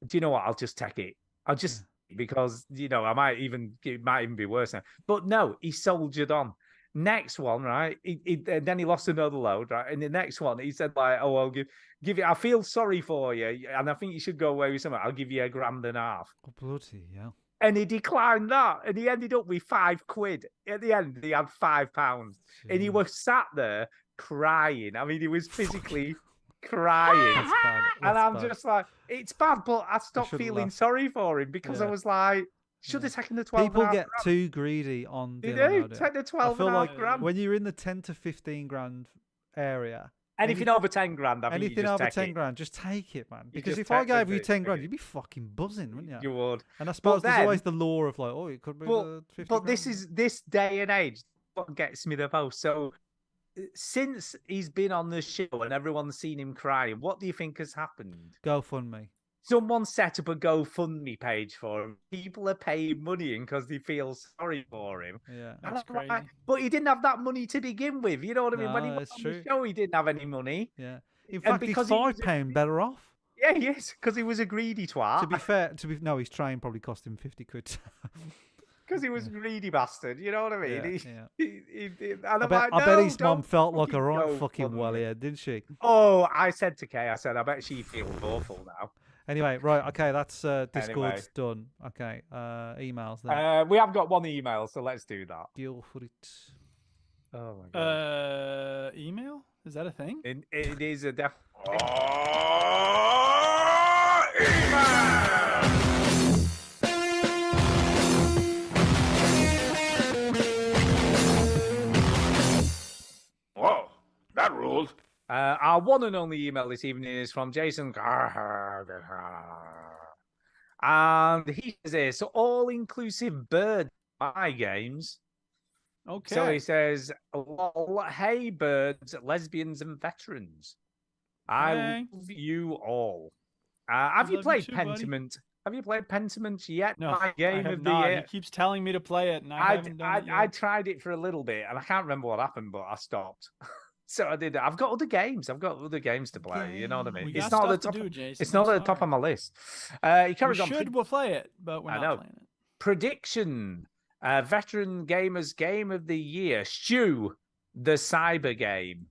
"Do you know what? I'll just take it. I'll just because I might even it might even be worse now." But no, he soldiered on. Next one, right? And then he lost another load, right? And the next one, he said like, "Oh, I'll give it. I feel sorry for you, and I think you should go away with something. I'll give you £1.5 grand." Oh, bloody hell. And he declined that, and he ended up with 5 quid. At the end, he had £5, and he Jeez. was sat there crying. I mean, he was physically crying. That's bad. And That's I'm bad. just like, it's bad, but I stopped shouldn't feeling laugh. sorry for him because I Yeah. was like, should have taken the 12 People and a get half grand. too greedy on You Deal or do, No Deal. take the I 12 feel and a half like grand. when you're in the 10 to 15 grand area, Anything over 10 grand, I think you Anything just over take 10 it. grand, just take it, man. You Because just if I take the gave you bit, 10 take grand, it. you'd be fucking buzzing, wouldn't you? You would. And I suppose there's always then- the law of like, oh, it could be But, the 50 but grand. this day and age, what gets me the most. So since he's been on the show and everyone's seen him crying, what do you think has happened? GoFundMe. Someone set up a GoFundMe page for him. People are paying money because they feel sorry for him. Yeah. And That's I'm like, crazy. but he didn't have that money to begin with. You know what I mean? When he No, was it's on true. the show, he didn't have any money. Yeah. In And fact, he's because he was £5 better off. Yeah, he is, because he was a greedy twat. To be fair, no, his train probably cost him 50 quid. Because he was a greedy bastard. You know what I mean? Yeah, He- yeah. and I I'm bet, like, I bet "No, his mum don't felt like a fucking right go fucking fund well me." here, didn't she? Oh, I said to Kay, I said, I bet she feels awful now. Anyway, right, okay, that's Discord's Anyway. done. Okay, emails then. We have got one email, so let's do that. Deal for it. Oh my god. Email? Is that a thing? It is a def. Whoa, that ruled. Our one and only email this evening is from Jason. And he says, so all-inclusive bird buy games. Okay. So he says, "Lol, hey, birds, lesbians, and veterans. I Hey. love you all. Have you love you played too, buddy. Pentiment? Have you played Pentiment yet? No, My I game have of the not. year. He keeps telling me to play it, and I haven't done it yet. I tried it for a little bit, and I can't remember what happened, but I stopped. So I did. I've got other games. I've got other games to play. You know what I mean? We It's got not at the stuff top. to do, Jason. It's not I'm at the top sorry. of my list. He We carries on. should. We'll play it, but we're I not know. playing it. Prediction: Veteran Gamers Game of the Year. Stew, the cyber game.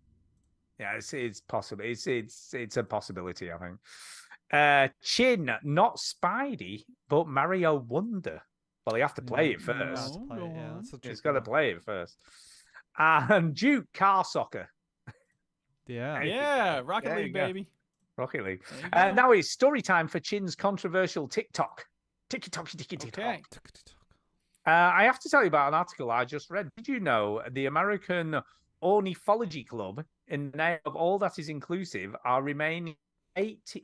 Yeah, it's possible. It's a possibility. I think. Chin, not Spidey, but Mario Wonder. Well, you have to play it Yeah, you have first. to play it, Go yeah, on. that's a He's tricky got to one. play it first. And Duke Car Soccer. Yeah. Hey, Yeah, Rocket there you League, go. baby. Rocket League. There you go. Now it's story time for Chin's controversial TikTok. TikTok. Okay. I have to tell you about an article I just read. Did you know the American Ornithology Club, in the name of all that is inclusive, are renaming 80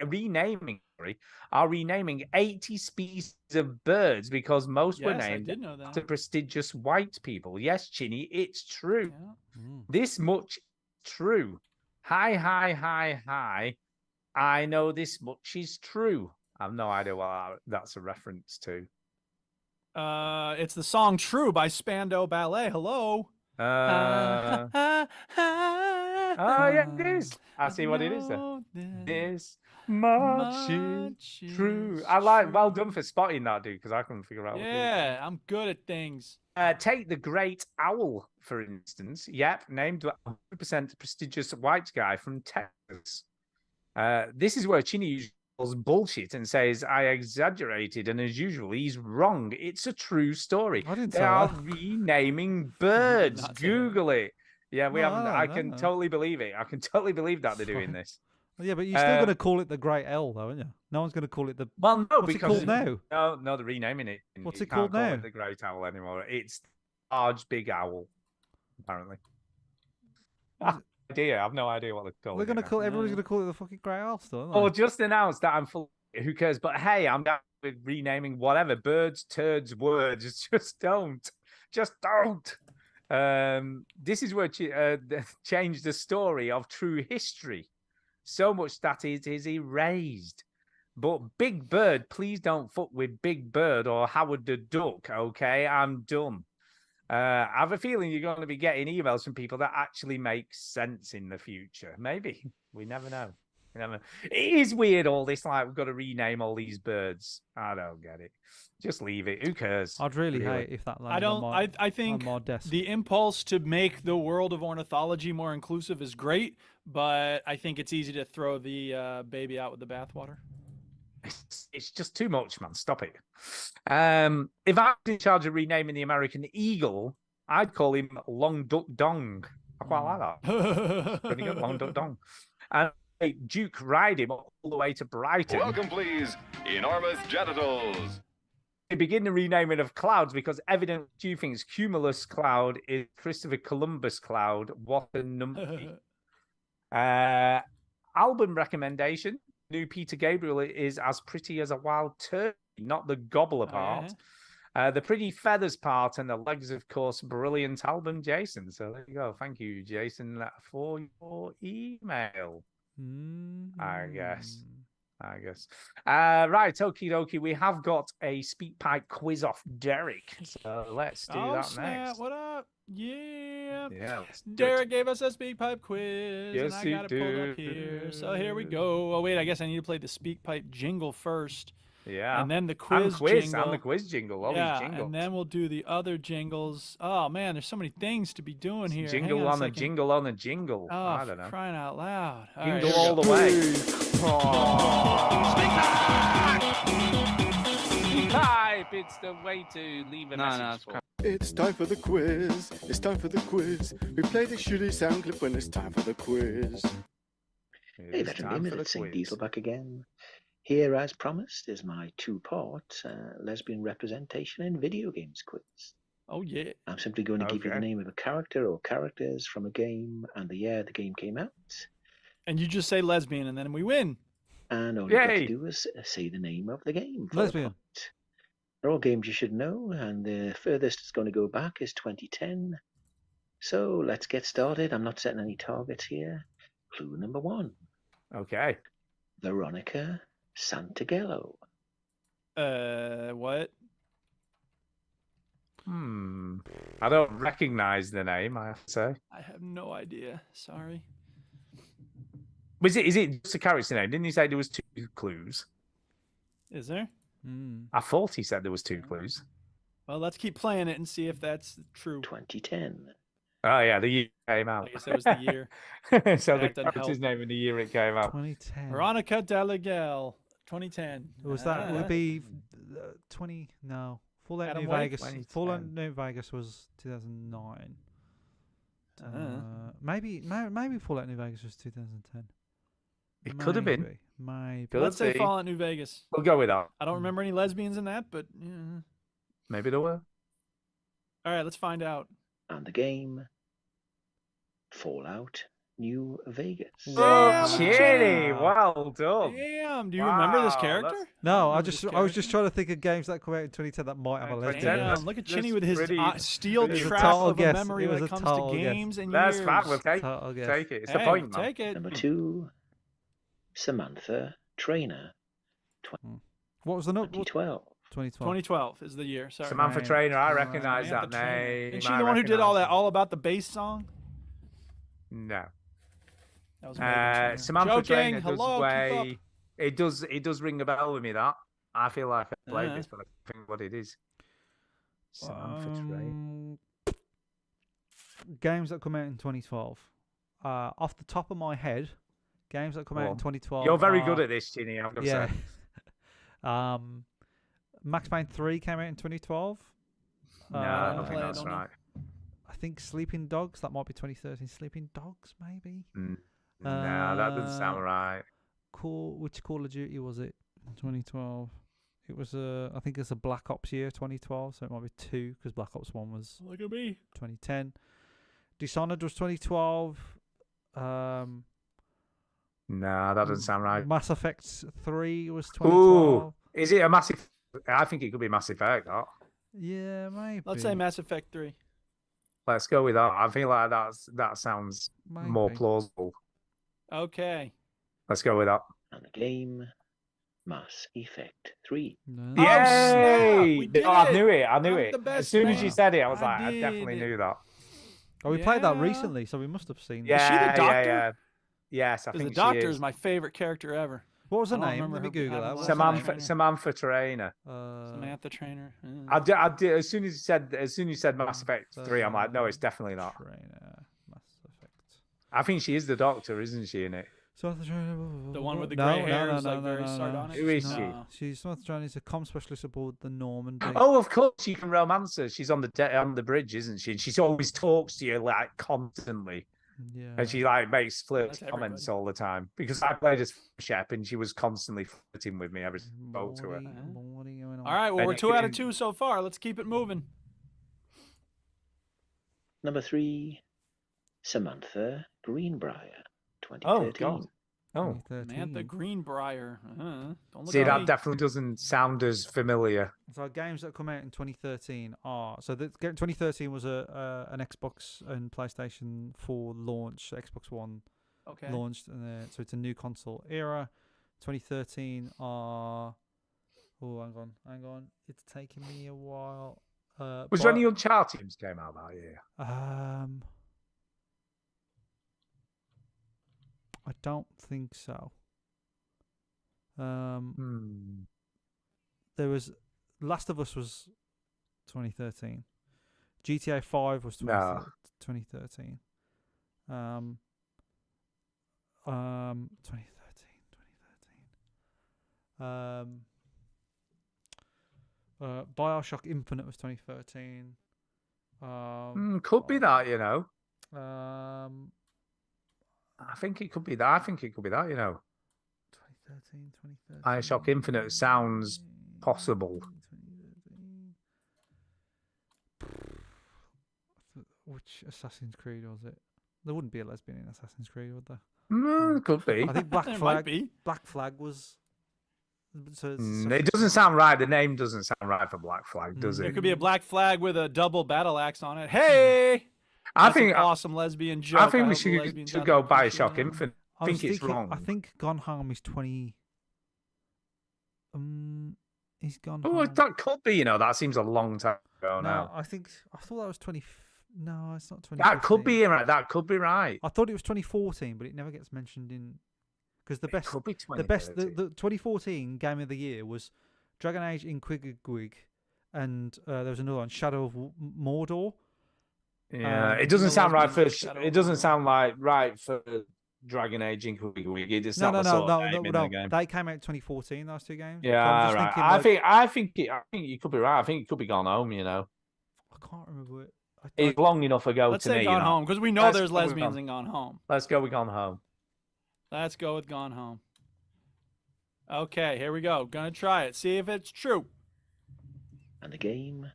species of birds because most were Yes, I named did know that. after prestigious white people. Yes, Chinny, it's true. Yeah. Mm. This much true. Hi. I know this much is true. I have no idea what that's a reference to. It's the song "True" by Spandau Ballet. Hello. Oh yeah, it is. I see what it is then. know that This much is true. I like. Well done for spotting that, dude, because I couldn't figure out. What it is. Yeah, I'm good at things. Take the great owl, for instance. Yep, named 100% prestigious white guy from Texas. This is where Chinny usually calls bullshit and says, I exaggerated, and as usual, he's wrong. It's a true story. I didn't They say are that. renaming birds. not say that. Google it. Yeah, we No, haven't. no, I no, can no. totally believe it. I can totally believe that they're doing this. Well, yeah, but you're still going to Uh, call it the Great L, though, aren't you? No one's going to call it the. Well, no, What's it because called now? No, they're renaming it. What's You it called can't call now? It the Great Owl anymore. It's large, big owl. Apparently. I have no idea what they're calling. We're going to it now. call. Everybody's Yeah. going to call it the fucking Great L still, aren't Or they? just announce that I'm full. Who cares? But hey, I'm down with renaming whatever birds, turds, words. Just don't. Just don't. This is where change the story of true history, so much that it is erased. But Big Bird, please don't fuck with Big Bird or Howard the Duck. Okay, I'm done. I have a feeling you're going to be getting emails from people that actually make sense in the future. Maybe. We never know. It is weird, all this, like, we've got to rename all these birds. I don't get it. Just leave it. Who cares? I'd really hate if that landed I don't. on my, I think on my desk. the impulse to make the world of ornithology more inclusive is great, but I think it's easy to throw the baby out with the bathwater. It's just too much, man. Stop it. If I was in charge of renaming the American eagle, I'd call him Long Duck Dong. I quite like that. Pretty good, Long Duck Dong. And Duke ride him all the way to Brighton. Welcome, please, enormous genitals. They begin the renaming of clouds because evidently Duke thinks Cumulus Cloud is Christopher Columbus Cloud. What a numpty. Album recommendation: new Peter Gabriel is as pretty as a wild turkey, not the gobbler part. The pretty feathers part and the legs, of course, brilliant album, Jason. So there you go. Thank you, Jason, for your email. I guess. Right, okie dokie. We have got a speak pipe quiz off Derek. So let's do that snap. next. What up? Yeah. let's do it. Derek gave us a speak pipe quiz, Yes, and I he got it pulled up here. So here we go. Oh wait, I guess I need to play the speak pipe jingle first. Yeah. And then the quiz jingle. And the quiz jingle. All yeah, these jingles. and then we'll do the other jingles. Oh man, there's so many things to be doing here. Hang Jingle on a second. jingle on a jingle. Oh, I don't know. crying out loud. All Jingle right, here we all go. the way. Speak pipe. It's the way to leave a message. For. It's time for the quiz. It's time for the quiz. We play the shitty sound clip when it's time for the quiz. Hey, It's veteran time gamer, for the it's Saint quiz. Diesel back again. Here, as promised, is my two-part lesbian representation in video games quiz. Oh yeah. I'm simply going to give you the Okay. name of a character or characters from a game and the year the game came out. And you just say lesbian, and then we win. And all you've got Yay! to do is say the name of the game. for the Lesbian. point. They're all games you should know, and the furthest it's going to go back is 2010. So let's get started. I'm not setting any targets here. Clue number 1. Okay. Veronica Santagello. What? I don't recognize the name, I have to say. I have no idea. Sorry. Is it just a character name? Didn't he say there was 2 clues? Is there? I thought he said there was 2 clues. Well, let's keep playing it and see if that's true. 2010. Oh yeah, the year it came out. I guess that was the year. So That the doesn't character's help. name and the year it came out. 2010. Veronica Delegel, 2010. Was that would be 20? No, Fallout Adam New White? Vegas. 2010. Fallout New Vegas was 2009. Maybe Fallout New Vegas was 2010. It could have been. Maybe. Could Let's say be. Fallout New Vegas. We'll go with that. I don't remember any lesbians in that, but yeah. Maybe there were. All right, let's find out. And the game, Fallout New Vegas. Damn, Chitty, well done. Damn, do you remember this Wow, character? that's- No, I Remember this was just trying to think of games that come out in 2010 that might have a Yeah, lesbian. 2010, in it. that's- Damn, look at that's Chinny with his pretty- steel pretty- It was a trap total of a guess. memory It when was it a comes total to guess. games and That's years. fine. We'll take Total guess. it. It's Hey, the point, man. take it. Number 2, Samantha Trainer, What was the note? 2012. 2012. 2012 is the year. Sorry. Samantha Right. Trainer, I recognise Samantha that Trainer. name. Isn't she I the one who did all recognise that, all about the bass song? No. That was Meghan Trainor. Samantha Joking. Trainer does Hello, keep way. It does ring a bell with me. That I feel like I played Uh-huh. this, but I don't think what it is. Samantha Trainer. Games that come out in 2012. Off the top of my head, games that come out Go in on. 2012. You're very good are- at this, Ginny. I've got to Yeah. say. Max Payne 3 came out in 2012. No, I don't play think it, that's don't know. right. I think Sleeping Dogs. That might be 2013. Sleeping Dogs, maybe. No, that doesn't sound right. Which Call of Duty was it? 2012. It was I think it's a Black Ops year, 2012. So it might be 2 because Black Ops 1 was Look at me. 2010. Dishonored was 2012. No, that doesn't sound right. Mass Effect 3 was Ooh, 2012. is it a massive? I think it could be Mass Effect. That. Yeah, maybe. Let's say Mass Effect 3. Let's go with that. I feel like that sounds more Maybe. plausible. Okay. Let's go with that. And the game, Mass Effect 3. No. Oh, snap! Yay! We did I it! knew it. I knew I'm it. the As best soon as you man. said it, I was I like, I definitely did. knew that. Oh, we played that Yeah. recently, so we must have seen. Yeah, she the yeah, doctor? yeah. Yes, I Because think the Doctor she is my favorite character ever. What was her I don't name? remember Let me her- Google I that. don't What know. was her name? Samantha Trainer. Samantha Trainer. I did. As soon as you said Mass Effect 3, I'm like, no, it's definitely not. Trainer, Mass Effect. I think she is the Doctor, isn't she? In it. Samantha Trainer. The one with the No, gray no, hair no, who's, no, like, no, very no, no. sardonic? Who is she? No. She's Samantha Trainer is a comm specialist aboard the Normandy. Oh, of course, you can romance her. She's on the bridge, isn't she? And she always talks to you like constantly, Yeah. and she like makes flirt That's comments everybody. all the time. Because I played as Shep, and she was constantly flirting with me every time I spoke to her. What are you going on? All right, well, And we're you 2 out of can- 2 so far. Let's keep it moving. Number 3, Samantha Greenbrier, 2013. God. Oh, 2013. Samantha Greenbrier. Don't look see, at that me. definitely doesn't sound as familiar. So games that come out in 2013 are 2013 was an Xbox and PlayStation 4 launch. Xbox One Okay. launched, and so it's a new console era. 2013 are hang on, it's taking me a while. Was there any Uncharted games came out that year? I don't think so. There was Last of Us was 2013. GTA 5 was 2013. 2013. BioShock Infinite was 2013. Could be that, you know. Um, I think it could be that. I think it could be that, you know. 2013. BioShock Infinite sounds possible. 2013. Which Assassin's Creed was it? There wouldn't be a lesbian in Assassin's Creed, would there? Could be. I think Black There Flag. might be. Black Flag was. So It doesn't sound right. The name doesn't sound right for Black Flag, does There it? could be a black flag with a double battle axe on it. Hey! I That's an think awesome lesbian joke. I think we hope the should lesbians to out go there appreciate BioShock it. Infinite. I I think was it's thinking, wrong. I think Gone Home is 20. He's gone. Oh, home. that could be. You know, that seems a long time ago No, now. I thought that was 20. No, it's not 20. That could be right. That could be right. I thought it was 2014, but it never gets mentioned in because the best, could be the best, the 2013. 2014 game of the year was Dragon Age Inquisition, and there was another one, Shadow of Mordor. Yeah, it doesn't sound right for. Shadow It doesn't sound like right for Dragon Age Inquisition. It's No, not no, the no, sort no, of name no, in no. the game. They came out in 2014. Those two games. So Yeah, I'm just right. thinking, like, I think you could be right. I think it could be Gone Home. You know, I can't remember it. it's long enough ago Let's to say me. Gone you know. Home because we know Let's there's go with lesbians Gone- in Gone Home. Let's go with Gone Home. Let's go with Gone Home. Okay, here we go. Gonna try it. See if it's true. And the game,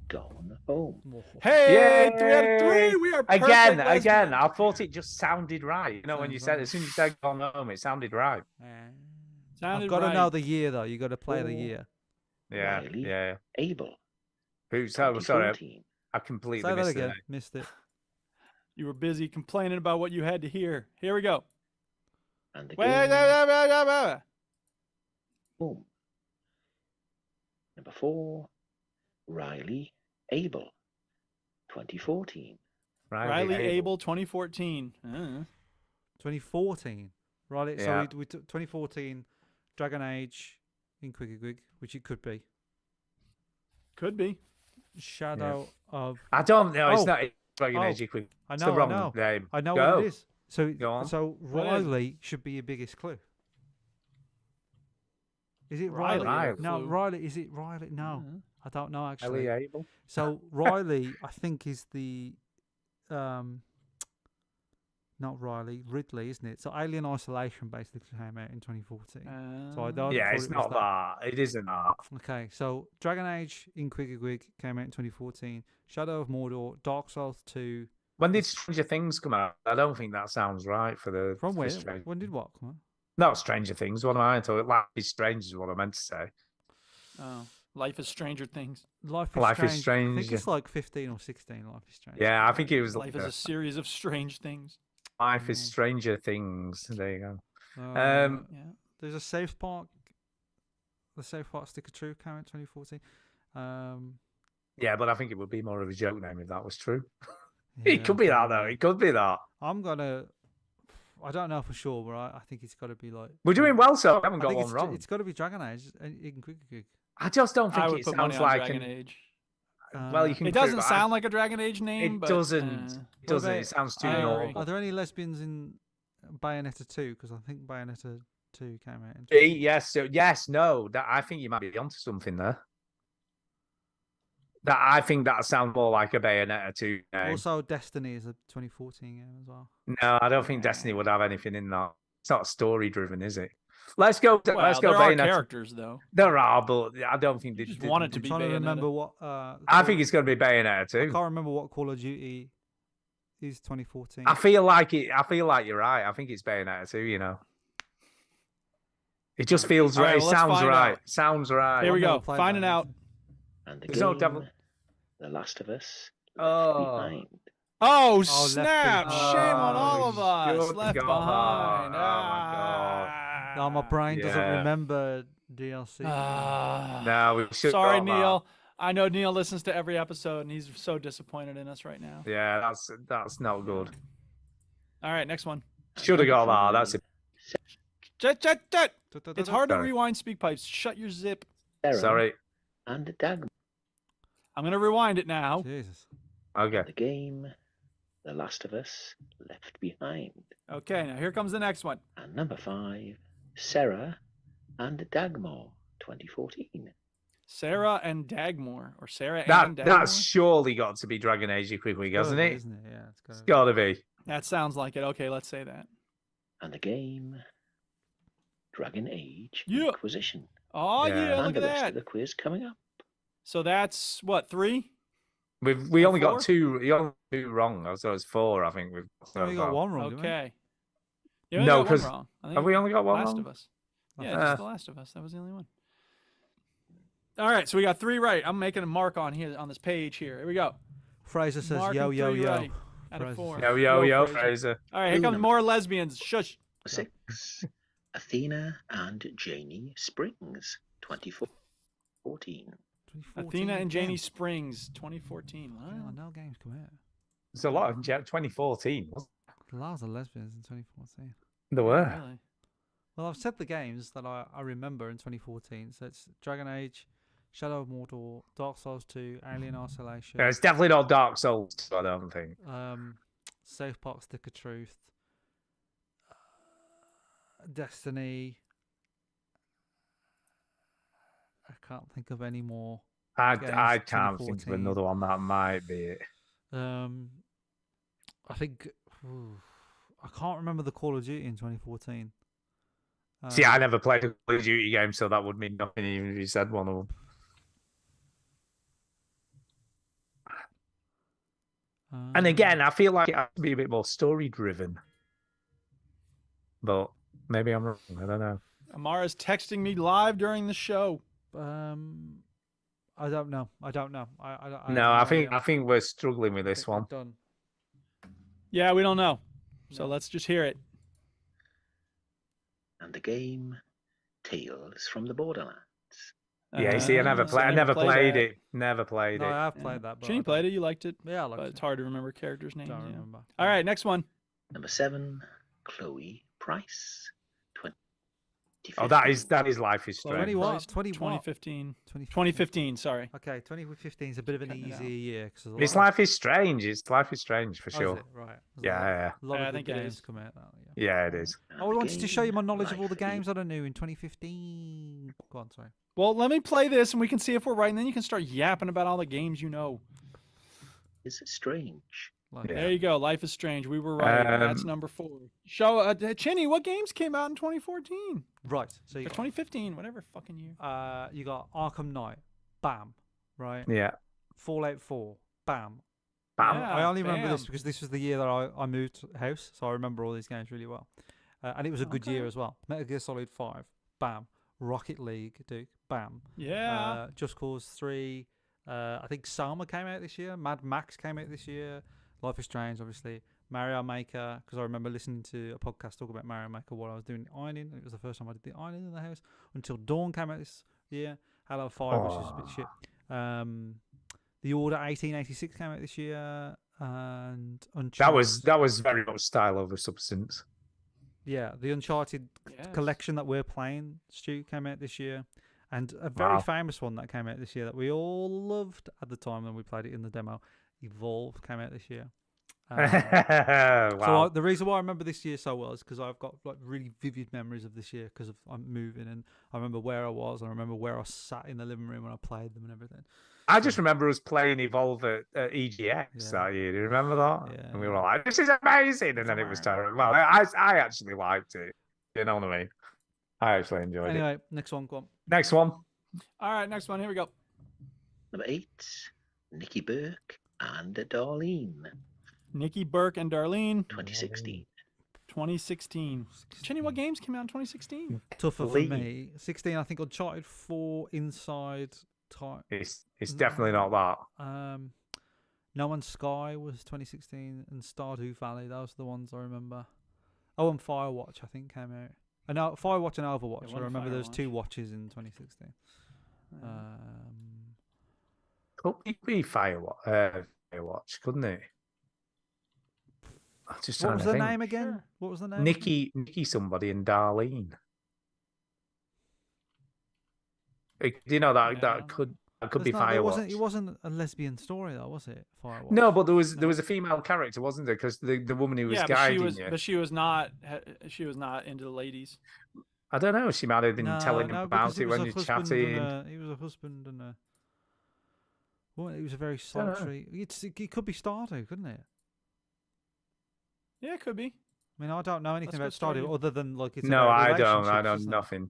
Gone Home. Hey, 3 out of 3. We are perfect Again. lesbians. I thought it just sounded right. You know, when you said as soon as you said Gone Home, it sounded right. I've Sounded got to right. know the year though. You got to play the Oh. year. Yeah, Riley yeah. Abel. Who's sorry? I 2014. completely Say that missed again. it. Missed it. You were busy complaining about what you had to hear. Here we go. And the Wait, game, wait. Home. Number 4, Riley Abel. 2014. Riley Abel 2014. 2014. Right. Yeah. So we took 2014 Dragon Age Inquisition, which it could be. Could be. Shadow of. I don't know. It's Oh. not Dragon Oh. Age Inquisition. I It's know. the wrong I know. name. I know Go. what it is. So Go on. so What is it? Riley should be your biggest clue. Is it Riley. Riley? No, Clue. Riley. Is it Riley? No, I don't know actually. Riley Abel. So Riley, I think, is the not Riley, Ridley, isn't it? So Alien Isolation basically came out in 2014. So I don't. Yeah, thought it's it was not that. It isn't that. Okay, so Dragon Age Inquisition came out in 2014. Shadow of Mordor, Dark Souls 2. When did Stranger Things come out? I don't think that sounds right for the. From for where? Stranger- When did what come out? Not Stranger Things. What am I talking? Life is Strange is what I meant to say. Oh, Life is Stranger Things. Life Life is I think Strange. it's like 15 or 16. Life is Strange. Yeah, I think it was Life is a series of strange things. Life is Stranger Things. There you go. Yeah. There's a South Park. The South Park Stick of Truth came out in 2014. Yeah, but I think it would be more of a joke name if that was true. Yeah, It could be that though. It could be that. I'm gonna. I don't know for sure, but I think it's got to be like. We're doing well, so I haven't I got think one wrong. It's got to be Dragon Age. Inquisition. I just don't I think would it put money sounds on like Dragon an. Age. Well, you can. It prove doesn't sound like a Dragon Age name. It but, doesn't. uh, It doesn't. about- It sounds too I agree. normal. Are there any lesbians in Bayonetta 2? Because I think Bayonetta 2 came out. In Yes. So yes. No. That I think you might be onto something there. That I think that sounds more like a Bayonetta 2 game. Also, Destiny is a 2014 game as well. No, I don't think Destiny would have anything in that. It's not story driven, is it? Let's go. Well, let's go. there are Bayonetta. characters though. There are, but I don't think they Just want it to I'm be trying to Bayonetta. remember what. I think it's going to be Bayonetta I 2. can't remember what Call of Duty is 2014. I feel like you're right. I think it's Bayonetta 2. You know, it just feels All right. right, It well, let's sounds find right. out. Sounds right. Here we never go. played Finding that. out. And the There's game, no devil. The Last of Us, Oh. Left Behind. Oh, Left snap! Behind. Shame on all of Oh, us. should Left have behind. got that. Oh, my God. No, my brain doesn't Yeah. remember DLC. No, we should. Sorry, got that. Neil. I know Neil listens to every episode, and he's so disappointed in us right now. Yeah, that's not good. All right, next one. Should have got that. That's it. Chet. It's hard to Sorry. rewind speak pipes. Shut your zip. Sarah Sorry. and Dagmar. I'm gonna rewind it now. Jesus. Okay. The game, The Last of Us, Left Behind. Okay, now here comes the next one. And number 5, Sarah and Dagmar, 2014. Sarah and Dagmore, or Sarah and That Dagmore. that's surely got to be Dragon Age Quickly, hasn't it? Isn't it? Yeah, It's got to be. That sounds like it. Okay, let's say that. And the game, Dragon Age Yeah. Inquisition. Oh Yeah. yeah, And look the at rest that. of the quiz coming up. So that's what, 3? We only Four? got two. You only got 2 wrong. So it's 4. I think we've. We only got one wrong, didn't we? Okay. You only No, got one 'cause- wrong. I think Have we only got one Last wrong? of Us. I Yeah, think just The Last of Us. That was the only one. All right, so we got 3 right. I'm making a mark on here on this page here. Here we go. Fraser says, Marking yo, yo, 3 yo. right out of Fraser 4. says- Yo, Fraser. Fraser. All right, here comes more lesbians. Shush. 6, Athena and Janie Springs, 2014. 2014 Athena and again. Janie Springs, 2014. Yeah, Wow. no games come out. There's a lot of 2014. Lots of lesbians in 2014. There were. Really? Well, I've said the games that I remember in 2014. So it's Dragon Age, Shadow of Mordor, Dark Souls 2, Alien Isolation, Yeah, it's definitely not Dark Souls. I don't think. South Park Stick of Truth, Destiny. I can't think of any more. I Games, can't think of 2014. another one that might be it. I think I can't remember the Call of Duty in 2014. See, I never played a Call of Duty game, so that would mean nothing even if you said one of them. And again, I feel like it has to be a bit more story driven. But maybe I'm wrong. I don't know. Amara's texting me live during the show. I don't know. I don't know. I No, have no I idea. think we're struggling with I this think we're one. Done. Yeah, we don't know. So No. let's just hear it. And the game, Tales from the Borderlands. Yeah, you see, I never So played that. it. Never played No, it. I have Yeah. played that. But Jenny I played it. You liked it, don't- Yeah, I but liked it's it. hard to remember characters' names. Don't yeah. remember. All right, next one. Number 7, Chloe Price, 2015. Oh, that is Life is So Strange. 21, Christ, 2015. 2015, sorry. Okay, 2015 is a bit of an Cutting it easier out. year. Cause It's Life is Strange. It's Life is Strange for Oh, is sure. it? Right. There's Yeah, A lot Yeah, I of good think it games is. come out that year. yeah, it is. And I the wanted to show you my game, knowledge of all the Life games that I knew in 2015. Go on, sorry. Well, let me play this and we can see if we're right, and then you can start yapping about all the games you know. is Strange. Like, Yeah. There you go. Life is Strange. We were right. That's number 4. Show Chinny, what games came out in 2014? Right. So Or you got, 2015, whatever fucking year. you got Arkham Knight. Bam. Right. Yeah. Fallout 4. Bam. Bam. Yeah. I only remember this bam. because this was the year that I moved house, so I remember all these games really well. And it was a good year Okay. as well. Metal Gear Solid 5. Bam. Rocket League, Duke. Bam. Yeah. Just Cause 3. I think Selma came out this year. Mad Max came out this year. Life is Strange, obviously. Mario Maker, because I remember listening to a podcast talk about Mario Maker while I was doing ironing. It was the first time I did the ironing in the house. Until Dawn came out this year. Halo 5, which is a bit shit. The Order 1886 came out this year. And Uncharted. That was very much style over substance. Yeah, the Uncharted Yes. collection that we're playing, Stu, came out this year. And a very Wow. famous one that came out this year that we all loved at the time when we played it in the demo, Evolve, came out this year. So Wow. the reason why I remember this year so well is because I've got like really vivid memories of this year because I'm moving and I remember where I was. I remember where I sat in the living room when I played them and everything. I just remember us playing Evolve at EGX Yeah. that year. Do you remember that? Yeah. And we were like, "This is amazing," and then it was terrible. Well, I actually liked it. You know what I mean? I actually enjoyed it. Anyway, next one, go on. Next one. All right, next one. Here we go. Number 8, Nikki Burke and Darlene. Nikki Burke and Darlene. 2016. 2016. Chinny, what games came out in 2016? Tougher for Believe. me. 16, I think Uncharted 4, Inside, type. It's definitely not that. No Man's Sky was 2016, and Stardew Valley. Those are the ones I remember. Oh, and Firewatch, I think, came out. And Firewatch and Overwatch. I remember there was 2 watches in 2016. Could be Firewatch, couldn't it? I'm just What trying was to the think. name again? What was the name? Nikki somebody and Darlene. Do you know that could be Firewatch? It wasn't a lesbian story though, was it? Firewatch. No, but there was a female character, wasn't there? Because the woman who was guiding you. But she was not into the ladies. I don't know. She might have been telling him about it when you're chatting. He was a husband and a. Well, it was a very solitary. It could be Stardew, couldn't it? Yeah, it could be. I mean, I don't know anything about Stardew other than like it's. No, about I don't. I relationships, know isn't it? nothing.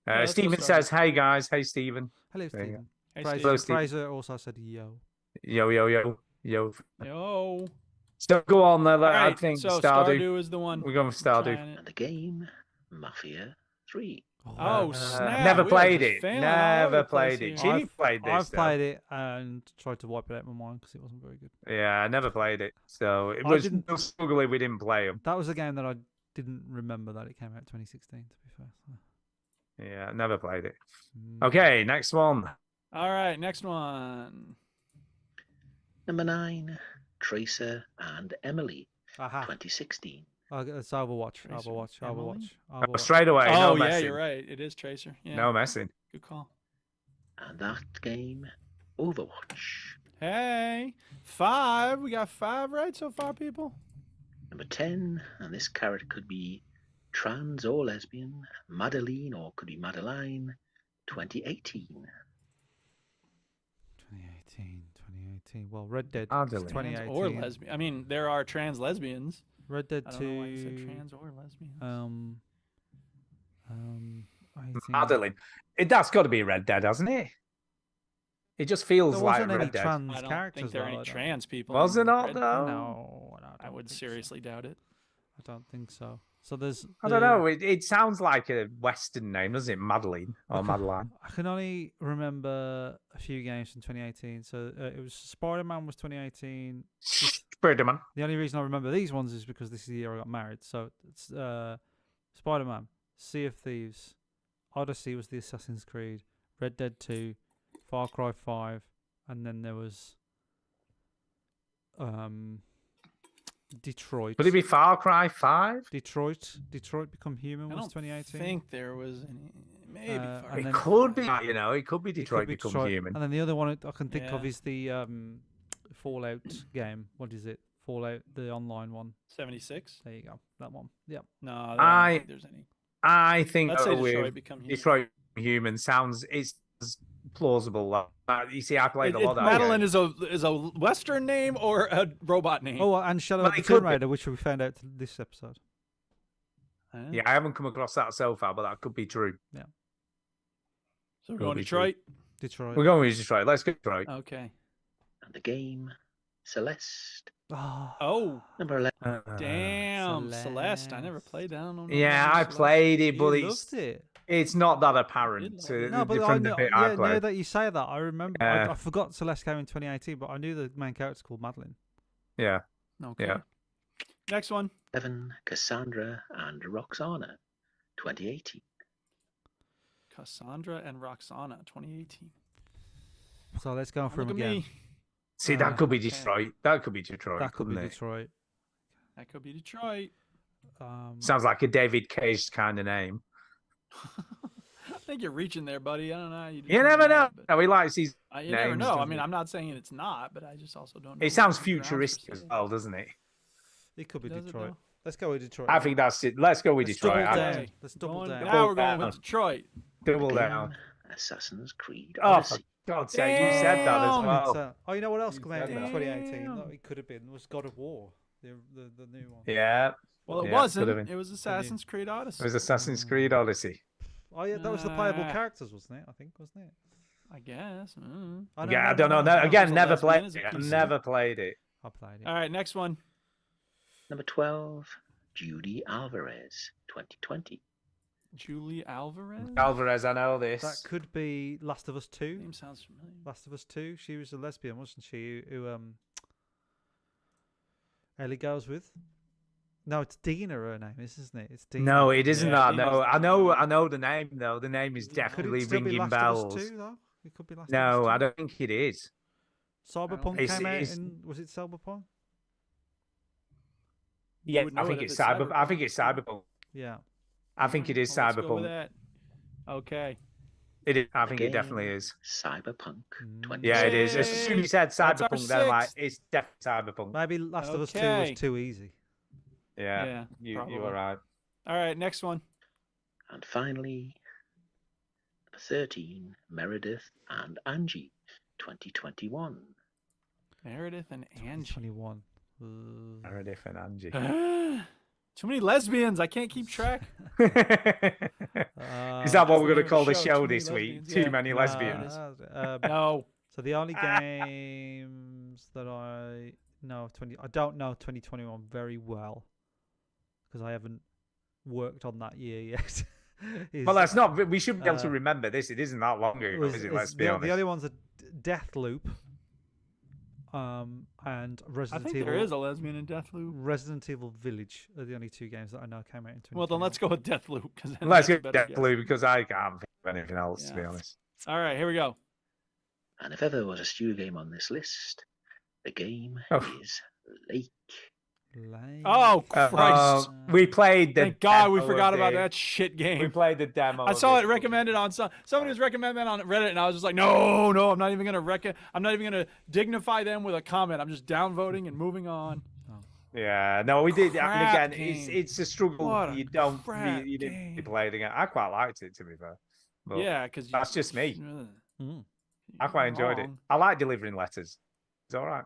Yeah, let's go Stephen Stardew. says, "Hey guys, hey Stephen." Hello, There you Stephen. Hey, Fraser, Stephen. Stephen. Fraser also said yo. Yo. Yo. So go on there. All I right, think so Stardew. is the one. We're going for Trying Stardew. it. And the game, Mafia 3. Oh, snap. Never we are played just it. failing all over Never the place played it. here. Chini played this. I've though. played it and tried to wipe it out of my mind because it wasn't very good. Yeah, I never played it. So it I was didn't- no struggle if we didn't play them. That was a game that I didn't remember that it came out 2016. To be fair. So. Yeah, I never played it. Mm. Okay, next one. All right, next one. Number 9, Tracer and Emily. Aha. 2016. It's Overwatch. Tracer, Overwatch. Emily? Overwatch. Straight away. Oh, no yeah, messing. you're right. It is Tracer. Yeah. No messing. Good call. And that game, Overwatch. Hey, 5. We got 5 right so far, people. Number 10, and this character could be trans or lesbian, Madeline or could be Madeline. 2018. 2018. Well, Red Dead. Madeline. is Trans 2018. or lesbian. I mean, there are trans lesbians. Red Dead I 2. don't know why you said trans or lesbian. 18. Madeline. That's got to be Red Dead, hasn't it? It just feels There like wasn't any Red Dead. trans I don't characters. think there are though, any I don't- trans people. Was in it not, Red- though? No, I would think seriously doubt it. So. I don't think so. So there's. I don't know. It sounds like a Western name, doesn't it? Madeline or Madeline. I can only remember a few games from 2018. So it was Spider-Man was 2018. Spider-Man. The only reason I remember these ones is because this is the year I got married. So it's Spider-Man, Sea of Thieves, Odyssey was the Assassin's Creed, Red Dead 2, Far Cry 5, and then there was Detroit. Would it be Far Cry 5? Detroit Become Human I was don't 2018. think there was any. Maybe. and Far It then- Cry could be, 5. you know, it could be It could Detroit be Becomes Detroit. Human. And then the other one I can think of Yeah. is the Fallout game. What is it? Fallout, the online one. 76. There you go. That one. Yep. No, I don't I- think there's any. I think Let's say with Detroit Become Human. Detroit Human sounds it's plausible. You see, I played a lot of Madeline is a Western name or a robot name? Oh, and Shadow Well, of the it could Tomb be. Raider, which we found out this episode. Yeah, I haven't come across that so far, but that could be true. So we're Could going be Detroit. Detroit. We're going with Detroit. Let's go Detroit. Okay. And the game, Celeste. Oh, Number 11. damn, Celeste. I never played that. I don't know Yeah, about I Celeste. played it, but You it's loved it. it's not that apparent to, No, but from I the know, bit I yeah, now played. that you say that, I remember. Yeah. I forgot Celeste came in 2018, but I knew the main character's called Madeline. Yeah, Okay. yeah. Next one. 11, Cassandra and Roxana. 2018. Cassandra and Roxana, 2018. So let's go for Look him at again. me. See, that could be okay. Detroit. That could be Detroit. That could be couldn't it? Detroit. That could be Detroit. Sounds like a David Cage kind of name. I think you're reaching there, buddy. I don't know. How you You never determine know. that, No, he likes these. but, you never names, know. I doesn't mean, he? I'm not saying it's not, but I just also don't know. It sounds the grounds for futuristic as saying well, doesn't it? It could be Does it, Detroit. though? Let's go with Detroit. I think that's it. Let's go with Let's Detroit. double I- down. Let's double Going- down. Now we're going down. with Detroit. Double The down. game, Assassin's Creed Oh, for Odyssey. God's sake, you said that as Damn. well. Oh, you know what else You came out said in that. 2018? Damn. That it could have been was God of War, the new one. Yeah. Well, it Yeah, wasn't. could've been. It was Assassin's Creed Odyssey. It was Assassin's Creed Odyssey. Oh yeah, that was the playable Nah. characters, wasn't it? I think, wasn't it? I guess. Yeah, I don't know. No, again, was a never lesbian played as a it. I PC. never played it. I played it. All right, next one. Number 12, Judy Alvarez, 2020. Julie Alvarez. Alvarez, I know this. That could be Last of Us 2. Name sounds familiar. Last of Us 2. She was a lesbian, wasn't she? Who Ellie goes with? No, it's Dina. Her name is, isn't it? It's Dina. No, it isn't Yeah, that. Dina's No, I know the name though. The name is Could definitely it still be ringing Last bells. of Us 2 though? It could be Last No, of Us 2. I don't think it is. Cyberpunk It's- came out it's- in. Was it Cyberpunk? Yeah, would I know think it if it's it's cyber. I think it's Cyberpunk. Yeah. I think it is Well, let's go with Cyberpunk. that. Okay. It is. I think it Again, definitely is. Cyberpunk, Mm. 2020. Yeah, it is. As soon as you said That's our Cyberpunk, then I'm like, sixth. it's definitely Cyberpunk. Maybe Last of Us 2 Okay. was too easy. Yeah, Yeah, you probably. were right. All right, next one. And finally, number 13, Meredith and Angie, 2021. Meredith and Angie. 21. Meredith and Angie. Too many lesbians. I can't keep track. Is that That's what the we're name going to of call the the show, show Too Many this week? Lesbians, Too yeah. many No, lesbians. No. So the only games that I know of I don't know 2021 very well because I haven't worked on that year yet. Well, that's not. We should be able to uh, remember this. It isn't that long ago, is it? Let's be honest. The only ones are Deathloop, and I Resident think Evil. there is a lesbian in Deathloop. Resident Evil Village are the only two games that I know came out in 2021. Well, then let's go with Deathloop. Let's go Deathloop because I can't think of anything else, to be Yeah. honest. All right, here we go. And if ever there was a stew game on this list, the game Oh. is Lake. Lame. Oh, Christ. We played the. Thank God we demo forgot of about the- that shit We game. played the demo. I of saw this. it recommended on somebody was recommending that on Reddit, and I was just like, no, I'm not even gonna dignify them with a comment. I'm just downvoting and moving on. Yeah, no, we did. I mean, Crap again, game. it's a struggle. What a You don't. crap You didn't game. play it again. I quite liked it, to be fair. But Yeah, because that's just me. Mm. I quite enjoyed it. I like delivering letters. It's all right.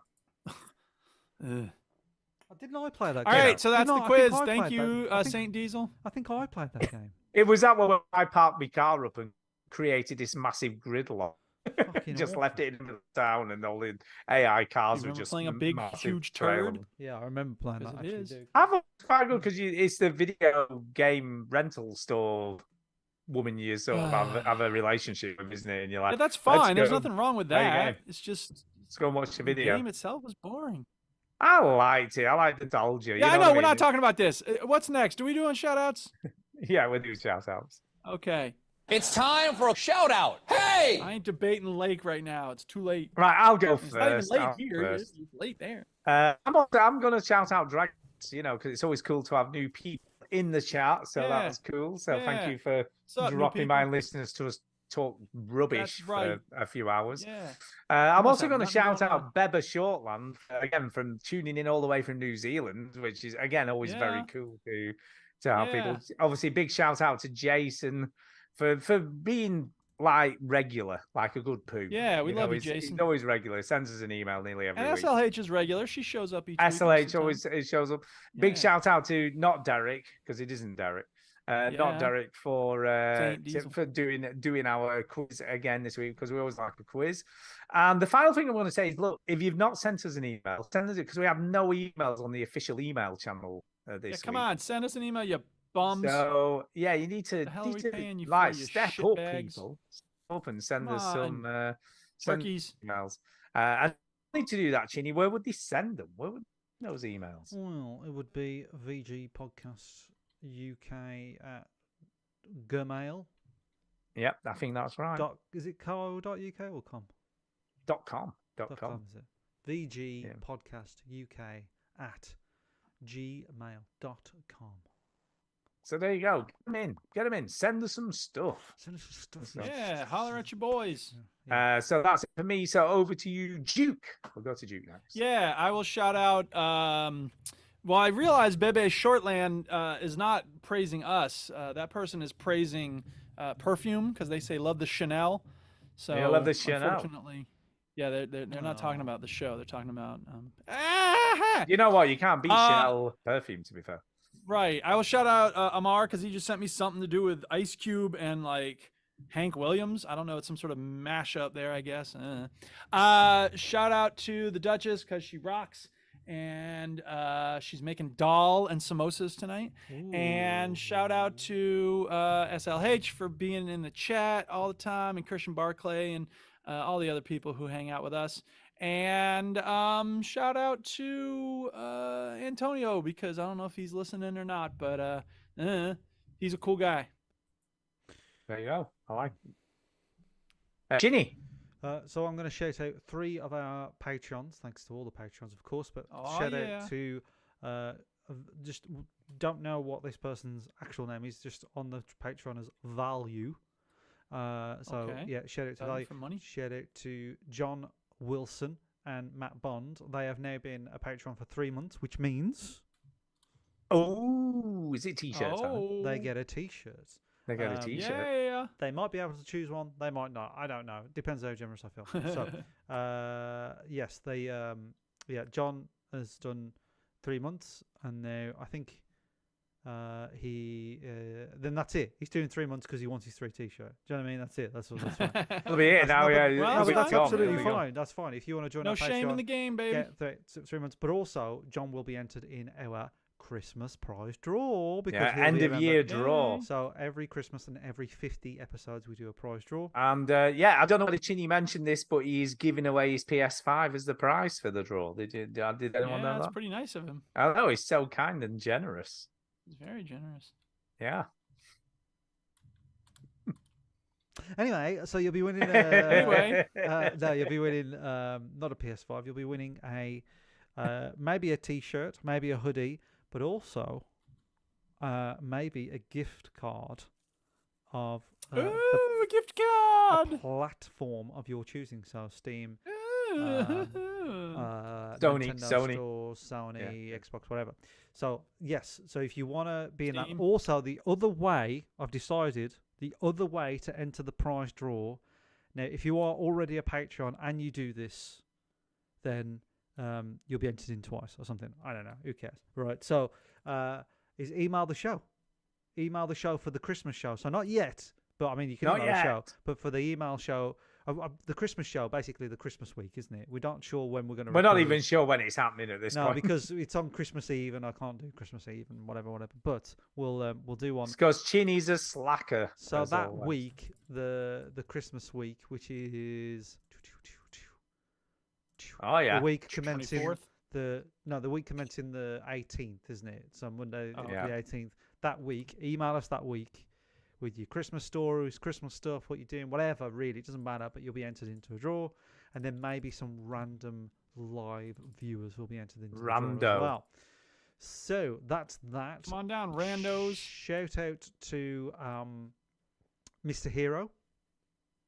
Didn't I play that All game? right, so that's Didn't the I think quiz. I Thank played you, that. I think- Saint Diesel. I think I played that game. It was that when I parked my car up and created this massive gridlock. Fucking Just awful. left it in the town, and all the AI cars You were remember just playing a big, massive huge trailer. turd? Yeah, I remember playing that. 'Cause it Actually, is. do. I thought it was quite good because it's the video game rental store woman you sort of have a relationship with, isn't it? And you're like, Yeah, that's "Let's fine. There's go nothing wrong with play a that. game. It's just Let's go and watch the the video. game itself was boring. I liked it. I liked the nostalgia. Yeah, I you know. what We're not mean? talking about this. What's next? Do we do on shout outs? Yeah, we'll do shout outs. Okay. It's time for a shout out. Hey! I ain't debating Lake right now. It's too late. Right, I'll go It's not even first. late I'll here. first. It's late there. I'm going to shout out Dragons, because it's always cool to have new people in the chat. So Yeah. that's cool. So Yeah. thank you for What's up, new dropping by people? and listening to us talk rubbish That's right. for a few hours. Yeah. I'm must also have going to nothing shout going out Beba Shortland, again, from tuning in all the way from New Zealand, which is, again, always very Yeah. cool to have people. Yeah. Obviously, big shout out to Jason for being like regular, like a good poo. Yeah, we love you, he's Jason. always regular. Sends us an email nearly every And week. SLH is regular. She shows up each week. most of SLH the always time. it shows up. Big Yeah. shout out to not Derek, because it isn't Derek. Yeah. Not Derek for Saint Diesel. doing our quiz again this week, because we always like a quiz. And the final thing I want to say is, look, if you've not sent us an email, send us it, because we have no emails on the official email channel Yeah, this come week. on, send us an email, you bums. So yeah, you need to, The hell are we paying you for, like you step up, shitbags? people. Step up and send Come us some send Turkeys. emails. And need to do that, Chinny. Where would they send them? Where would those emails? Well, it would be VG Podcast UK at Gmail. Yep, I think that's right. Is it co.uk or com? .com. .com is it? VG Yeah. Podcast UK at gmail.com. So there you go. Get them in. Send us some stuff. Send us some stuff. Yeah, holler at your boys. So that's it for me. So over to you, Duke. We'll go to Duke next. Yeah, I will shout out. Well, I realize Bebe Shortland is not praising us. That person is praising perfume, because they say love the Chanel. So Yeah, love the Chanel. Unfortunately, yeah, they're not talking about the show. They're talking about. You know what? You can't beat Uh, Chanel perfume, to be fair. Right. I will shout out Amar, because he just sent me something to do with Ice Cube and like Hank Williams. I don't know. It's some sort of mashup there, I guess. Shout out to the Duchess, because she rocks. and she's making dal and samosas tonight. And shout out to SLH for being in the chat all the time, and Christian Barclay, and all the other people who hang out with us. And shout out to Antonio, because I don't know if he's listening or not, but he's a cool guy. There you go. I like it. Ginny. So I'm going to shout out 3 of our patrons. Thanks to all the patrons, of course, but Oh, shout yeah. out to just don't know what this person's actual name is. Just on the Patreon as Value. So Okay. yeah, shout out to Value Value. for money. Shout out to John Wilson and Matt Bond. They have now been a patron for 3 months, which means Oh, is it t-shirt time? they get a T-shirt. They get a t-shirt. Yeah. They might be able to choose one. They might not. I don't know. Depends how generous I feel. So, yes, they. John has done 3 months, and now I think he. Then that's it. He's doing 3 months because he wants his 3 T-shirt. Do you know what I mean? That's it. That's fine. That'll be it now. Yeah, well, No, That's but that's fine. absolutely There we go. fine. That's fine. If you want to join No our shame in Patreon, the game, baby. get 3 months. But also, John will be entered in our Christmas prize draw because Yeah, he'll be end a of member. year draw. So every Christmas and every 50 episodes we do a prize draw. And yeah, I don't know whether Chinny mentioned this, but he's giving away his PS5 as the prize for the draw. Did anyone Yeah, know that's that? pretty nice of him. I know, he's so kind and generous. He's very generous. Yeah. Anyway, so you'll be winning. Anyway. No, you'll be winning not a PS5. You'll be winning a maybe a T-shirt, maybe a hoodie, but also maybe a gift card of Ooh, a gift card. a platform of your choosing. So Steam, Sony, Nintendo Sony. Store, Sony, Xbox, whatever. So yes, so if you want to be in that, Steam. also the other way I've decided the other way to enter the prize draw. Now, if you are already a Patreon and you do this, then you'll be entered in twice or something. I don't know. Who cares? Right. So is email the show. Email the show for the Christmas show. So not yet, but I mean you can Not email the show. yet. But for the email show, the Christmas show, basically the Christmas week, isn't it? We're not sure when we're going to. We're not even sure when it's happening at this No, point. because it's on Christmas Eve and I can't do Christmas Eve and whatever. But we'll do one. It's because Chinny's a slacker. So as that always. week, the Christmas week, which is Oh yeah. the week commencing 24th? the week commencing the 18th, isn't it? So Monday Oh. the Yeah. 18th. That week, email us that week with your Christmas stories, Christmas stuff, what you're doing, whatever. Really, it doesn't matter. But you'll be entered into a draw, and then maybe some random live viewers will be entered into the draw Rando. as well. So that's that. Come on down, randos. Shout out to Mr. Hero.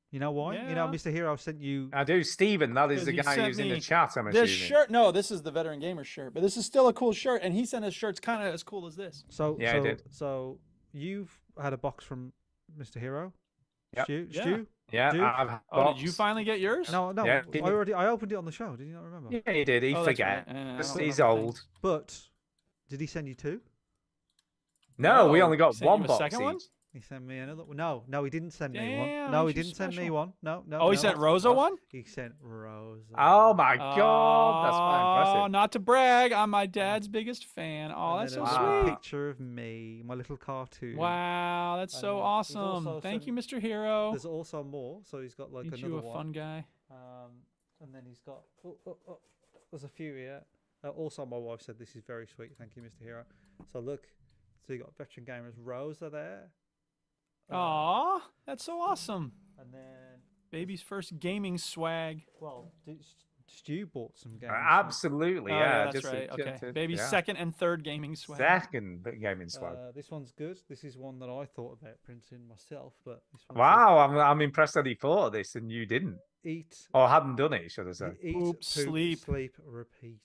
You know why? You know, Yeah. Mr. Hero sent you. I do. Stephen, that is Because the he guy sent who's in the me chat, I'm This assuming. shirt, no, this is the Veteran Gamer shirt, but this is still a cool shirt, and he sent us shirts kind of as cool as this. So Yeah, I so, did. so you've had a box from Mr. Hero. Yep. Stu? Yeah. Stu? Yeah, Dude? I've Oh, did you finally get yours? No, no. Yeah, didn't you? I opened it on the show. Did you not remember? Yeah, he did. He Oh, that's forget. right. I don't He's remember old. things. But did he send you 2? No, we Oh, only got he sent one you a box second one? each. He sent me another one. No, he didn't send me one. Damn, No, he he's didn't send me special. one. No. Oh, he no. sent Rosa one? He sent Rosa. Oh my god, that's quite Oh, impressive. not to brag, I'm my dad's biggest fan. Oh, And that's then so there's a sweet. picture of me, my little cartoon. Wow, that's And so he's awesome. also Thank you, sent- Mr. Hero. There's also more. So he's got like Ain't another you a one. fun guy? And then he's got. There's a few here. Also, my wife said this is very sweet. Thank you, Mr. Hero. So look, so you got Veteran Gamers Rosa there. Aw, that's so awesome. And then, Baby's first gaming swag. well, Stu bought some games. Absolutely, Oh, yeah. that's just right. to- Okay. to- Baby's yeah. second and third gaming swag. Second gaming swag. This one's good. This is one that I thought about printing myself, but this one says, Wow, I'm impressed that he thought of this and you didn't, Eat, or hadn't done it, should I say? eat, Poop, poop, sleep. repeat.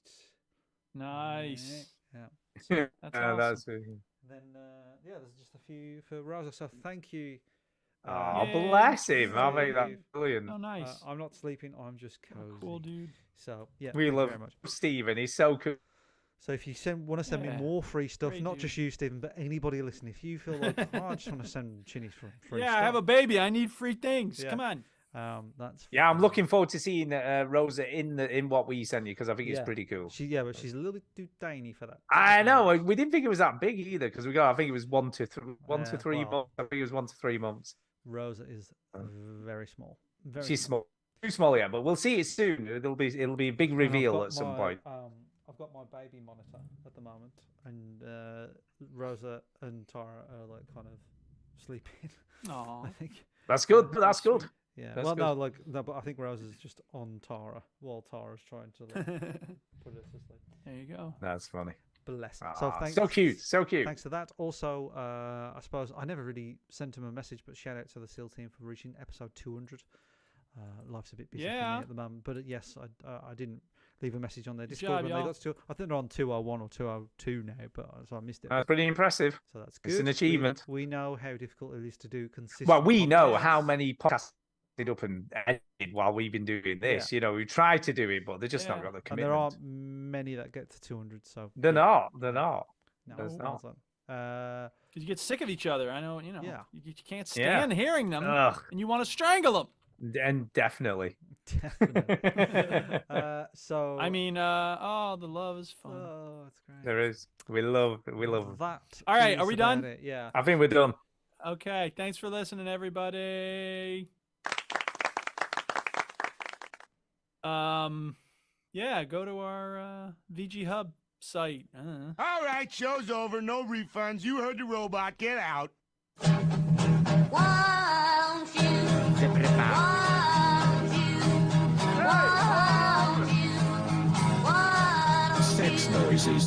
Nice. Yeah. That's awesome. That's really- Then yeah, there's just a few for Rosa. So thank you. Oh, Yay. bless him! I Thank think that's you. brilliant. Oh, nice. I'm not sleeping. I'm just cozy. Cool, dude. So yeah, We thank you love very much. Stephen. He's so cool. So if you want to send me Yeah. more free stuff, Great not dude. just you, Stephen, but anybody listening, if you feel like, oh, I just want to send Chinny for free Yeah, stuff. I have a baby. I need free things. Yeah. Come on. That's Yeah, I'm looking forward to seeing Rosa in what we sent you because I think it's Yeah. pretty cool. But she's a little bit too tiny for that. I know. We didn't think it was that big either because we got. I think it was 1 to 3 well, months. I think it was 1 to 3 months. Rosa is very small. Very She's small. Too small, yeah, but we'll see it soon. It'll be a big And I've reveal got at some my, point. I've got my baby monitor at the moment, and Rosa and Tara are like kind of sleeping. Aw. I think. That's good. That's good. Yeah. That's well, good. no, but I think Rosa's just on Tara while Tara's trying to like, put her to sleep. There you go. That's funny. Bless. Ah, So thanks. so cute. So cute. Thanks for that. Also, I suppose I never really sent him a message, but shout out to the SEAL team for reaching episode 200. Life's a bit busy for me at the moment, but yes, I didn't leave a message on their Discord job, when y'all. they got to. I think they're on 201 or 202 now, but so I missed it. That's pretty impressive. So that's good. It's an achievement. We know how difficult it is to do consistent. Well, we know podcasts. how many podcasts did up and edited while we've been doing this. Yeah. You know, we tried to do it, but they just not Yeah. got the And commitment. there aren't many that get to 200, so They're not. They're not. No, There's well not. done. Because you get sick of each other. I know, you know. Yeah. You can't Yeah. stand hearing them, Ugh. and you want to strangle them. And definitely. Definitely. So I mean, the love is fun. oh, that's great. There is. We love That. All right, are is we about done? it, Yeah. I think we're done. Okay, thanks for listening, everybody. Yeah, go to our VG Hub site. All right, show's over. No refunds. You heard the robot. Get out. Sex noises.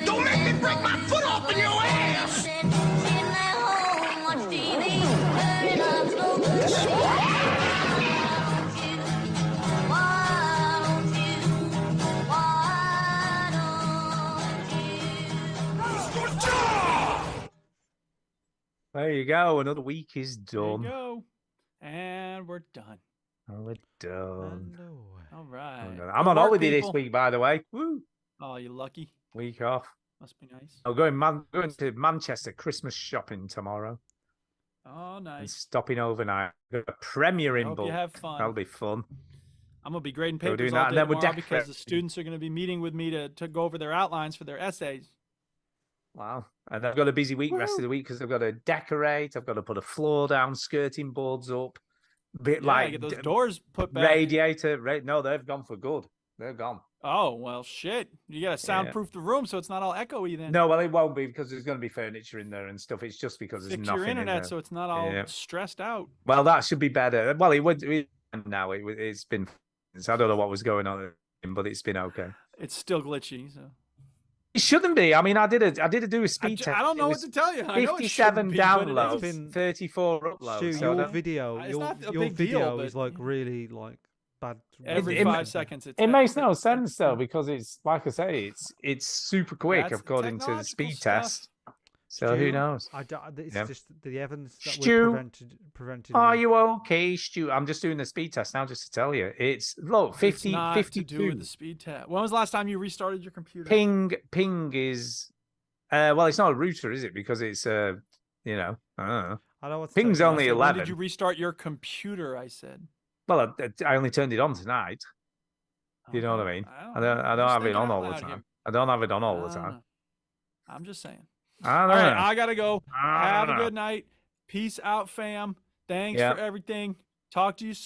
Don't make me break my foot off in your ass! There you go. Another week is There you done. go. And we're done. Oh, we're done. All right. I'm Good on work, holiday this people. week, by the way. Woo! Oh, you lucky. Week off. Must be nice. I'm going to Manchester Christmas shopping tomorrow Oh, and nice. stopping overnight. Got a premiere in Hope you Bull. have fun. That'll be fun. I'm gonna be grading So we're papers doing all that, day and then we're tomorrow because the decorating. students are gonna be meeting with me to go over their outlines for their essays. Wow. And I've got a busy week rest of the week because I've got to decorate. I've got to put a floor down, skirting boards up. Bit Yeah, like get those doors put back. radiator. No, they've gone for good. They're gone. Oh well, shit. You gotta soundproof the room so it's not all echoey then. No, well, it won't be because there's going to be furniture in there and stuff. It's just because there's Fix nothing your in internet there. so it's not all Yeah. stressed out. Well, that should be better. Well, it would now. It's been. I don't know what was going on, but it's been okay. It's still glitchy, so It shouldn't be. I mean, I did do a speed test. I don't know It what was to tell you. I know it 57 shouldn't be, but it downloads, is. 34 uploads. Stu, so I your don't- video, It's your not a your big deal, video but- is like really like bad. Every It- 5 seconds, it's It makes no sense though because it's like I say, it's super quick That's according to the technological speed stuff. test. So who Stu, knows? It's Yeah. just the evidence that Stu, we're prevented. Are you okay, Stu? I'm just doing the speed test now just to tell you. It's look, 50, it's not 52. to do with the speed test. When was the last time you restarted your computer? Ping is well, it's not a router, is it? Because it's I don't know. I know what's Ping's only When 11. did you restart your computer? I said. Well, I only turned it on tonight. You know what I mean? I don't have it on all the time. I don't have it on all the time. I'm just saying. I All don't right, know. I gotta go. I Have don't a know. good night. Peace out, fam. Thanks Yeah. for everything. Talk to you soon.